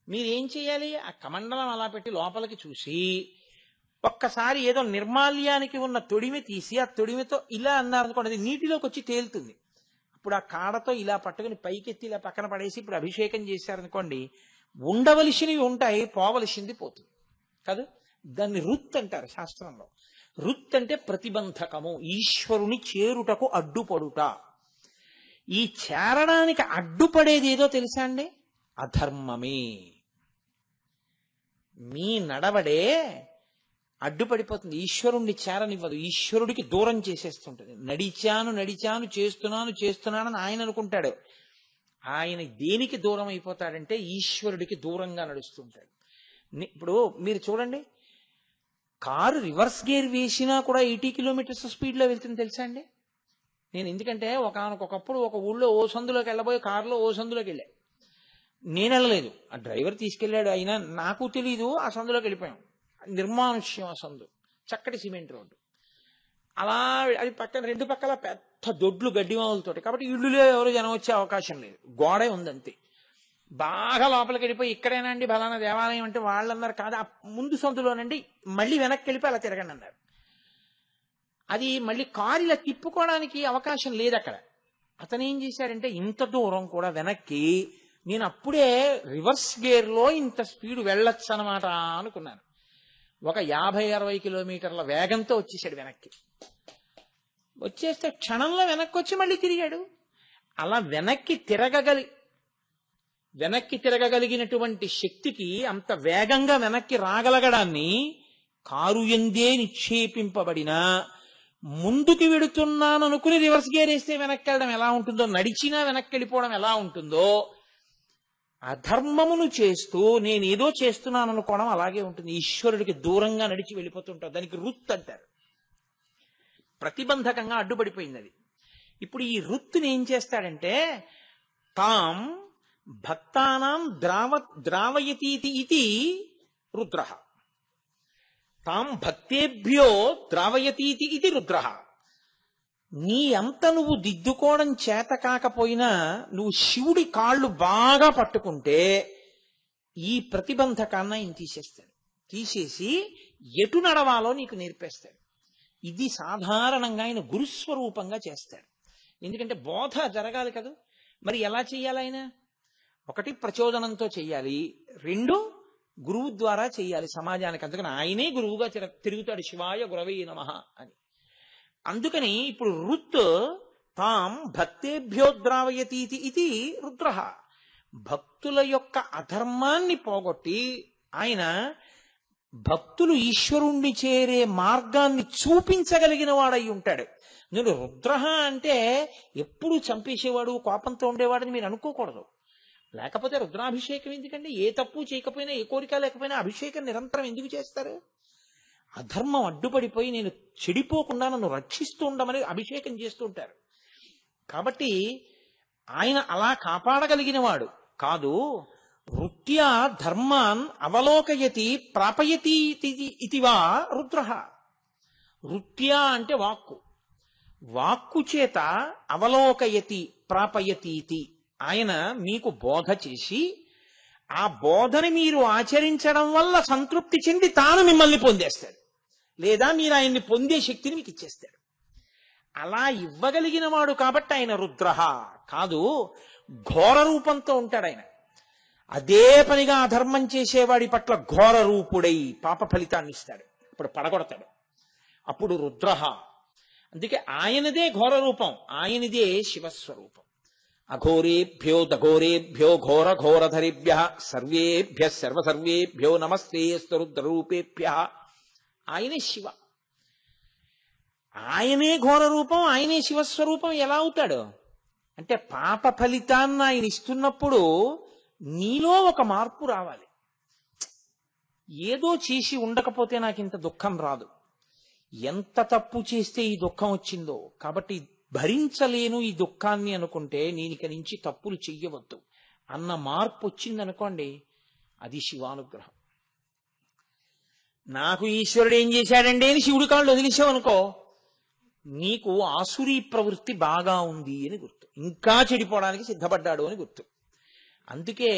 మీరేం చేయాలి? ఆ కమండలం అలా పెట్టి లోపలికి చూసి ఒక్కసారి ఏదో నిర్మాల్యానికి ఉన్న తొడిమి తీసి ఆ తొడిమితో ఇలా అన్నారనుకోండి, అది నీటిలోకి వచ్చి తేలుతుంది. ఇప్పుడు ఆ కాడతో ఇలా పట్టుకుని పైకెత్తి ఇలా పక్కన పడేసి ఇప్పుడు అభిషేకం చేశారనుకోండి, ఉండవలసినవి ఉంటాయి, పోవలసింది పోతుంది కాదు. దాన్ని రుత్ అంటారు శాస్త్రంలో. రుత్ అంటే ప్రతిబంధకము, ఈశ్వరుని చేరుటకు అడ్డుపడుట. ఈ చేరడానికి అడ్డుపడేది ఏదో తెలుసా అండి? అధర్మమే. మీ నడవడే అడ్డుపడిపోతుంది, ఈశ్వరుణ్ణి చేరనివ్వదు, ఈశ్వరుడికి దూరం చేసేస్తుంటుంది. నడిచాను చేస్తున్నానని ఆయన అనుకుంటాడు. ఆయన దేనికి దూరం అయిపోతాడంటే ఈశ్వరుడికి దూరంగా నడుస్తుంటాడు. ఇప్పుడు మీరు చూడండి, కారు రివర్స్ గేర్ వేసినా కూడా 80 కిలోమీటర్స్ స్పీడ్లో వెళ్తుంది తెలుసా అండి? నేను ఎందుకంటే ఒకనకొకప్పుడు ఒక ఊళ్ళో ఓ సందులోకి వెళ్ళబోయే కారులో ఓ సందులోకి వెళ్ళా. నేను వెళ్ళలేదు, ఆ డ్రైవర్ తీసుకెళ్లాడు. అయినా నాకు తెలీదు, ఆ సందులోకి వెళ్ళిపోయాం. నిర్మానుష్యం ఆ సందు, చక్కటి సిమెంట్ రోడ్డు. అలా అది పక్కన రెండు పక్కల పెద్ద దొడ్లు గడ్డిమావులతోటి, కాబట్టి ఇళ్ళులో ఎవరు జనం వచ్చే అవకాశం లేదు, గోడే ఉందంతే. బాగా లోపలికి వెళ్ళిపోయి ఇక్కడేనా అండి బలానా దేవాలయం అంటే వాళ్ళన్నారు కాదు, ఆ ముందు సందులోనండి, మళ్ళీ వెనక్కి వెళ్ళిపోయి అలా తిరగండి అన్నారు. అది మళ్ళీ కారు ఇలా తిప్పుకోవడానికి అవకాశం లేదు అక్కడ. అతను ఏం చేశాడంటే ఇంత దూరం కూడా వెనక్కి, నేను అప్పుడే రివర్స్ గేర్లో ఇంత స్పీడ్ వెళ్ళొచ్చు అనమాట అనుకున్నాను. ఒక 50-60 కిలోమీటర్ల వేగంతో వచ్చేసాడు వెనక్కి. వచ్చేస్తే క్షణంలో వెనక్కి వచ్చి మళ్ళీ తిరిగాడు. అలా వెనక్కి తిరగగలిగినటువంటి శక్తికి, అంత వేగంగా వెనక్కి రాగలగడాన్ని కారు ఎందే నిక్షేపింపబడిన, ముందుకు వెడుతున్నాను అనుకుని రివర్స్ గేర్ వేస్తే వెనక్కి వెళ్ళడం ఎలా ఉంటుందో, నడిచినా వెనక్కి వెళ్ళిపోవడం ఎలా ఉంటుందో, అధర్మమును చేస్తూ నేనేదో చేస్తున్నాను అనుకోవడం అలాగే ఉంటుంది. ఈశ్వరుడికి దూరంగా నడిచి వెళ్ళిపోతుంటారు. దానికి రుత్ అంటారు. ప్రతిబంధకంగా అడ్డుపడిపోయింది అది. ఇప్పుడు ఈ రుత్తుని ఏం చేస్తాడంటే, తాం భక్తానాం ద్రావయతీతి ఇది రుద్ర, తాం భక్తేభ్యో ద్రావయతీతి ఇది రుద్ర. నీ అంత నువ్వు దిద్దుకోవడం చేత కాకపోయినా నువ్వు శివుడి కాళ్ళు బాగా పట్టుకుంటే ఈ ప్రతిబంధకాన్ని ఆయన తీసేస్తాడు. తీసేసి ఎటు నడవాలో నీకు నేర్పేస్తాడు. ఇది సాధారణంగా ఆయన గురుస్వరూపంగా చేస్తాడు. ఎందుకంటే బోధ జరగాలి కదా. మరి ఎలా చెయ్యాలి ఆయన? ఒకటి ప్రచోదనంతో చెయ్యాలి, రెండు గురువు ద్వారా చెయ్యాలి సమాజానికి. అందుకని ఆయనే గురువుగా తిరుగుతాడు, శివాయ గురవే నమః అని. అందుకని ఇప్పుడు రుత్ తాం భక్తేభ్యోద్రావయతీతి ఇది రుద్ర. భక్తుల యొక్క అధర్మాన్ని పోగొట్టి ఆయన భక్తులు ఈశ్వరుణ్ణి చేరే మార్గాన్ని చూపించగలిగిన వాడై ఉంటాడు. నేను రుద్ర అంటే ఎప్పుడు చంపేసేవాడు, కోపంతో ఉండేవాడని మీరు అనుకోకూడదు. లేకపోతే రుద్రాభిషేకం ఎందుకండి? ఏ తప్పు చేయకపోయినా, ఏ కోరిక లేకపోయినా అభిషేకం నిరంతరం ఎందుకు చేస్తారు? అధర్మం అడ్డుపడిపోయి నేను చెడిపోకుండా నన్ను రక్షిస్తూ ఉండమని అభిషేకం చేస్తూ ఉంటారు. కాబట్టి ఆయన అలా కాపాడగలిగిన వాడు కాదు. వృత్యా ధర్మాన్ అవలోకయతి ప్రాపయతి ఇతివా రుద్ర. వృత్యా అంటే వాక్కు, వాక్కు చేత అవలోకయతి ప్రాపయతీతి, ఆయన మీకు బోధ చేసి ఆ బోధని మీరు ఆచరించడం వల్ల సంతృప్తి చెంది తాను మిమ్మల్ని పొందేస్తాడు, లేదా మీరు ఆయన్ని పొందే శక్తిని మీకు ఇచ్చేస్తాడు. అలా ఇవ్వగలిగిన వాడు కాబట్టి ఆయన రుద్రః కాదు, ఘోర రూపంతో ఉంటాడు ఆయన. అదే పనిగా అధర్మం చేసేవాడి పట్ల ఘోర రూపుడై పాప ఫలితాన్ని ఇస్తాడు, అప్పుడు పడగొడతాడు, అప్పుడు రుద్రః. అందుకే ఆయనదే ఘోర రూపం, ఆయనదే శివస్వరూపం. అఘోరేభ్యో దఘోరేభ్యో ఘోర ఘోరధరిభ్య సర్వేభ్య సర్వసర్వేభ్యో నమస్తేస్తు రుద్రరూపేభ్య. ఆయనే శివ, ఆయనే ఘోర రూపం, ఆయనే శివస్వరూపం. ఎలా అవుతాడు అంటే పాప ఫలితాన్ని ఆయన ఇస్తున్నప్పుడు నీలో ఒక మార్పు రావాలి. ఏదో చేసి ఉండకపోతే నాకు ఇంత దుఃఖం రాదు, ఎంత తప్పు చేస్తే ఈ దుఃఖం వచ్చిందో కాబట్టి భరించలేను ఈ దుఃఖాన్ని అనుకుంటే నేను ఇక నుంచి తప్పులు చెయ్యవద్దు అన్న మార్పు వచ్చిందనుకోండి, అది శివానుగ్రహం. నాకు ఈశ్వరుడు ఏం చేశాడండి అని శివుడి కాళ్ళు వదిలేసావనుకో, నీకు ఆసురీ ప్రవృత్తి బాగా ఉంది అని గుర్తు, ఇంకా చెడిపోవడానికి సిద్ధపడ్డాడు అని గుర్తు. అందుకే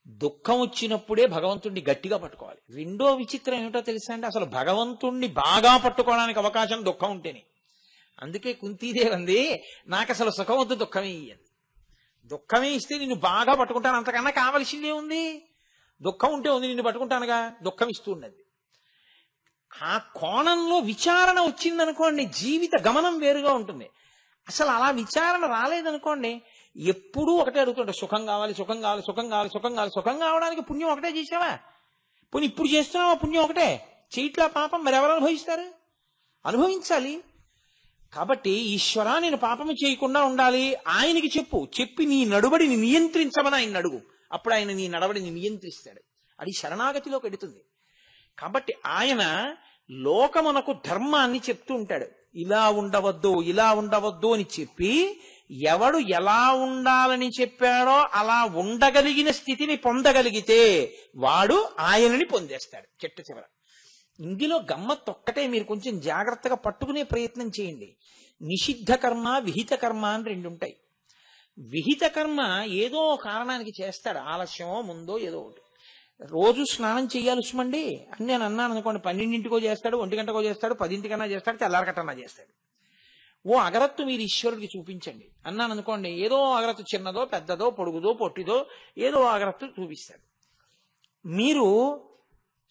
దుఃఖం వచ్చినప్పుడే భగవంతుణ్ణి గట్టిగా పట్టుకోవాలి. రెండో విచిత్రం ఏమిటో తెలుసా అండి, అసలు భగవంతుణ్ణి బాగా పట్టుకోవడానికి అవకాశం దుఃఖం ఉంటేనే. అందుకే కుంతీదేవి అంది, నాకు అసలు సుఖం వద్దు, దుఃఖమే ఇయ్యండి. దుఃఖమే ఇస్తే నిన్ను బాగా పట్టుకుంటాను, అంతకన్నా కావలసిందే ఉంది. దుఃఖం ఉంటే ఉంది, నిన్ను పట్టుకుంటానుగా, దుఃఖం ఇస్తూ ఉన్నది. ఆ కోణంలో విచారణ వచ్చిందనుకోండి, జీవిత గమనం వేరుగా ఉంటుంది. అసలు అలా విచారణ రాలేదనుకోండి, ఎప్పుడూ ఒకటే అడుగుతుంటే సుఖం కావాలి, సుఖం కావాలి, సుఖం కావాలి, సుఖం కావాలి. సుఖం కావడానికి పుణ్యం ఒకటే చేసావా? పోనీ ఇప్పుడు చేస్తున్నావా పుణ్యం ఒకటే? చేయట్లా పాపం, మరి ఎవరు అనుభవిస్తారు? అనుభవించాలి. కాబట్టి ఈశ్వరా నేను పాపము చేయకుండా ఉండాలి ఆయనకి చెప్పి నీ నడుబడిని నియంత్రించమని ఆయన అడుగు, అప్పుడు ఆయన నీ నడవడిని నియంత్రిస్తాడు. అది శరణాగతిలోకి ఎడుతుంది. కాబట్టి ఆయన లోకమునకు ధర్మాన్ని చెప్తూ ఉంటాడు. ఇలా ఉండవద్దు, ఇలా ఉండవద్దు అని చెప్పి ఎవడు ఎలా ఉండాలని చెప్పాడో అలా ఉండగలిగిన స్థితిని పొందగలిగితే వాడు ఆయనని పొందేస్తాడు చెట్ట చివర. ఇందులో గమ్మత్తొక్కటే, మీరు కొంచెం జాగ్రత్తగా పట్టుకునే ప్రయత్నం చేయండి. నిషిద్ధ కర్మ, విహిత కర్మ అని రెండు ఉంటాయి. విహిత కర్మ ఏదో కారణానికి చేస్తాడు, ఆలస్యమో ముందో ఏదో ఒకటి. రోజు స్నానం చెయ్యాలి సుమండి అని నేను అన్నాను అనుకోండి, 12ంటికో చేస్తాడు, 1 గంటకో చేస్తాడు, 10ంటికన్నా చేస్తాడు, తెల్లారకట్టన్నా చేస్తాడు. ఓ అగరత్తు మీరు ఈశ్వరుడికి చూపించండి అన్నాను అనుకోండి, ఏదో అగరత్తు చిన్నదో పెద్దదో పొడుగుదో పొట్టిదో ఏదో అగరత్తు చూపిస్తాడు. మీరు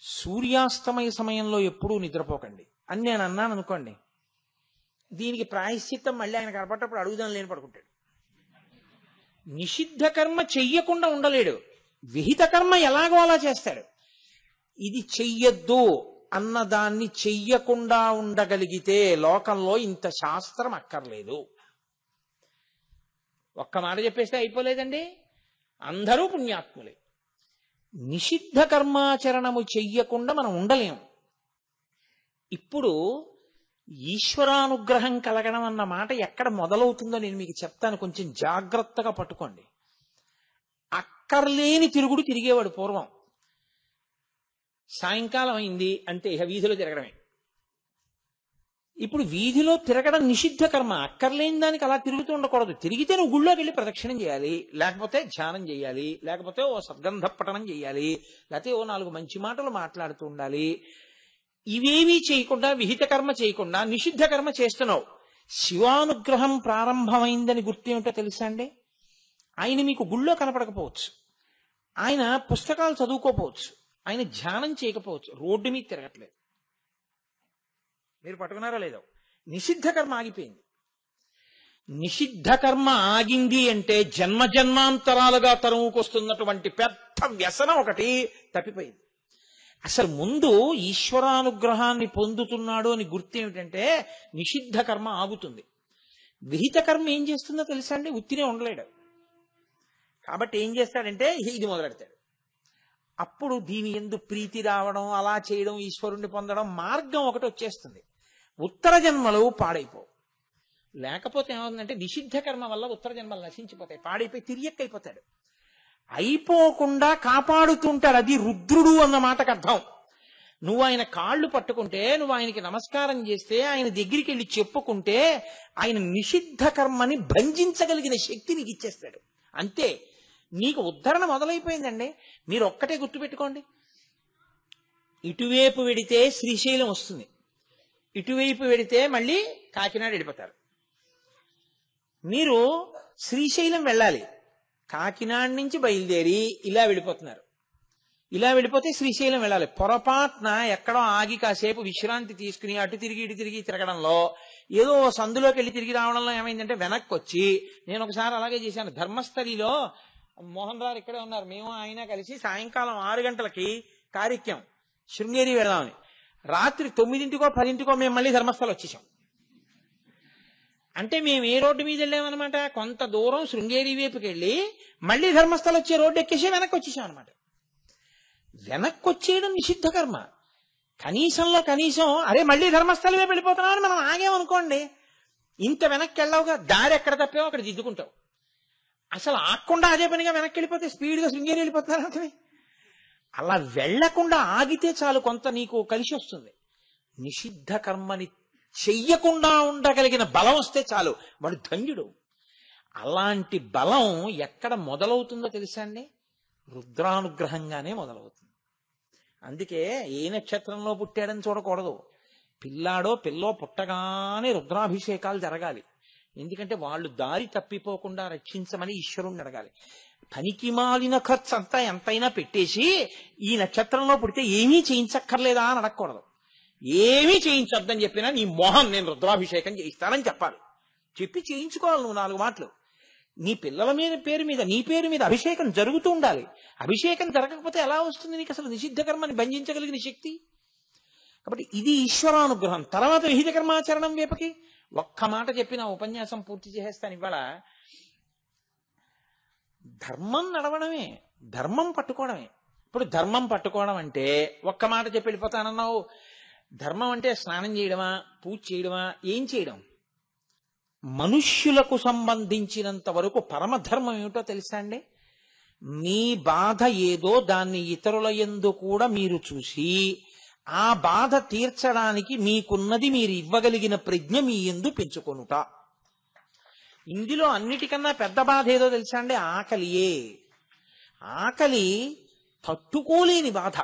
సూర్యాస్తమయ సమయంలో ఎప్పుడూ నిద్రపోకండి అని నేను అన్నాను అనుకోండి, దీనికి ప్రాయశ్చిత్తం మళ్ళీ ఆయన కనపడ్డప్పుడు అడుగుదాం లేని పడుకుంటాడు. నిషిద్ధ కర్మ చెయ్యకుండా ఉండలేడు, విహిత కర్మ ఎలాగో అలా చేస్తాడు. ఇది చెయ్యొద్దు అన్నదాన్ని చెయ్యకుండా ఉండగలిగితే లోకంలో ఇంత శాస్త్రం అక్కర్లేదు. ఒక్క మాట చెప్పేస్తే అయిపోలేదండి, అందరూ పుణ్యాత్ములే. నిషిద్ధ కర్మాచరణము చెయ్యకుండా మనం ఉండలేము. ఇప్పుడు ఈశ్వరానుగ్రహం కలగడం అన్న మాట ఎక్కడ మొదలవుతుందో నేను మీకు చెప్తాను, కొంచెం జాగ్రత్తగా పట్టుకోండి. అక్కర్లేని తిరుగుడు తిరిగేవాడు పూర్వం. సాయంకాలం అయింది అంటే ఇక వీధిలో తిరగడమే. ఇప్పుడు వీధిలో తిరగడం నిషిద్ధ కర్మ, అక్కర్లేని దానికి అలా తిరుగుతూ ఉండకూడదు. తిరిగితే నువ్వు గుళ్ళోకి వెళ్ళి ప్రదక్షిణం చేయాలి, లేకపోతే ధ్యానం చేయాలి, లేకపోతే ఓ సద్గంధ పఠనం చేయాలి, లేకపోతే ఓ 4 మంచి మాటలు మాట్లాడుతూ ఉండాలి. ఇవేమీ చేయకుండా, విహిత కర్మ చేయకుండా నిషిద్ధ కర్మ చేస్తున్నావు. శివానుగ్రహం ప్రారంభమైందని గుర్తేమిటో తెలుసా అండి? ఆయన మీకు గుళ్ళో కనపడకపోవచ్చు, ఆయన పుస్తకాలు చదువుకోపోవచ్చు, ఆయన ధ్యానం చేయకపోవచ్చు, రోడ్డు మీద తిరగట్లేదు. మీరు పట్టుకున్నారా లేదో? నిషిద్ధ కర్మ ఆగిపోయింది. నిషిద్ధ కర్మ ఆగింది అంటే జన్మ జన్మాంతరాలుగా తరువుకొస్తున్నటువంటి పెద్ద వ్యసనం ఒకటి తప్పిపోయింది. అసలు ముందు ఈశ్వరానుగ్రహాన్ని పొందుతున్నాడు అని గుర్తేమిటంటే నిషిద్ధ కర్మ ఆగుతుంది. విహిత కర్మ ఏం చేస్తుందో తెలుసా అండి? ఉత్తినే ఉండలేడు. కాబట్టి ఏం చేస్తాడంటే ఇది మొదలెడతాడు. అప్పుడు దీని యందు ప్రీతి రావడం, అలా చేయడం, ఈశ్వరుణ్ణి పొందడం మార్గం ఒకటి వచ్చేస్తుంది. ఉత్తర జన్మలు పాడైపో. లేకపోతే ఏమవుతుందంటే నిషిద్ధ కర్మ వల్ల ఉత్తర జన్మలు నశించిపోతాయి, పాడైపోయి తిరియక్కైపోతాడు. అయిపోకుండా కాపాడుతుంటాడు, అది రుద్రుడు అన్న మాటకు అర్థం. నువ్వు ఆయన కాళ్ళు పట్టుకుంటే, నువ్వు ఆయనకి నమస్కారం చేస్తే, ఆయన దగ్గరికి వెళ్ళి చెప్పుకుంటే ఆయన నిషిద్ధ కర్మని భంజించగలిగిన శక్తి నీకు ఇచ్చేస్తాడు. అంతే, నీకు ఉద్ధరణ మొదలైపోయిందండి. మీరు ఒక్కటే గుర్తుపెట్టుకోండి, ఇటువైపు వెడితే శ్రీశైలం వస్తుంది, ఇటువైపు వెడితే మళ్ళీ కాకినాడ వెళ్ళిపోతారు. మీరు శ్రీశైలం వెళ్ళాలి, కాకినాడ నుంచి బయలుదేరి ఇలా వెళ్ళిపోతున్నారు. ఇలా వెళ్ళిపోతే శ్రీశైలం వెళ్ళాలి. పొరపాటున ఎక్కడో ఆగి కాసేపు విశ్రాంతి తీసుకుని అటు తిరిగి ఇటు తిరిగి తిరగడంలో, ఏదో సందులోకి వెళ్ళి తిరిగి రావడంలో ఏమైందంటే వెనక్కి వచ్చి, నేను ఒకసారి అలాగే చేశాను. ధర్మస్థలిలో మోహన్ రావు ఇక్కడే ఉన్నారు, మేము ఆయన కలిసి సాయంకాలం 6 గంటలకి కార్యక్రమం శృంగేరి వెళదామని, రాత్రి 9కో 10కో మేము మళ్ళీ ధర్మస్థలం వచ్చేసాం. అంటే మేము ఏ రోడ్డు మీద వెళ్ళామన్నమాట, కొంత దూరం శృంగేరి వైపుకి వెళ్ళి మళ్ళీ ధర్మస్థలం వచ్చే రోడ్డు ఎక్కేసి వెనక్కి వచ్చేసాం అనమాట. వెనక్కి వచ్చేయడం నిషిద్ధ కర్మ. కనీసంలో కనీసం అరే మళ్ళీ ధర్మస్థలం వైపు వెళ్ళిపోతున్నామని మనం ఆగేమనుకోండి, ఇంత వెనక్కి వెళ్ళావుగా, దారి ఎక్కడ తప్పావో అక్కడ దిద్దుకుంటావు. అసలు ఆగకుండా అదే పనిగా వెనక్కి వెళ్ళిపోతే స్పీడ్గా శృంగేరి వెళ్ళిపోతున్నారు అంటే, అలా వెళ్లకుండా ఆగితే చాలు, కొంత నీకు కలిసి వస్తుంది. నిషిద్ధ కర్మని చెయ్యకుండా ఉండగలిగిన బలం వస్తే చాలు, వాడు ధన్యుడు. అలాంటి బలం ఎక్కడ మొదలవుతుందో తెలుసా అండి? రుద్రానుగ్రహంగానే మొదలవుతుంది. అందుకే ఏ నక్షత్రంలో పుట్టాడని చూడకూడదు. పిల్లాడో పిల్లో పుట్టగానే రుద్రాభిషేకాలు జరగాలి. ఎందుకంటే వాళ్ళు దారి తప్పిపోకుండా రక్షించమని ఈశ్వరుణ్ణి అడగాలి. పనికి మాలిన ఖర్చు అంతా ఎంతైనా పెట్టేసి ఈ నక్షత్రంలో పుడితే ఏమీ చేయించక్కర్లేదా అని అడగకూడదు. ఏమీ చేయించొద్దని చెప్పినా నీ మోహం నేను రుద్రాభిషేకం చేయిస్తానని చెప్పాలి. చెప్పి చేయించుకోవాలి నువ్వు 4 మాటలు. నీ పిల్లల మీద పేరు మీద నీ పేరు మీద అభిషేకం జరుగుతూ ఉండాలి. అభిషేకం జరగకపోతే ఎలా వస్తుంది నీకు అసలు నిషిద్ధ కర్మని బంధించగలిగిన శక్తి? కాబట్టి ఇది ఈశ్వరానుగ్రహం. తర్వాత విహిత కర్మాచరణం వైపుకి ఒక్క మాట చెప్పిన ఉపన్యాసం పూర్తి చేసేస్తాను ఇవాళ. ధర్మం నడవడమే, ధర్మం పట్టుకోవడమే. ఇప్పుడు ధర్మం పట్టుకోవడం అంటే ఒక్క మాట చెప్పి వెళ్ళిపోతానన్నావు. ధర్మం అంటే స్నానం చేయడమా, పూజ చేయడమా, ఏం చేయడం? మనుష్యులకు సంబంధించినంత వరకు పరమధర్మం ఏమిటో తెలుసా అండి? మీ బాధ ఏదో దాన్ని ఇతరుల యందు కూడా మీరు చూసి ఆ బాధ తీర్చడానికి మీకున్నది మీరు ఇవ్వగలిగిన ప్రజ్ఞ మీ యందు పెంచుకొనుట. ఇందులో అన్నిటికన్నా పెద్ద బాధ ఏదో తెలుసా అండి? ఆకలియే. ఆకలి తట్టుకోలేని బాధ.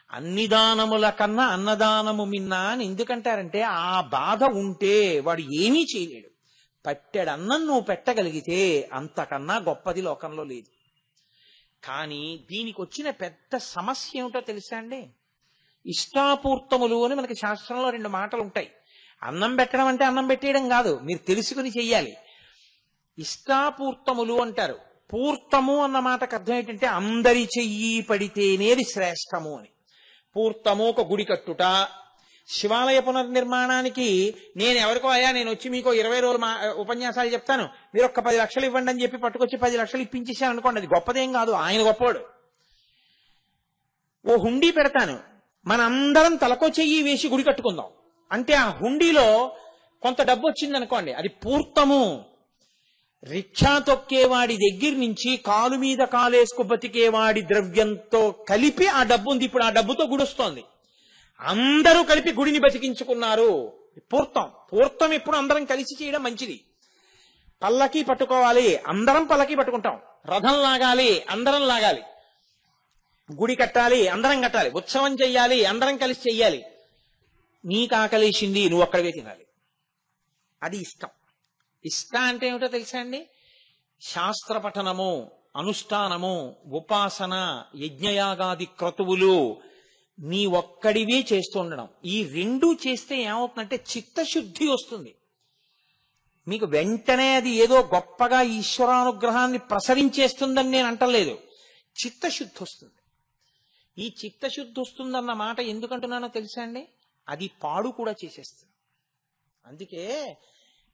అన్ని దానముల కన్నా అన్నదానము మిన్నా అని ఎందుకంటారంటే, ఆ బాధ ఉంటే వాడు ఏమీ చేయలేడు. పట్టెడన్నం నువ్వు పెట్టగలిగితే అంతకన్నా గొప్పది లోకంలో లేదు. కానీ దీనికి వచ్చిన పెద్ద సమస్య ఏమిటో తెలుసా అండి? ఇష్టాపూర్తములు అని మనకి శాస్త్రంలో 2 మాటలు ఉంటాయి. అన్నం పెట్టడం అంటే అన్నం పెట్టేయడం కాదు, మీరు తెలుసుకుని చెయ్యాలి. ఇష్టాపూర్తములు అంటారు. పూర్తము అన్న మాటకు అర్థం ఏంటంటే అందరి చెయ్యి పడితేనేది శ్రేష్టము అని. పూర్తము ఒక గుడి కట్టుట, శివాలయ పునర్నిర్మాణానికి నేను ఎవరికో అయ్యా నేను వచ్చి మీకు 20 రోజులు ఉపన్యాసాలు చెప్తాను, మీరు ఒక్క 10 లక్షలు ఇవ్వండి అని చెప్పి పట్టుకొచ్చి 10 లక్షలు ఇప్పించేసాను అనుకోండి, అది గొప్పదేం కాదు, ఆయన గొప్పవాడు. ఓ హుండీ పెడతాను, మనందరం తలకో చెయ్యి వేసి గుడి కట్టుకుందాం అంటే ఆ హుండీలో కొంత డబ్బు వచ్చింది అనుకోండి, అది పూర్తము. రిక్షా తొక్కేవాడి దగ్గర నుంచి కాలు మీద కాలేసుకు బతికేవాడి ద్రవ్యంతో కలిపి ఆ డబ్బు ఉంది. ఇప్పుడు ఆ డబ్బుతో గుడి వస్తోంది. అందరూ కలిపి గుడిని బతికించుకున్నారు. పూర్తం. పూర్తం ఎప్పుడు అందరం కలిసి చేయడం మంచిది. పల్లకి పట్టుకోవాలి, అందరం పల్లకి పట్టుకుంటాం. రథం లాగాలి, అందరం లాగాలి. గుడి కట్టాలి, అందరం కట్టాలి. ఉత్సవం చెయ్యాలి, అందరం కలిసి చెయ్యాలి. నీకు ఆకలేసింది, నువ్వు ఒక్కడివే తినాలి. అది ఇష్టం. ఇష్ట అంటే ఏమిటో తెలుసా అండి? శాస్త్ర పఠనము, అనుష్ఠానము, ఉపాసన, యజ్ఞయాగాది క్రతువులు నీ ఒక్కడివే చేస్తూ ఉండడం. ఈ 2 చేస్తే ఏమవుతుందంటే చిత్తశుద్ధి వస్తుంది. మీకు వెంటనే అది ఏదో గొప్పగా ఈశ్వరానుగ్రహాన్ని ప్రసరించేస్తుందని నేను అంటలేదు, చిత్తశుద్ధి వస్తుంది. ఈ చిత్తశుద్ధి వస్తుందన్న మాట ఎందుకంటున్నానో తెలుసా అండి? అది పాడు కూడా చేసేస్తుంది. అందుకే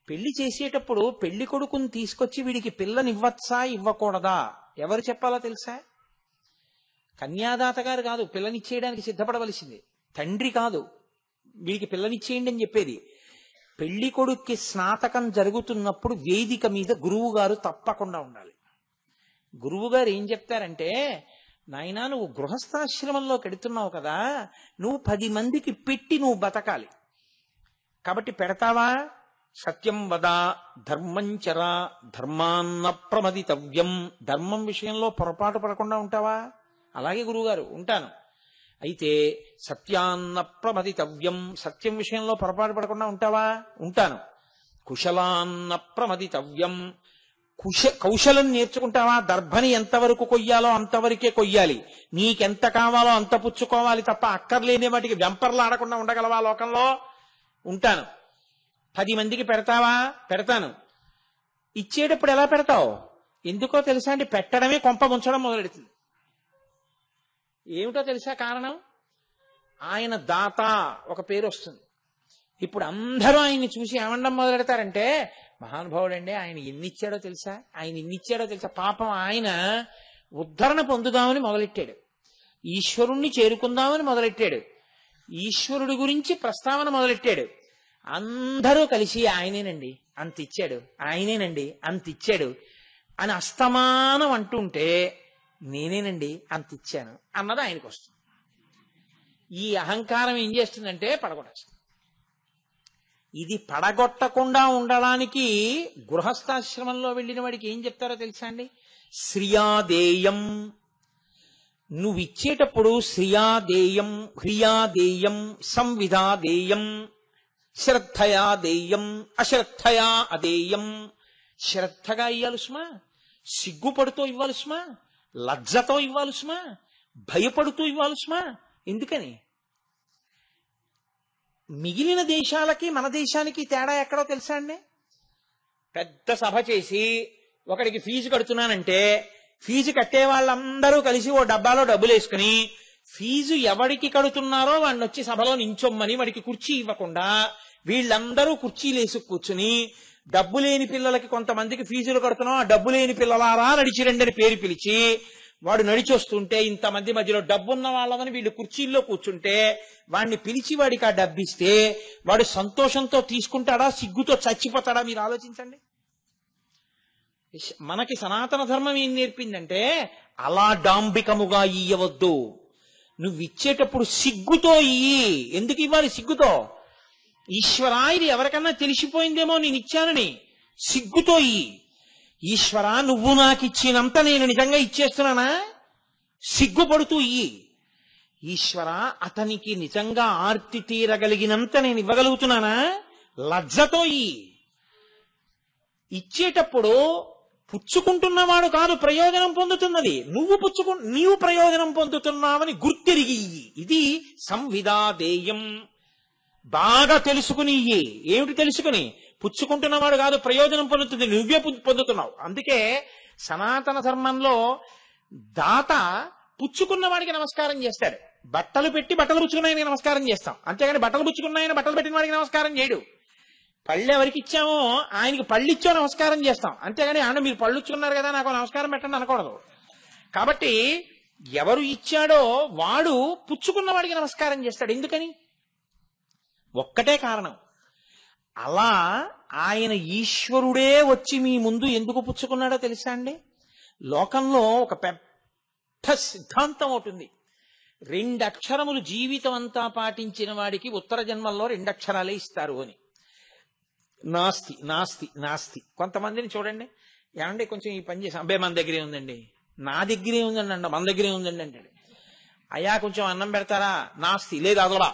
పెళ్లి చేసేటప్పుడు పెళ్లి కొడుకుని తీసుకొచ్చి వీడికి పిల్లనివ్వచ్చా ఇవ్వకూడదా ఎవరు చెప్పాలో తెలుసా? కన్యాదాత గారు కాదు పిల్లనిచ్చేయడానికి సిద్ధపడవలసింది, తండ్రి కాదు వీడికి పిల్లనిచ్చేయండి అని చెప్పేది. పెళ్లి కొడుక్కి స్నాతకం జరుగుతున్నప్పుడు వేదిక మీద గురువు గారు తప్పకుండా ఉండాలి. గురువు గారు ఏం చెప్తారంటే, నాయనా నువ్వు గృహస్థాశ్రమంలో పెడుతున్నావు కదా, నువ్వు 10 మందికి పెట్టి నువ్వు బతకాలి. కాబట్టి పెడతావా? సత్యం వద ధర్మం చర ధర్మాన్న ప్రమదితవ్యం. ధర్మం విషయంలో పొరపాటు పడకుండా ఉంటావా? అలాగే గురువుగారు ఉంటాను. అయితే సత్యాన్న ప్రమదితవ్యం, సత్యం విషయంలో పొరపాటు పడకుండా ఉంటావా? ఉంటాను. కుశలాన్న ప్రమదితవ్యం, కౌశలం నేర్చుకుంటావా? దర్భని ఎంతవరకు కొయ్యాలో అంతవరకే కొయ్యాలి, నీకెంత కావాలో అంత పుచ్చుకోవాలి తప్ప అక్కర్లేని వాటికి వెంపర్లాడకుండా ఉండగలవా లోకంలో? ఉంటాను. 10 మందికి పెడతావా? పెడతాను. ఇచ్చేటప్పుడు ఎలా పెడతావు? ఎందుకో తెలుసా అండి, పెట్టడమే కొంప ముంచడం మొదలెడుతుంది. ఏమిటో తెలుసా కారణం? ఆయన దాత ఒక పేరు వస్తుంది. ఇప్పుడు అందరూ ఆయన్ని చూసి ఏమండం మొదలెడతారంటే, మహానుభావుడండి, ఆయన ఎన్నిచ్చాడో తెలుసా, ఆయన ఎన్నిచ్చాడో తెలుసా. పాపం ఆయన ఉద్ధరణ పొందుదామని మొదలెట్టాడు, ఈశ్వరుణ్ణి చేరుకుందామని మొదలెట్టాడు, ఈశ్వరుడి గురించి ప్రస్తావన మొదలెట్టాడు. అందరూ కలిసి ఆయనేనండి అంత ఇచ్చాడు, ఆయనేనండి అంత ఇచ్చాడు అని అస్తమానం అంటుంటే, నేనేనండి అంత ఇచ్చాను అన్నది ఆయనకు వస్తుంది. ఈ అహంకారం ఏం చేస్తుందంటే పడగొట్టేస్తుంది. ఇది పడగొట్టకుండా ఉండడానికి గృహస్థాశ్రమంలో వెళ్ళిన వాడికి ఏం చెప్తారో తెలుసా అండి? శ్రియాదేయం. నువ్వు ఇచ్చేటప్పుడు శ్రియాదేయం, హ్రియాదేయం, సంవిధాదేయం, శ్రద్ధయా దేయం, అశ్రద్ధయా అదేయం. శ్రద్ధగా ఇవ్వాలి సుమా, సిగ్గుపడుతూ ఇవ్వాలి సుమా, లజ్జతో ఇవ్వాలి సుమా, భయపడుతూ ఇవ్వాలి సుమా. ఎందుకని? మిగిలిన దేశాలకి మన దేశానికి తేడా ఎక్కడో తెలుసా అండి? పెద్ద సభ చేసి ఒకడికి ఫీజు కడుతున్నానంటే, ఫీజు కట్టే వాళ్ళందరూ కలిసి ఓ డబ్బాలో డబ్బులు వేసుకుని, ఫీజు ఎవడికి కడుతున్నారో వాడిని వచ్చి సభలో నించొమ్మని వాడికి కుర్చీ ఇవ్వకుండా వీళ్ళందరూ కుర్చీలు వేసి కూర్చుని, డబ్బు లేని పిల్లలకి కొంతమందికి ఫీజులు కడుతున్నాం, ఆ డబ్బు లేని పిల్లలారా నడిచి రండని పేరు పిలిచి వాడు నడిచి వస్తుంటే, ఇంతమంది మధ్యలో డబ్బున్న వాళ్ళమని వీళ్ళు కుర్చీల్లో కూర్చుంటే వాడిని పిలిచి వాడికి ఆ డబ్బిస్తే వాడు సంతోషంతో తీసుకుంటాడా, సిగ్గుతో చచ్చిపోతాడా? మీరు ఆలోచించండి. మనకి సనాతన ధర్మం ఏం నేర్పిందంటే, అలా డాంబికముగా ఇయ్యవద్దు. నువ్వు ఇచ్చేటప్పుడు సిగ్గుతో ఇయ్యి. ఎందుకు ఇవ్వాలి సిగ్గుతో? ఈశ్వరా, ఇది ఎవరికన్నా తెలిసిపోయిందేమో నేను ఇచ్చానని, సిగ్గుతో ఇయ్యి. ఈశ్వరా, నువ్వు నాకు ఇచ్చినంత నేను నిజంగా ఇచ్చేస్తున్నానా? సిగ్గుపడుతూ ఇయ్యి. ఈశ్వరా, అతనికి నిజంగా ఆర్తి తీరగలిగినంత నేను ఇవ్వగలుగుతున్నానా? లజ్జతో ఇయ్యి. ఇచ్చేటప్పుడు పుచ్చుకుంటున్నవాడు కాదు ప్రయోజనం పొందుతున్నది, నీవు ప్రయోజనం పొందుతున్నావని గుర్తిరిగి ఇయ్యి. ఇది సంవిధాదేయం. బాగా తెలుసుకుని ఇయ్యి. ఏమిటి తెలుసుకుని? పుచ్చుకుంటున్నవాడు కాదు ప్రయోజనం పొందుతుంది, నువ్వే పొందుతున్నావు. అందుకే సనాతన ధర్మంలో దాత పుచ్చుకున్న వాడికి నమస్కారం చేస్తాడు. బట్టలు పెట్టి బట్టలు పుచ్చుకున్నాయని నమస్కారం చేస్తాం, అంతేగాని బట్టలు పుచ్చుకున్నాయని బట్టలు పెట్టిన వాడికి నమస్కారం చేయడు. పళ్ళు ఎవరికి ఇచ్చామో ఆయనకి పళ్ళు ఇచ్చో నమస్కారం చేస్తాం, అంతేగాని ఆయన మీరు పళ్ళు ఇచ్చుకున్నారు కదా నాకు నమస్కారం పెట్టండి అనకూడదు. కాబట్టి ఎవరు ఇచ్చాడో వాడు పుచ్చుకున్న వాడికి నమస్కారం చేస్తాడు. ఎందుకని? ఒక్కటే కారణం. అలా ఆయన ఈశ్వరుడే వచ్చి మీ ముందు ఎందుకు పుచ్చుకున్నాడో తెలుసా అండి? లోకంలో ఒక పెద్ద సిద్ధాంతం అవుతుంది. 2 అక్షరములు జీవితం అంతా పాటించిన వాడికి ఉత్తర జన్మల్లో 2 అక్షరాలే ఇస్తారు అని. నాస్తి నాస్తి నాస్తి. కొంతమందిని చూడండి, ఏమంటే కొంచెం ఈ పని చేసాం, అబ్బాయి మన దగ్గరే ఉందండి, నా దగ్గరే ఉందండి అంట, మన దగ్గరే ఉందండి అంటాడు. అయ్యా కొంచెం అన్నం పెడతారా? నాస్తి, లేదు అదలబా.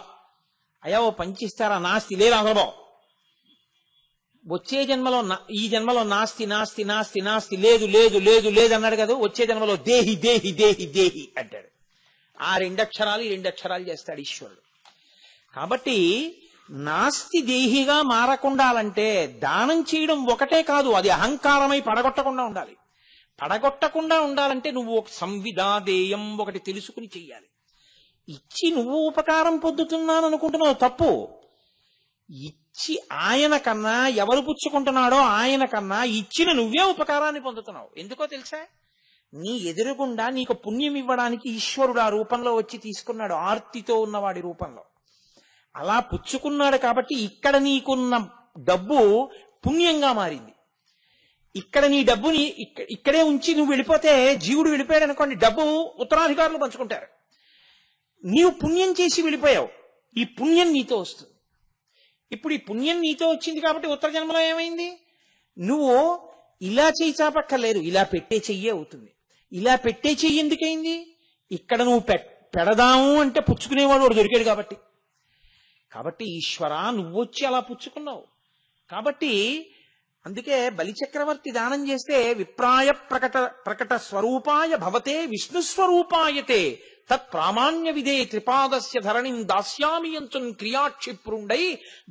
అయ్యా ఓ పంచిస్తారా? నాస్తి, లేదు అదలబా. వచ్చే జన్మలో ఈ జన్మలో నాస్తి నాస్తి నాస్తి నాస్తి, లేదు లేదు లేదు లేదు అన్నాడు కదా, వచ్చే జన్మలో దేహి దేహి దేహి దేహి అంటాడు. ఆ 2 అక్షరాలు ఈ 2 అక్షరాలు చేస్తాడు ఈశ్వరుడు. కాబట్టి నాస్తి దేహిగా మారకుండాలంటే దానం చేయడం ఒకటే కాదు, అది అహంకారమై పడగొట్టకుండా ఉండాలి. పడగొట్టకుండా ఉండాలంటే నువ్వు ఒక సంవిధాదేయం ఒకటి తెలుసుకుని చెయ్యాలి. ఇచ్చి నువ్వు ఉపకారం పొందుతున్నాను అనుకుంటున్నావు, తప్పు. ఇచ్చి ఆయన కన్నా ఎవరు పుచ్చుకుంటున్నాడో ఆయన కన్నా ఇచ్చిన నువ్వే ఉపకారాన్ని పొందుతున్నావు. ఎందుకో తెలుసా? నీ ఎదురుగుండా నీకు పుణ్యం ఇవ్వడానికి ఈశ్వరుడు ఆ రూపంలో వచ్చి తీసుకున్నాడు, ఆర్తితో ఉన్నవాడి రూపంలో. అలా పుచ్చుకున్నాడు కాబట్టి ఇక్కడ నీకున్న డబ్బు పుణ్యంగా మారింది. ఇక్కడ నీ డబ్బుని ఇక్కడే ఉంచి నువ్వు వెళ్ళిపోతే, జీవుడు వెళ్ళిపోయాడు అనుకోండి, డబ్బు ఉత్తరాధికారులు పంచుకుంటారు. నీవు పుణ్యం చేసి వెళ్ళిపోయావు, ఈ పుణ్యం నీతో వస్తుంది. ఇప్పుడు ఈ పుణ్యం నీతో వచ్చింది కాబట్టి ఉత్తర జన్మలో ఏమైంది? నువ్వు ఇలా చెయ్యి చాపక్కర్లేదు, ఇలా పెట్టే చెయ్యే అవుతుంది. ఇలా పెట్టే చెయ్యి ఎందుకైంది? ఇక్కడ నువ్వు పెడదాము అంటే పుచ్చుకునేవాడు వాడు దొరికాడు కాబట్టి. కాబట్టి ఈశ్వర నువ్వొచ్చి అలా పుచ్చుకున్నావు. కాబట్టి అందుకే బలిచక్రవర్తి దానం చేస్తే విప్రాయ ప్రకట స్వరూపాయ భవతే విష్ణు స్వరూపాయతే తత్ ప్రామాణ్య విదే త్రిపాదస్య ధరణిం దాస్యామి అంచున్ క్రియాక్షిప్రుండై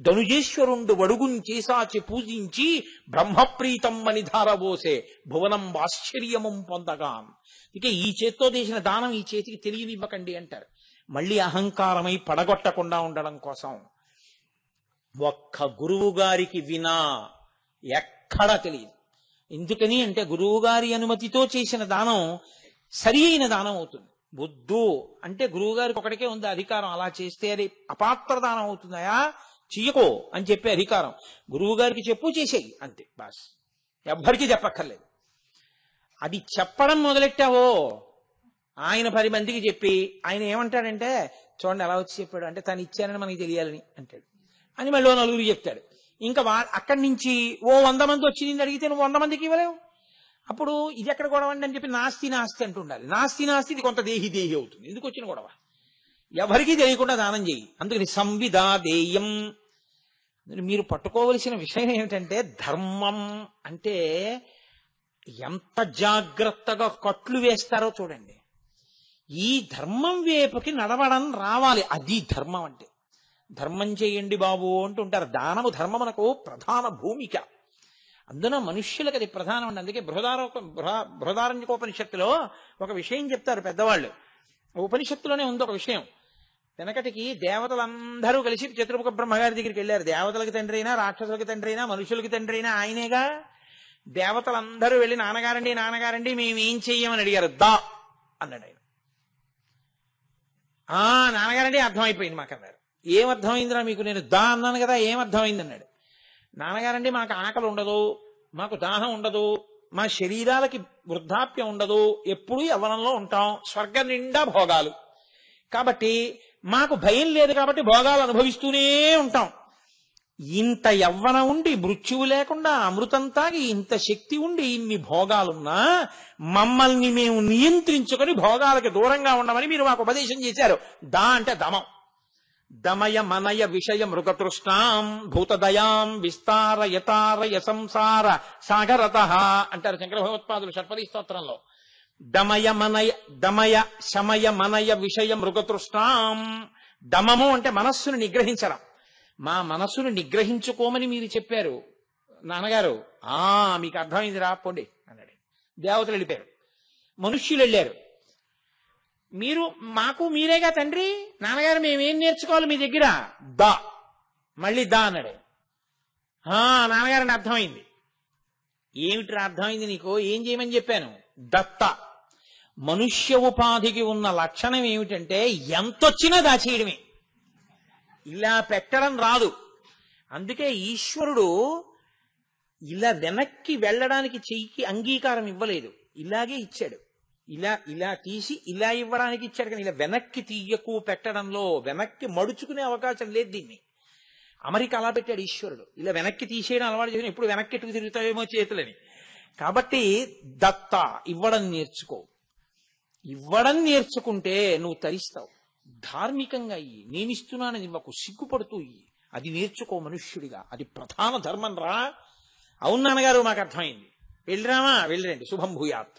ధనుజేశ్వరుండు వడుగున్ చేసాచి పూజించి బ్రహ్మప్రీతం అని ధారబోసే భువనం ఆశ్చర్యమం పొందగాన్. ఇక ఈ చేత్తో చేసిన దానం ఈ చేతికి తెలియనివ్వకండి అంటారు. మళ్ళీ అహంకారమై పడగొట్టకుండా ఉండడం కోసం ఒక్క గురువు గారికి వినా ఎక్కడా తెలియదు. ఎందుకని అంటే గురువు గారి అనుమతితో చేసిన దానం సరి అయిన దానం అవుతుంది. వద్దు అంటే గురువు గారికి ఒకటికే ఉంది అధికారం, అలా చేస్తే అది అపాత్ర దానం అవుతుందయా చెయ్యకో అని చెప్పే అధికారం. గురువు గారికి చెప్పు, చేసేయి, అంతే బాస్, ఎవ్వరికీ చెప్పక్కర్లేదు. అది చెప్పడం మొదలెట్టావో ఆయన 10 మందికి చెప్పి ఆయన ఏమంటాడంటే చూడండి ఎలా వచ్చి చెప్పాడు అంటే తను ఇచ్చానని మనకి తెలియాలని అంటాడు అని మళ్ళీ 4 చెప్తాడు. ఇంకా అక్కడి నుంచి 100 మంది వచ్చి నిన్ను అడిగితే నువ్వు 100 మందికి ఇవ్వలేవు. అప్పుడు ఇది ఎక్కడ గొడవ అని చెప్పి నాస్తి నాస్తి అంటుండాలి. నాస్తి నాస్తి ఇది కొంత దేహి దేహి అవుతుంది. ఎందుకు వచ్చిన గొడవ? ఎవరికీ తెలియకుండా దానం చేయి. అందుకని సంవిదా దేయం. మీరు పట్టుకోవలసిన విషయం ఏమిటంటే ధర్మం అంటే ఎంత జాగ్రత్తగా కట్లు వేస్తారో చూడండి. ఈ ధర్మం వైపుకి నడవడం రావాలి, అది ధర్మం అంటే. ధర్మం చేయండి బాబు అంటుంటారు. దానము ధర్మమునకు ప్రధాన భూమిక. అందున మనుష్యులకు అది ప్రధానం అండి. అందుకే బృహదారణ్యకోపనిషత్తులో ఒక విషయం చెప్తారు పెద్దవాళ్ళు. ఉపనిషత్తులోనే ఉంది ఒక విషయం. వెనకటికి దేవతలందరూ కలిసి చతుర్ముఖ బ్రహ్మగారి దగ్గరికి వెళ్ళారు. దేవతలకు తండ్రి అయినా, రాక్షసులకి తండ్రి అయినా, మనుషులకి తండ్రి అయినా ఆయనేగా. దేవతలందరూ వెళ్ళి నాన్నగారండి నాన్నగారండి మేమేం చెయ్యమని అడిగారు. దా అన్నాడు ఆయన. నాన్నగారండి అర్థమైపోయింది మాకు అన్నారు. ఏమర్థమైందిరా మీకు? నేను దా అన్నాను కదా, ఏమర్థమైంది అన్నాడు. నాన్నగారండి మాకు ఆకలి ఉండదు, మాకు దాహం ఉండదు, మా శరీరాలకి వృద్ధాప్యం ఉండదు, ఎప్పుడూ యవ్వనంలో ఉంటాం, స్వర్గం నిండా భోగాలు, కాబట్టి మాకు భయం లేదు, కాబట్టి భోగాలు అనుభవిస్తూనే ఉంటాం. ఇంత యవ్వనం ఉండి మృత్యువు లేకుండా అమృతం తాగి ఇంత శక్తి ఉండి ఇన్ని భోగాలున్నా మమ్మల్ని మేము నియంత్రించుకొని భోగాలకి దూరంగా ఉండమని మీరు మాకు ఉపదేశం చేశారు. దా అంటే దమం. దమయ మనయ విషయ మృగతృష్ణాం భూతదయాం విస్తార యతారయ సంసార సాగరత అంటారు శంకర భగవత్పాదులు షట్పదీ స్తోత్రంలో. దమయ శమయ మనయ విషయ మృగతృష్ణాం. దమము అంటే మనస్సును నిగ్రహించడం. మా మనస్సును నిగ్రహించుకోమని మీరు చెప్పారు నాన్నగారు. మీకు అర్థమైంది రా పోండి అన్నాడు. దేవతలు వెళ్ళిపోయారు, మనుష్యులు వెళ్ళారు. మీరు మాకు మీరేగా తండ్రి, నాన్నగారు మేమేం నేర్చుకోవాలి మీ దగ్గర? దా మళ్ళీ దా అన్నాడు. నాన్నగారండి అర్థమైంది. ఏమిటి అర్థమైంది నీకు? ఏం చేయమని చెప్పాను? దత్త. మనుష్య ఉపాధికి ఉన్న లక్షణం ఏమిటంటే ఎంతొచ్చినా దాచేయడమే, ఇలా పెట్టడం రాదు. అందుకే ఈశ్వరుడు ఇలా వెనక్కి వెళ్ళడానికి చెయ్యికి అంగీకారం ఇవ్వలేదు, ఇలాగే ఇచ్చాడు. ఇలా తీసి ఇలా ఇవ్వడానికి ఇచ్చాడు, కానీ ఇలా వెనక్కి తీయకు పెట్టడంలో వెనక్కి మడుచుకునే అవకాశం లేదు. దీన్ని అమెరికా అలా పెట్టాడు ఈశ్వరుడు. ఇలా వెనక్కి తీసేయడం అలవాటు చేసిన ఎప్పుడు వెనక్కి ఎట్టుకు తిరుగుతావేమో చేతులని. కాబట్టి దత్త ఇవ్వడం నేర్చుకో. ఇవ్వడం నేర్చుకుంటే నువ్వు తరిస్తావు. ధార్మికంగా ఇయ్యి, నేనిస్తున్నానని ఇవ్వకు, సిగ్గుపడుతూ ఇయ్యి. అది నేర్చుకో మనుష్యుడిగా, అది ప్రధాన ధర్మం రా. అవును నాన్నగారు మాకు అర్థమైంది, వెళ్ళిరామా? వెళ్ళిరండి, శుభం భూయాత్.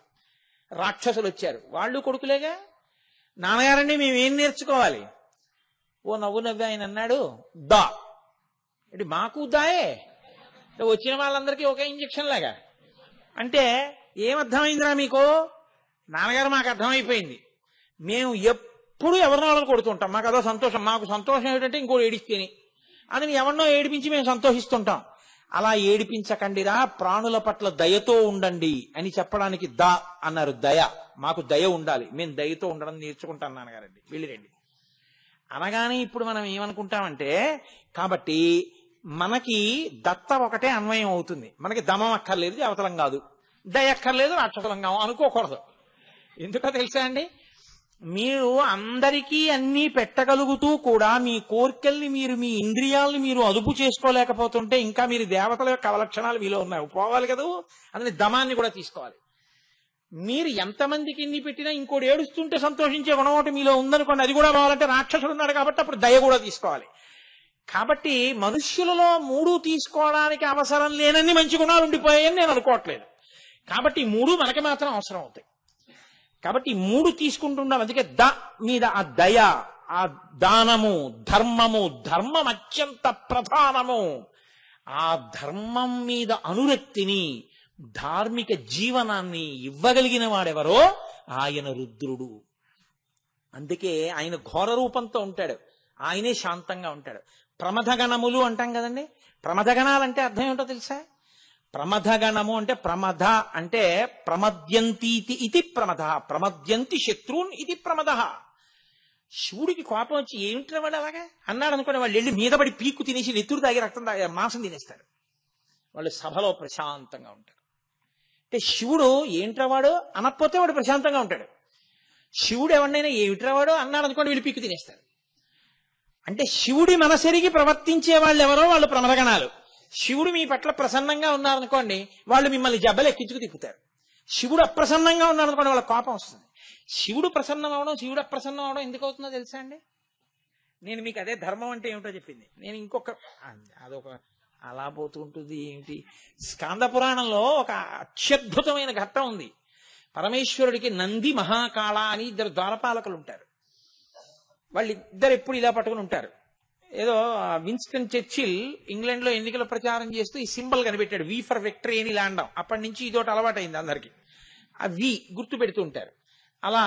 రాక్షసులు వచ్చారు, వాళ్ళు కొడుకులేగా. నాన్నగారండి మేమేం నేర్చుకోవాలి? ఓ నవ్వు నవ్వి ఆయన అన్నాడు, దా. అంటే మాకు దాయే, వచ్చిన వాళ్ళందరికీ ఒకే ఇంజక్షన్ లాగా. అంటే ఏమర్థమైందిరా మీకు? నాన్నగారు మాకు అర్థమైపోయింది, మేము ఎప్పుడు ఎవరినో వాళ్ళని కొడుతుంటాం, మాకు అదో సంతోషం. మాకు సంతోషం ఏమిటంటే ఇంకోటి ఏడిస్తేనే, అందుని ఎవరినో ఏడిపించి మేము సంతోషిస్తుంటాం. అలా ఏడిపించకండిరా, ప్రాణుల పట్ల దయతో ఉండండి అని చెప్పడానికి దా అన్నారు. దయ, మాకు దయ ఉండాలి, మేము దయతో ఉండడం నేర్చుకుంటాం నాన్నగారండి, వెళ్ళిరండి అనగానే ఇప్పుడు మనం ఏమనుకుంటామంటే, కాబట్టి మనకి దత్త ఒకటే అన్వయం అవుతుంది. మనకి దమం అక్కర్లేదు, దేవతలం కాదు, దయ అక్కర్లేదు, రాక్షసులం కావు అనుకోకూడదు. ఎందుకో తెలుసా అండి, మీరు అందరికీ అన్నీ పెట్టగలుగుతూ కూడా మీ కోరికల్ని మీరు, మీ ఇంద్రియాలని మీరు అదుపు చేసుకోలేకపోతుంటే ఇంకా మీరు దేవతల యొక్క అవలక్షణాలు మీలో ఉన్నాయి, పోవాలి కదా. అందుని దమాన్ని కూడా తీసుకోవాలి. మీరు ఎంతమందికి ఇన్ని పెట్టినా ఇంకోటి ఏడుస్తుంటే సంతోషించే గుణం ఒకటి మీలో ఉందనుకోండి, అది కూడా రావాలంటే రాక్షసుడు ఉన్నాడు కాబట్టి అప్పుడు దయ కూడా తీసుకోవాలి. కాబట్టి మనుష్యులలో మూడు తీసుకోవడానికి అవసరం లేనన్ని మంచి గుణాలు ఉండిపోయాయని నేను అనుకోవట్లేదు. కాబట్టి మూడు మనకి మాత్రం అవసరం అవుతాయి. కాబట్టి మూడు తీసుకుంటున్నాం. అందుకే మీద ఆ దయ, ఆ దానము, ధర్మము, ధర్మం అత్యంత ప్రధానము. ఆ ధర్మం మీద అనురక్తిని, ధార్మిక జీవనాన్ని ఇవ్వగలిగిన వాడెవరో ఆయన రుద్రుడు. అందుకే ఆయన ఘోర రూపంతో ఉంటాడు, ఆయనే శాంతంగా ఉంటాడు. ప్రమథగణములు అంటాం కదండి. ప్రమథగణాలంటే అర్థం ఏంటో తెలుసా? ప్రమథగణము అంటే ప్రమథ అంటే ప్రమద్యంతీతి ఇది ప్రమథ, ప్రమద్యంతి శత్రున్ ఇది ప్రమద. శివుడికి కోపం వచ్చి ఏమిట్రా వాడు అలాగా అన్నాడు అనుకోండి, వాళ్ళు వెళ్ళి మీద పడి పీక్కు తినేసి నెత్తురు తాగి రక్తం తాగి మాంసం తినేస్తారు. వాళ్ళు సభలో ప్రశాంతంగా ఉంటారు. అంటే శివుడు ఏంట్రా వాడు అనకపోతే వాడు ప్రశాంతంగా ఉంటాడు. శివుడు ఎవరినైనా ఏమిట్రా వాడు అన్నాడు అనుకోండి, వీళ్ళు పీక్కు తినేస్తారు. అంటే శివుడి మనసెరిగి ప్రవర్తించే వాళ్ళు ఎవరో వాళ్ళు ప్రమథగణాలు. శివుడు మీ పట్ల ప్రసన్నంగా ఉన్నారనుకోండి, వాళ్ళు మిమ్మల్ని జబ్బలు ఎక్కించుకు తిప్పుతారు. శివుడు అప్రసన్నంగా ఉన్నారనుకోండి, వాళ్ళ కోపం వస్తుంది. శివుడు ప్రసన్నం అవడం, శివుడు అప్రసన్నం అవడం ఎందుకు అవుతుందో తెలుసా అండి? నేను మీకు అదే ధర్మం అంటే ఏమిటో చెప్పింది. నేను అదొక అలా పోతుంటుంది ఏమిటి. స్కాంద పురాణంలో ఒక అత్యద్భుతమైన ఘట్టం ఉంది. పరమేశ్వరుడికి నంది, మహాకాళ అని ఇద్దరు ద్వారపాలకులు ఉంటారు. వాళ్ళిద్దరు ఎప్పుడు ఇలా పట్టుకుని ఉంటారు. ఏదో విన్స్టన్ చర్చిల్ ఇంగ్లాండ్ లో ఎన్నికల ప్రచారం చేస్తూ ఈ సింబల్ కనిపెట్టాడు, వి ఫర్ విక్టరీ అని ఇలా అండం. అప్పటి నుంచి ఇదొకటి అలవాటైంది అందరికి, ఆ వి గుర్తు పెడుతూ ఉంటారు. అలా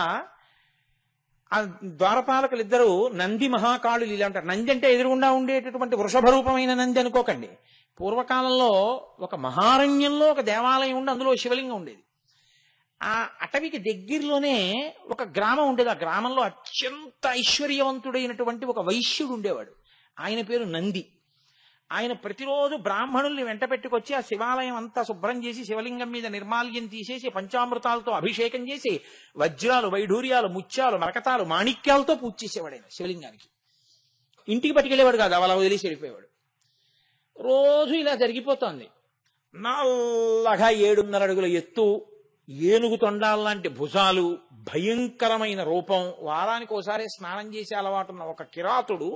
ఆ ద్వారపాలకులు ఇద్దరు నంది, మహాకాళులు ఇలా ఉంటారు. నంది అంటే ఎదురుగుండా ఉండేటటువంటి వృషభ రూపమైన నంది అనుకోకండి. పూర్వకాలంలో ఒక మహారణ్యంలో ఒక దేవాలయం ఉండి అందులో శివలింగం ఉండేది. ఆ అటవికి దగ్గరలోనే ఒక గ్రామం ఉండేది. ఆ గ్రామంలో అత్యంత ఐశ్వర్యవంతుడైనటువంటి ఒక వైశ్యుడు ఉండేవాడు. ఆయన పేరు నంది. ఆయన ప్రతిరోజు బ్రాహ్మణుల్ని వెంట పెట్టుకొచ్చి ఆ శివాలయం అంతా శుభ్రం చేసి శివలింగం మీద నిర్మాల్యం తీసేసి పంచామృతాలతో అభిషేకం చేసి వజ్రాలు, వైఢూర్యాలు, ముత్యాలు, మరకతాలు, మాణిక్యాలతో పూజ చేసేవాడు ఆయన శివలింగానికి. ఇంటికి పట్టుకెళ్ళేవాడు కాదు, అలా వదిలేసి వెళ్ళిపోయేవాడు. రోజు ఇలా జరిగిపోతోంది. నల్లగా 7.5 అడుగుల ఎత్తు, ఏనుగు తొండాల్లాంటి భుజాలు, భయంకరమైన రూపం. వారానికి ఒకసారి స్నానం చేసే అలవాటు ఉన్న ఒక కిరాతుడు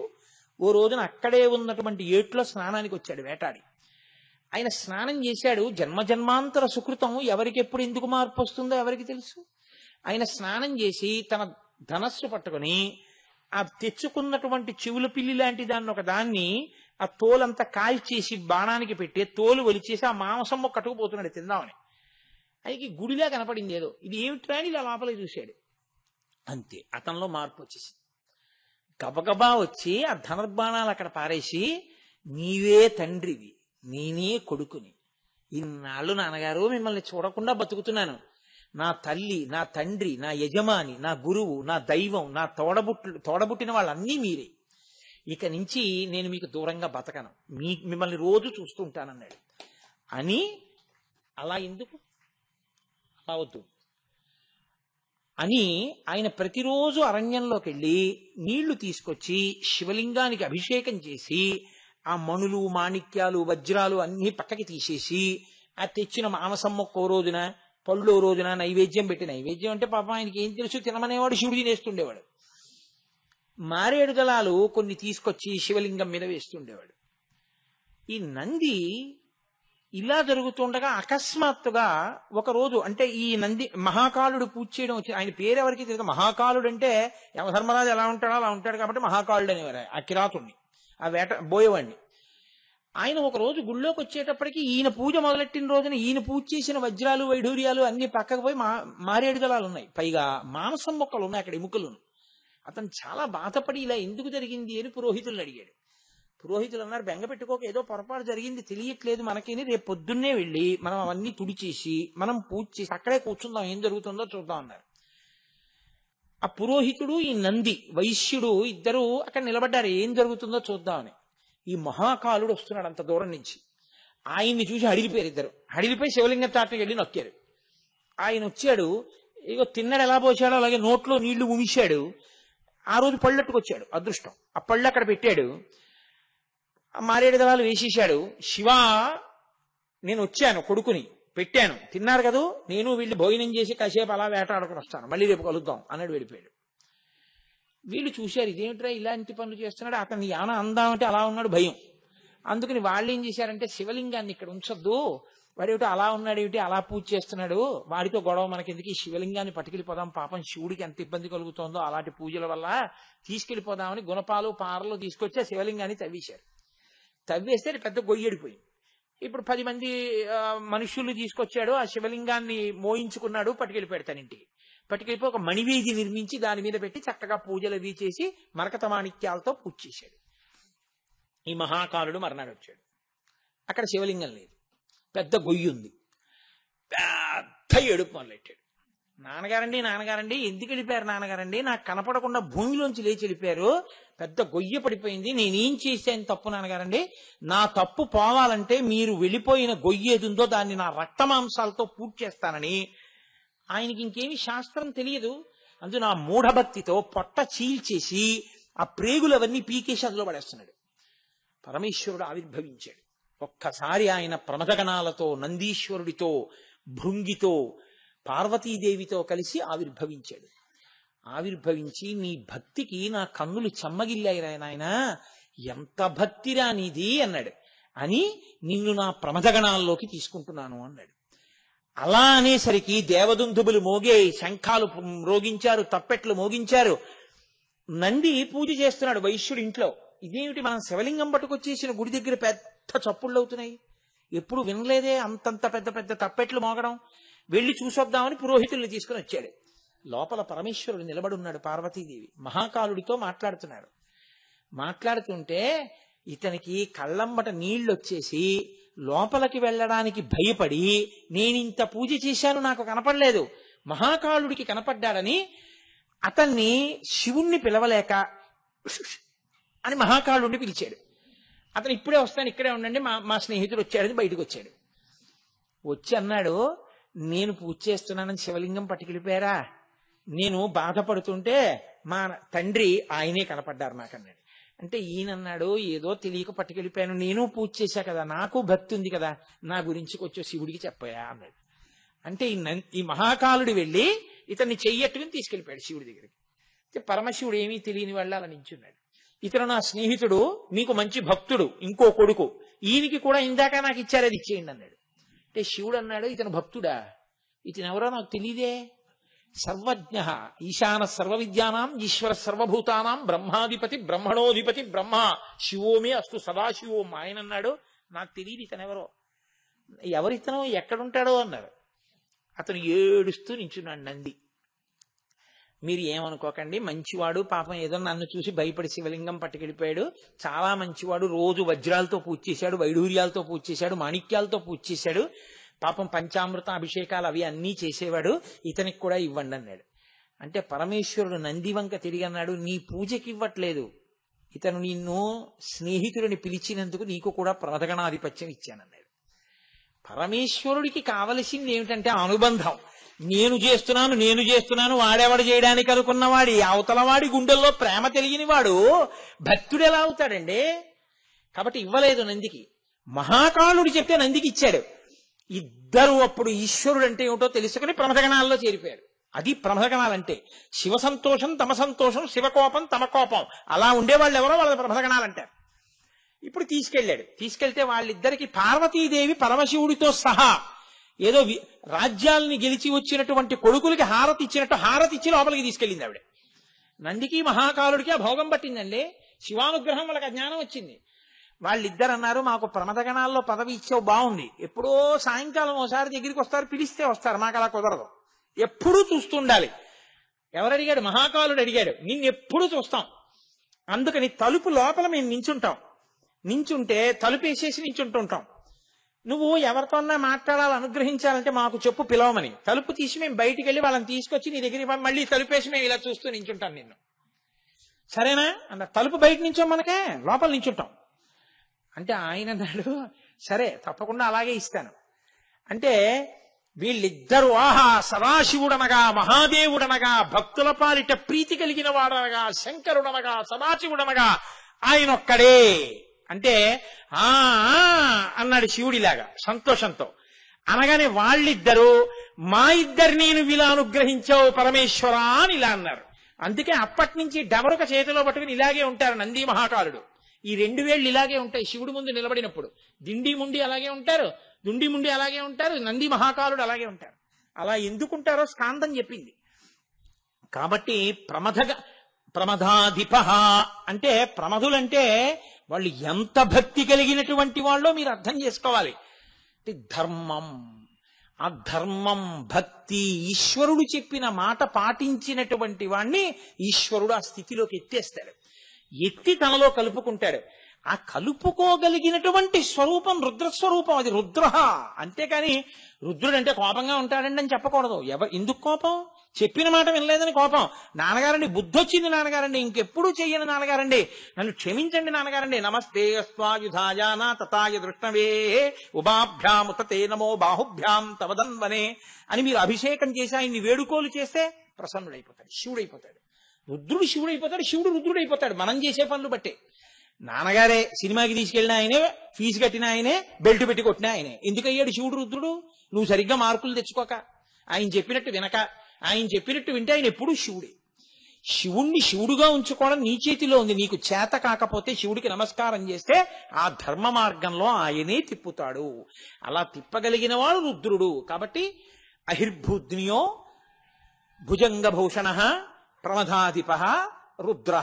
ఓ రోజున అక్కడే ఉన్నటువంటి ఏట్లో స్నానానికి వచ్చాడు వేటాడి. ఆయన స్నానం చేశాడు. జన్మజన్మాంతర సుకృతం ఎవరికి ఎప్పుడు ఎందుకు మార్పు వస్తుందో ఎవరికి తెలుసు. ఆయన స్నానం చేసి తన ధనస్సు పట్టుకుని ఆ తెచ్చుకున్నటువంటి చెవుల పిల్లి లాంటి దాన్ని ఆ తోలంతా కాల్చేసి బాణానికి పెట్టి తోలు ఒలిచేసి ఆ మాంసం కట్టుకుపోతున్నాడు తిందామని. ఆయనకి గుడిలా కనపడింది ఏదో. ఇది ఏమిట్రా అని ఇలా లోపలికి చూశాడు. అంతే, అతనిలో మార్పు వచ్చేసింది. గబగబా వచ్చి ఆ ధనుర్బాణాలు అక్కడ పారేసి, నీవే తండ్రివి, నేనే కొడుకుని, ఇన్నాళ్ళు నాన్నగారు మిమ్మల్ని చూడకుండా బతుకుతున్నాను. నా తల్లి, నా తండ్రి, నా యజమాని, నా గురువు, నా దైవం, నా తోడబుట్టిన వాళ్ళన్నీ మీరే. ఇక నుంచి నేను మీకు దూరంగా బతకను, మిమ్మల్ని రోజు చూస్తుంటానన్నాడు. అని అలా ఎందుకు అవద్దు అని ఆయన ప్రతిరోజు అరణ్యంలోకి వెళ్ళి నీళ్లు తీసుకొచ్చి శివలింగానికి అభిషేకం చేసి ఆ మణులు, మాణిక్యాలు, వజ్రాలు అన్ని పక్కకి తీసేసి ఆ తెచ్చిన మాంసం మొక్క రోజున, పళ్ళు రోజున నైవేద్యం పెట్టి, నైవేద్యం అంటే పాపం ఆయనకి ఏం తెలుసు, తినమనేవాడు, శివుడు తినేస్తుండేవాడు. మారేడు దళాలు కొన్ని తీసుకొచ్చి శివలింగం మీద వేస్తుండేవాడు. ఈ నంది ఇలా జరుగుతుండగా అకస్మాత్తుగా ఒక రోజు, అంటే ఈ నంది మహాకాలుడు పూజ చేయడం వచ్చి, ఆయన పేరు ఎవరికి తెలియదు. మహాకాలుడు అంటే యమధర్మరాజు ఎలా ఉంటాడో అలా ఉంటాడు కాబట్టి మహాకాలుడు అనేవారు ఆ కిరాతుణ్ణి, ఆ బోయేవాడిని. ఆయన ఒక రోజు గుళ్ళోకి వచ్చేటప్పటికి ఈయన పూజ మొదలెట్టిన రోజున ఈయన పూజ చేసిన వజ్రాలు, వైఢూర్యాలు అన్ని పక్కకు పోయి మారేడు దళాలు ఉన్నాయి, పైగా మాంసం మొక్కలు ఉన్నాయి అక్కడ, ఎముకలు. అతను చాలా బాధపడి ఇలా ఎందుకు జరిగింది అని పురోహితులను అడిగాడు. పురోహితులు అన్నారు, బెంగ పెట్టుకోక, ఏదో పొరపాటు జరిగింది, తెలియట్లేదు మనకి, రేపు పొద్దున్నే వెళ్ళి మనం అవన్నీ తుడిచేసి మనం పూజ చేసి అక్కడే కూర్చుందాం, ఏం జరుగుతుందో చూద్దాం అన్నారు. ఆ పురోహితుడు, ఈ నంది వైశ్యుడు ఇద్దరు అక్కడ నిలబడ్డారు, ఏం జరుగుతుందో చూద్దామని. ఈ మహాకాలుడు వస్తున్నాడు అంత దూరం నుంచి. ఆయన్ని చూసి హడిలిపోయారు ఇద్దరు. హడిలిపోయి శివలింగం చాటుకు వెళ్ళి నొక్కారు. ఆయన వచ్చాడు, ఇగో తిన్నాడు, ఎలా పోసాడో అలాగే నోట్లో నీళ్లు ఉమిశాడు. ఆ రోజు పళ్ళట్టుకొచ్చాడు, అదృష్టం. ఆ పళ్ళు అక్కడ పెట్టాడు, మారేడు దళాలు వేసేశాడు. శివ, నేను వచ్చాను, కొడుకుని పెట్టాను, తిన్నారు కదా, నేను వీళ్ళు భోజనం చేసి కాసేపు అలా వేటాడుకుని వస్తాను, మళ్ళీ రేపు కలుద్దాం అన్నాడు, వెళ్ళిపోయాడు. వీళ్ళు చూశారు, ఇదేమిట్రా ఇలాంటి పనులు చేస్తున్నాడు, అతన్ని యాన అందామంటే అలా ఉన్నాడు, భయం. అందుకని వాళ్ళు ఏం చేశారంటే, శివలింగాన్ని ఇక్కడ ఉంచొద్దు, వాడేమిటో అలా ఉన్నాడు, ఏమిటి అలా పూజ చేస్తున్నాడు, వాడితో గొడవ మనకెందుకు, ఈ శివలింగాన్ని పట్టుకెళ్ళిపోదాం, పాపం శివుడికి ఎంత ఇబ్బంది కలుగుతోందో అలాంటి పూజల వల్ల, తీసుకెళ్లిపోదామని గుణపాలు పారలు తీసుకొచ్చి ఆ శివలింగాన్ని తవ్వేశారు. తవ్వేస్తే పెద్ద గొయ్యడిపోయింది. ఇప్పుడు 10 మంది మనుషుల్ని తీసుకొచ్చాడు, ఆ శివలింగాన్ని మోయించుకున్నాడు, పట్టుకెళ్ళిపోయాడు తన ఇంటికి. పట్టుకెళ్ళిపోయి ఒక మణివీధి నిర్మించి దాని మీద పెట్టి చక్కగా పూజలు అవి చేసి మరకత మాణిక్యాలతో పూజ చేశాడు. ఈ మహాకాలుడు మర్నాడు వచ్చాడు. అక్కడ శివలింగం లేదు, పెద్ద గొయ్యి ఉంది. పెద్ద ఏడుపు మొదలెట్టాడు. నాన్నగారండి ఎందుకు వెళ్ళిపోయారు నాన్నగారండి, నాకు కనపడకుండా భూమిలోంచి లేచి వెళ్ళిపోయారు, పెద్ద గొయ్య పడిపోయింది, నేనేం చేశాను తప్పు నాన్నగారండి, నా తప్పు పోవాలంటే మీరు వెళ్ళిపోయిన గొయ్యి ఏది ఉందో దాన్ని నా రక్తమాంసాలతో పూర్తి చేస్తానని. ఆయనకి ఇంకేమి శాస్త్రం తెలియదు, అందులో నా మూఢభక్తితో పొట్ట చీల్చేసి ఆ ప్రేగులవన్నీ పీకేసి అందులో పడేస్తున్నాడు. పరమేశ్వరుడు ఆవిర్భవించాడు. ఒక్కసారి ఆయన ప్రమదగణాలతో, నందీశ్వరుడితో, భృంగితో, పార్వతీదేవితో కలిసి ఆవిర్భవించాడు. ఆవిర్భవించి, నీ భక్తికి నా కన్నులు చెమ్మగిల్లాయి నాయన, ఎంత భక్తిరా నీది అన్నాడు. అని నిన్ను నా ప్రమదగణాల్లోకి తీసుకుంటున్నాను అన్నాడు. అలా అనేసరికి దేవదుందుబులు మోగే, శంఖాలు మ్రోగించారు, తప్పెట్లు మోగించారు. నంది పూజ చేస్తున్నాడు వైశ్యుడి ఇంట్లో. ఇదేమిటి, మనం శివలింగం పట్టుకొచ్చేసిన గుడి దగ్గర పెద్ద చప్పుళ్ళు అవుతున్నాయి, ఎప్పుడు వినలేదే అంతంత పెద్ద పెద్ద తప్పెట్లు మోగడం. వెళ్లి చూసొద్దామని పురోహితుల్ని తీసుకుని వచ్చాడు. లోపల పరమేశ్వరుడు నిలబడున్నాడు, పార్వతీదేవి మహాకాలుడితో మాట్లాడుతున్నాడు. మాట్లాడుతుంటే ఇతనికి కళ్ళంబట నీళ్లొచ్చేసి లోపలికి వెళ్ళడానికి భయపడి, నేనింత పూజ చేశాను నాకు కనపడలేదు, మహాకాలుడికి కనపడ్డాడని అతన్ని శివుణ్ణి పిలవలేక అని మహాకాలుడిని పిలిచాడు. అతను ఇప్పుడే వస్తాను, ఇక్కడే ఉండండి, మా స్నేహితుడు వచ్చాడని బయటకు వచ్చాడు. వచ్చి అన్నాడు, నేను పూజ చేస్తున్నానని శివలింగం పట్టుకెళ్ళిపోయారా, నేను బాధపడుతుంటే మా తండ్రి ఆయనే కనపడ్డారు నాకన్నాడు. అంటే ఈయనన్నాడు, ఏదో తెలియక పట్టుకెళ్ళిపోయాను, నేను పూజ చేశా కదా, నాకు భక్తి ఉంది కదా, నా గురించి కొంచెం శివుడికి చెప్పాయా అన్నాడు. అంటే ఈ మహాకాలుడు వెళ్ళి ఇతన్ని చెయ్యట్టుకుని తీసుకెళ్ళిపోయాడు శివుడి దగ్గరికి. పరమశివుడు ఏమీ తెలియని వాళ్ళు అలా నించున్నాడు. ఇతను నా స్నేహితుడు, మీకు మంచి భక్తుడు, ఇంకో కొడుకు, ఈయనకి కూడా ఇందాక నాకు ఇచ్చారు, అది ఇచ్చేయండి అన్నాడు. అంటే శివుడు అన్నాడు, ఇతను భక్తుడా, ఇతను ఎవరో నాకు తెలియదే, సర్వజ్ఞ ఈశాన సర్వ విద్యానాం ఈశ్వర సర్వభూతానాం బ్రహ్మాధిపతి బ్రహ్మణోధిపతి బ్రహ్మ శివోమే అస్తు సదాశివోం. ఆయన అన్నాడు, నాకు తెలియదు ఇతను ఎవరో, ఎవరితను ఎక్కడుంటాడో అన్నారు. అతను ఏడుస్తూ నించున్నాడు. నంది, మీరు ఏమనుకోకండి, మంచివాడు, పాపం ఏదో నన్ను చూసి భయపడి శివలింగం పట్టుకెళ్ళిపోయాడు, చాలా మంచివాడు, రోజు వజ్రాలతో పూజ చేశాడు, వైడూర్యాలతో పూజ చేశాడు, మాణిక్యాలతో పూజ చేశాడు, పాపం పంచామృత అభిషేకాలు అవి అన్నీ చేసేవాడు, ఇతనికి కూడా ఇవ్వండి అన్నాడు. అంటే పరమేశ్వరుడు నంది వంక తిరిగి అన్నాడు, నీ పూజకి ఇవ్వట్లేదు, ఇతను నిన్ను స్నేహితుడిని పిలిచినందుకు నీకు కూడా ప్రమదగణాధిపత్యం ఇచ్చానన్నాడు. పరమేశ్వరుడికి కావలసింది ఏమిటంటే అనుబంధం. నేను చేస్తున్నాను వాడెవడు చేయడానికి అనుకున్నవాడి అవతలవాడి గుండెల్లో ప్రేమ తెలియని వాడు భక్తుడు ఎలా అవుతాడండి? కాబట్టి ఇవ్వలేదు నందికి. మహాకాలుడు చెప్తే నందికి ఇచ్చాడు. ఇద్దరు అప్పుడు ఈశ్వరుడు అంటే ఏమిటో తెలుసుకుని ప్రమదగణాల్లో చేరిపోయారు. అది ప్రమదగణాలంటే. శివ సంతోషం తమ సంతోషం, శివకోపం తమ కోపం, అలా ఉండేవాళ్ళు ఎవరో వాళ్ళ ప్రమదగణాలంటారు. ఇప్పుడు తీసుకెళ్తే వాళ్ళిద్దరికి పార్వతీదేవి పరమశివుడితో సహా ఏదో రాజ్యాలని గెలిచి వచ్చినటువంటి కొడుకులకి హారతి ఇచ్చినట్టు హారతి ఇచ్చి లోపలికి తీసుకెళ్ళింది ఆవిడ. నందికి మహాకాలుడికి ఆ భోగం పట్టిందండి. శివానుగ్రహం వాళ్ళకి జ్ఞానం వచ్చింది. వాళ్ళిద్దరు అన్నారు, మాకు ప్రమదగణాల్లో పదవి ఇచ్చావు బాగుంది, ఎప్పుడో సాయంకాలం ఓసారి దగ్గరికి వస్తారు, పిలిస్తే వస్తారు, మాకు అలా కుదరదు, ఎప్పుడూ చూస్తుండాలి. ఎవరు అడిగాడు? మహాకాలుడు అడిగాడు. నిన్నెప్పుడూ చూస్తాం, అందుకని తలుపు లోపల మేము నించుంటే తలుపేసేసి నించుంటుంటాం, నువ్వు ఎవరితోన్నా మాట్లాడాలి, అనుగ్రహించాలంటే మాకు చెప్పు, పిలవమని. తలుపు తీసి మేము బయటికి వెళ్ళి వాళ్ళని తీసుకొచ్చి నీ దగ్గరికి మళ్ళీ తలుపేసి మేము ఇలా చూస్తూ నించుంటాం నిన్ను, సరేనా అన్న. తలుపు బయట నించో, మనకే లోపల నించుంటాం. అంటే ఆయన అన్నాడు, సరే తప్పకుండా అలాగే ఇస్తాను. అంటే వీళ్ళిద్దరూ ఆహా సదాశివుడనగా మహాదేవుడనగా భక్తుల పాలిట ప్రీతి కలిగిన వాడనగా శంకరుడనగా సదాశివుడనగా ఆయనొక్కడే అంటే ఆ అన్నాడు శివుడిలాగా సంతోషంతో. అనగానే వాళ్ళిద్దరూ మా ఇద్దరు నేను ఇలా అనుగ్రహించావు పరమేశ్వరా అని ఇలా అన్నారు. అందుకే అప్పటి నుంచి డమరుక చేతిలో పట్టుకుని ఇలాగే ఉంటారు నంది మహాకాలుడు. ఈ 2 వేళ్ళు ఇలాగే ఉంటాయి శివుడి ముందు నిలబడినప్పుడు. దిండి ముండి అలాగే ఉంటారు, దుండి ముండి అలాగే ఉంటారు, నంది మహాకాలుడు అలాగే ఉంటారు. అలా ఎందుకుంటారో స్కాందం చెప్పింది. కాబట్టి ప్రమదాధిప అంటే ప్రమదులంటే వాళ్ళు ఎంత భక్తి కలిగినటువంటి వాళ్ళో మీరు అర్థం చేసుకోవాలి. ధర్మం, ఆ ధర్మం భక్తి ఈశ్వరుడు చెప్పిన మాట పాటించినటువంటి వాణ్ణి ఈశ్వరుడు ఆ స్థితిలోకి ఎత్తేస్తాడు, ఎత్తి తనలో కలుపుకుంటాడు. ఆ కలుపుకోగలిగినటువంటి స్వరూపం రుద్రస్వరూపం, అది రుద్ర. అంతేకాని రుద్రుడు అంటే కోపంగా ఉంటాడండి అని చెప్పకూడదు. ఎందుకు కోపం? చెప్పిన మాట వినలేదని కోపం. నాన్నగారండి బుద్ధి వచ్చింది నాన్నగారండి, ఇంకెప్పుడు చెయ్యను నాన్నగారండి, నన్ను క్షమించండి నాన్నగారండి, నమస్తే అస్వాయుధాయానా తథాయ దృష్ణవే ఉభాభ్యాముతే నమో బాహుభ్యాం తవదన్వనే అని మీరు అభిషేకం చేసి ఆయన్ని వేడుకోలు చేస్తే ప్రసన్నుడైపోతాడు, శివుడైపోతాడు. రుద్రుడు శివుడైపోతాడు, శివుడు రుద్రుడైపోతాడు మనం చేసే పనులు బట్టే. నాన్నగారే సినిమాకి తీసుకెళ్ళిన ఆయనే, ఫీజు కట్టిన ఆయనే, బెల్ట్ పెట్టి కొట్టిన ఆయనే. ఎందుకయ్యాడు శివుడు రుద్రుడు? నువ్వు సరిగ్గా మార్కులు తెచ్చుకోక, ఆయన చెప్పినట్టు వినక, ఆయన చెప్పినట్టు వింటే ఆయన ఎప్పుడూ శివుడే. శివుణ్ణి శివుడుగా ఉంచుకోవడం నీ చేతిలో ఉంది. నీకు చేత కాకపోతే శివుడికి నమస్కారం చేస్తే ఆ ధర్మ మార్గంలో ఆయనే తిప్పుతాడు. అలా తిప్పగలిగిన వాడు రుద్రుడు. కాబట్టి అహిర్భూద్నియో భుజంగభూషణ ప్రమదాధిప రుద్ర.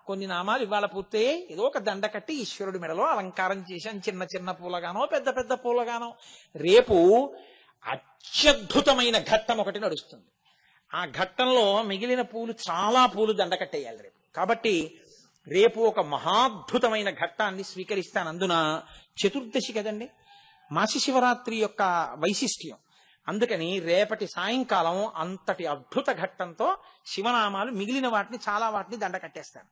కొన్ని నామాలు ఇవాళ పూర్తయ్యే ఏదో ఒక దండ కట్టి ఈశ్వరుడి మెడలో అలంకారం చేశాను, చిన్న చిన్న పూలగానో పెద్ద పెద్ద పూలగానో. రేపు అత్యద్భుతమైన ఘట్టం ఒకటి నడుస్తుంది. ఆ ఘట్టంలో మిగిలిన పూలు చాలా పూలు దండ కట్టేయాలి రేపు. కాబట్టి రేపు ఒక మహాద్భుతమైన ఘట్టాన్ని స్వీకరిస్తాను. అందున చతుర్దశి కదండి, మాసి శివరాత్రి యొక్క వైశిష్ట్యం. అందుకని రేపటి సాయంకాలం అంతటి అద్భుత ఘట్టంతో శివనామాలు మిగిలిన వాటిని చాలా వాటిని దండ కట్టేస్తాను.